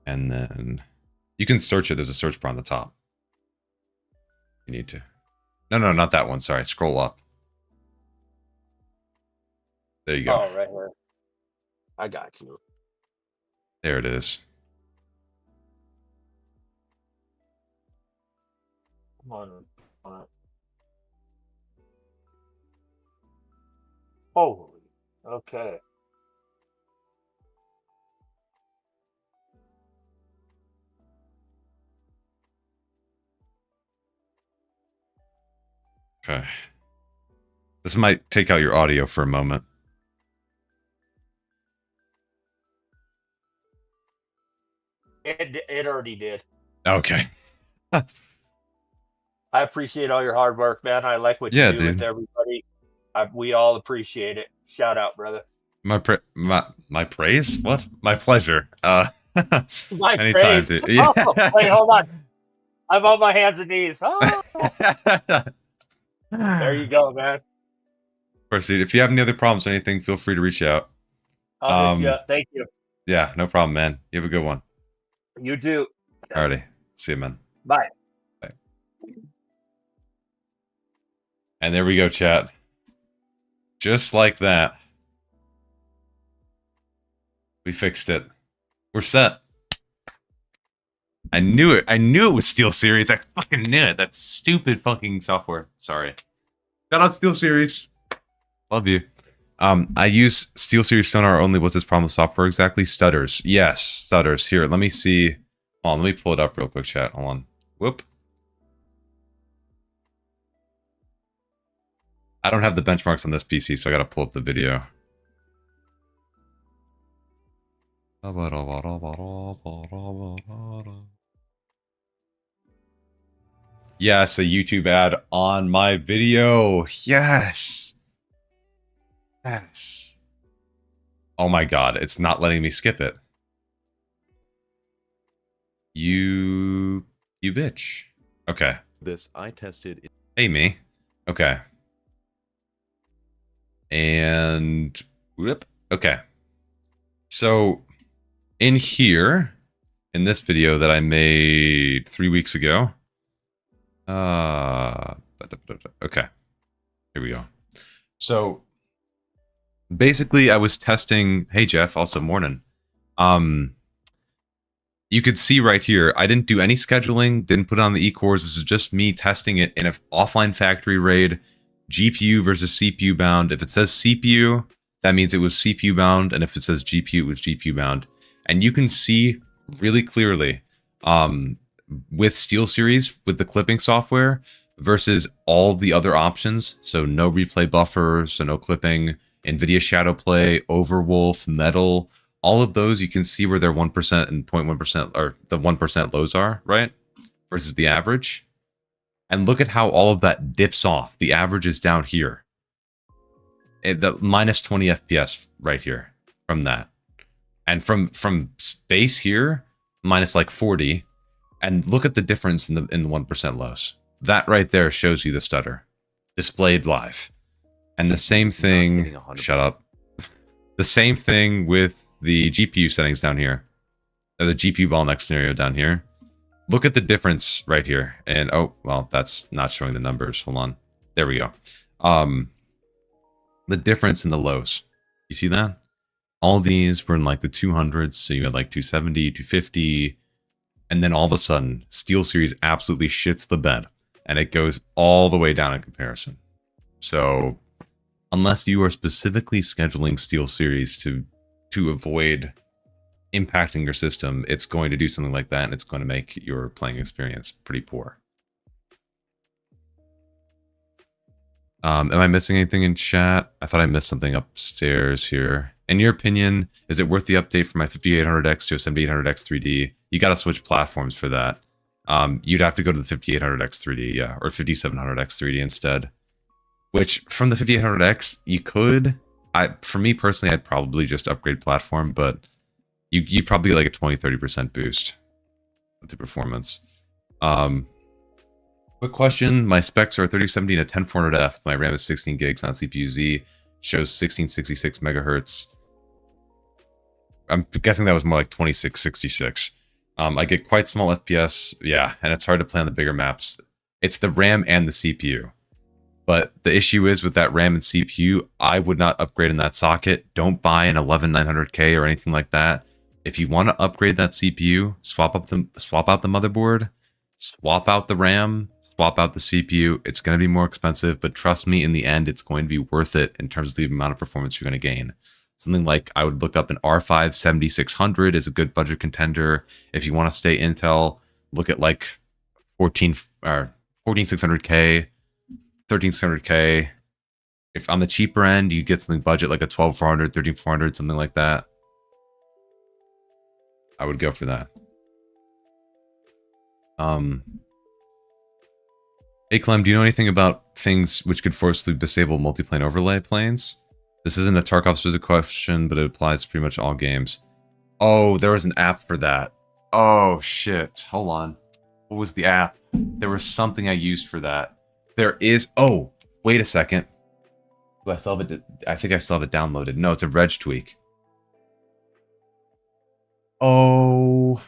And then you can search it. There's a search bar on the top. You need to. No, not that one. Sorry. Scroll up. There you go. Oh, right here. I got you. There it is. Come on. Holy. Okay. Okay. This might take out your audio for a moment. It already did. Okay. I appreciate all your hard work, man. I like what you do with everybody. We all appreciate it. Shout out, brother. My praise? What? My pleasure. My anytime, praise. dude. Yeah. Oh, wait, hold on. I'm on my hands and knees. Oh. There you go, man. Of course, dude. If you have any other problems or anything, feel free to reach out. I'll hit you up. Thank you. Yeah, no problem, man. You have a good one. You do. Alrighty. See you, man. Bye. Bye. And there we go, chat. Just like that. We fixed it. We're set. I knew it. I knew it was SteelSeries. I fucking knew it. That stupid fucking software. Sorry. Shout out SteelSeries. Love you. I use SteelSeries Sonar only. What's this problem with software exactly? Stutters. Yes, stutters. Here, let me see. Hold on, let me pull it up real quick, chat. Hold on. Whoop. I don't have the benchmarks on this PC, so I gotta pull up the video. Yes, a YouTube ad on my video. Yes. Yes. Oh my god, it's not letting me skip it. You bitch. Okay. This I tested. Hey, me. Okay. And whoop. Okay. So in here, in this video that I made 3 weeks ago. Okay. Here we go. So basically I was testing, hey Jeff, also morning. You could see right here, I didn't do any scheduling, didn't put it on the E-cores. This is just me testing it in an offline factory RAID, GPU versus CPU bound. If it says CPU, that means it was CPU bound, and if it says GPU, it was GPU bound. And you can see really clearly with SteelSeries, with the clipping software, versus all the other options. So no replay buffer, so no clipping, Nvidia Shadowplay, Overwolf, Metal, all of those, you can see where their 1% and 0.1% or the 1% lows are, right? Versus the average. And look at how all of that dips off. The average is down here. The minus 20 FPS right here from that. And from space here, minus like 40. And look at the difference in the 1% lows. That right there shows you the stutter. Displayed live. And the same thing, shut up. The same thing with the GPU settings down here. Or the GPU bottleneck scenario down here. Look at the difference right here. And oh, well, that's not showing the numbers. Hold on. There we go. The difference in the lows. You see that? All these were in like the 200s. So you had like 270, 250. And then all of a sudden, SteelSeries absolutely shits the bed. And it goes all the way down in comparison. So unless you are specifically scheduling SteelSeries to avoid impacting your system, it's going to do something like that, and it's going to make your playing experience pretty poor. Am I missing anything in chat? I thought I missed something upstairs here. In your opinion, is it worth the update from my 5800X to a 7800X 3D? You got to switch platforms for that. You'd have to go to the 5800X 3D, yeah, or 5700X 3D instead. Which, from the 5800X, you could. For me personally, I'd probably just upgrade platform, but you probably get like a 20-30% boost with the performance. Quick question: my specs are 3070 and a 10400F. My RAM is 16 gigs on CPU Z. Shows 1666 megahertz. I'm guessing that was more like 2666. I get quite small FPS, yeah, and it's hard to play on the bigger maps. It's the RAM and the CPU. But the issue is with that RAM and CPU, I would not upgrade in that socket. Don't buy an 11900K or anything like that. If you want to upgrade that CPU, swap out the motherboard, swap out the RAM, swap out the CPU. It's going to be more expensive, but trust me, in the end, it's going to be worth it in terms of the amount of performance you're going to gain. Something like I would look up an R5 7600 is a good budget contender. If you want to stay Intel, look at like 14600K, 13600K. If on the cheaper end, you get something budget like a 12400, 13400, something like that. I would go for that. Hey Clem, do you know anything about things which could forcibly disable multiplane overlay planes? This isn't a Tarkov specific question, but it applies to pretty much all games. Oh, there was an app for that. Oh shit. Hold on. What was the app? There was something I used for that. There is. Oh, wait a second. Do I still have it? I think I still have it downloaded. No, it's a reg tweak. Oh.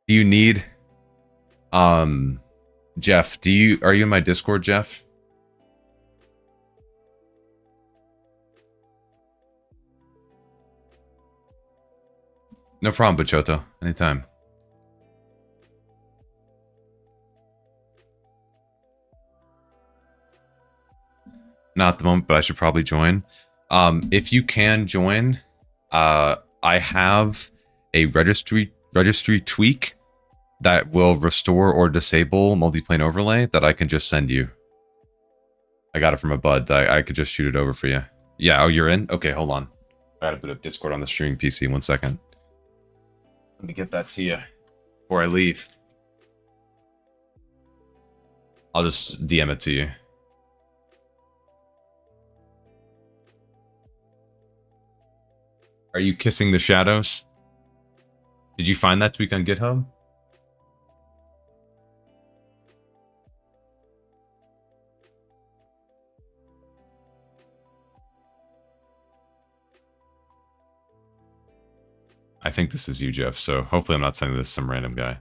Do you need Jeff, are you in my Discord, Jeff? No problem, Bachoto. Anytime. Not at the moment, but I should probably join. If you can join, I have a registry tweak that will restore or disable multiplane overlay that I can just send you. I got it from a bud. I could just shoot it over for you. Yeah, oh, you're in? Okay, hold on. I gotta put up Discord on the streaming PC. 1 second. Let me get that to you before I leave. I'll just DM it to you. Are you kissing the shadows? Did you find that tweak on GitHub? I think this is you, Jeff, so hopefully I'm not sending this to some random guy.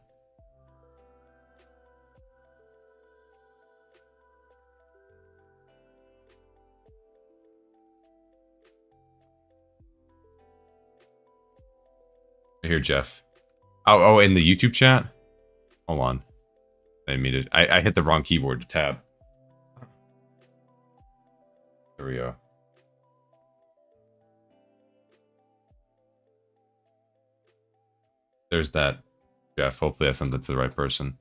Here, Jeff. Oh, in the YouTube chat? Hold on. I didn't mean to. I hit the wrong keyboard to tab. There we go. There's that, Jeff. Hopefully I sent it to the right person.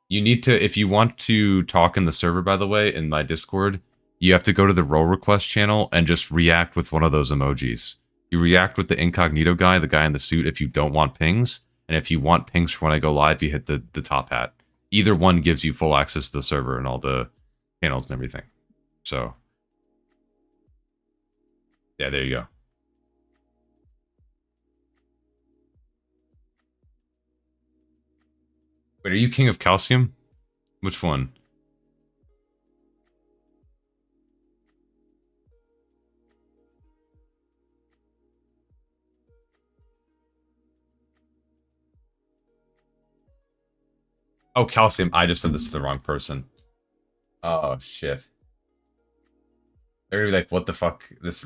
You need to, if you want to talk in the server, by the way, in my Discord, you have to go to the role request channel and just react with one of those emojis. You react with the incognito guy, the guy in the suit, if you don't want pings. And if you want pings for when I go live, you hit the top hat. Either one gives you full access to the server and all the channels and everything. So, yeah, there you go. Wait, are you King of Calcium? Which one? Oh, Calcium. I just said this to the wrong person. Oh, shit. They're gonna be like, what the fuck? This...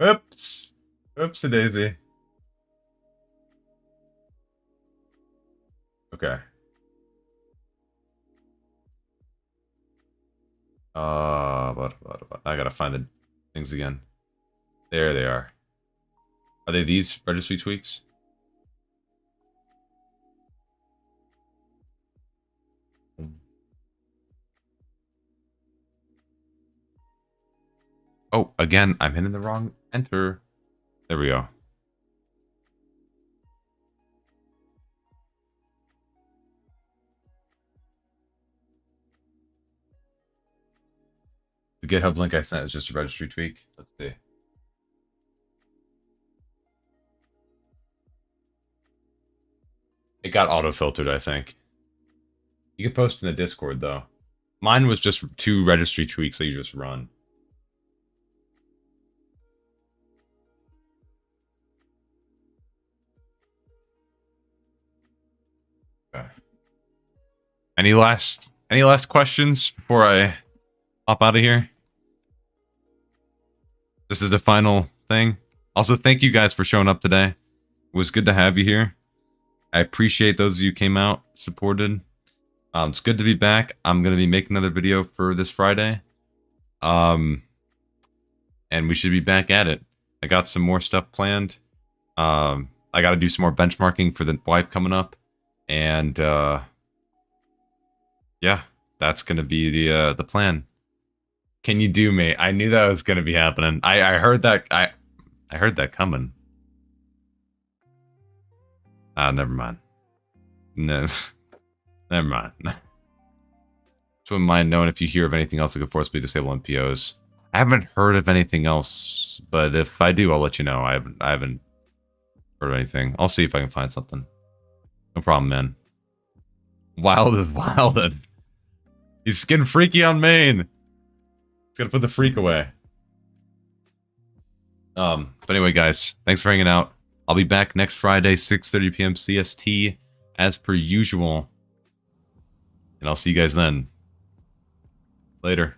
Oops. Oops-a-daisy. Okay. I gotta find the things again. There they are. Are they these registry tweaks? Oh, again, I'm hitting the wrong enter. There we go. The GitHub link I sent is just a registry tweak. Let's see. It got auto-filtered, I think. You could post in the Discord, though. Mine was just 2 registry tweaks that you just run. Okay. Any last Any last questions before I hop out of here? This is the final thing. Also, thank you guys for showing up today. It was good to have you here. I appreciate those of you who came out, supported. It's good to be back. I'm going to be making another video for this Friday. And we should be back at it. I got some more stuff planned. I got to do some more benchmarking for the wipe coming up. And yeah, that's going to be the plan. Can you do me? I knew that was going to be happening. I heard that. I heard that coming. Never mind. No, never mind. So wouldn't mind knowing if you hear of anything else that could forcibly disable NPOs. I haven't heard of anything else, but if I do, I'll let you know. I haven't heard of anything. I'll see if I can find something. No problem, man. Wild. He's getting freaky on main. He's gonna put the freak away. But anyway, guys, thanks for hanging out. I'll be back next Friday, 6:30 p.m. CST, as per usual. And I'll see you guys then. Later.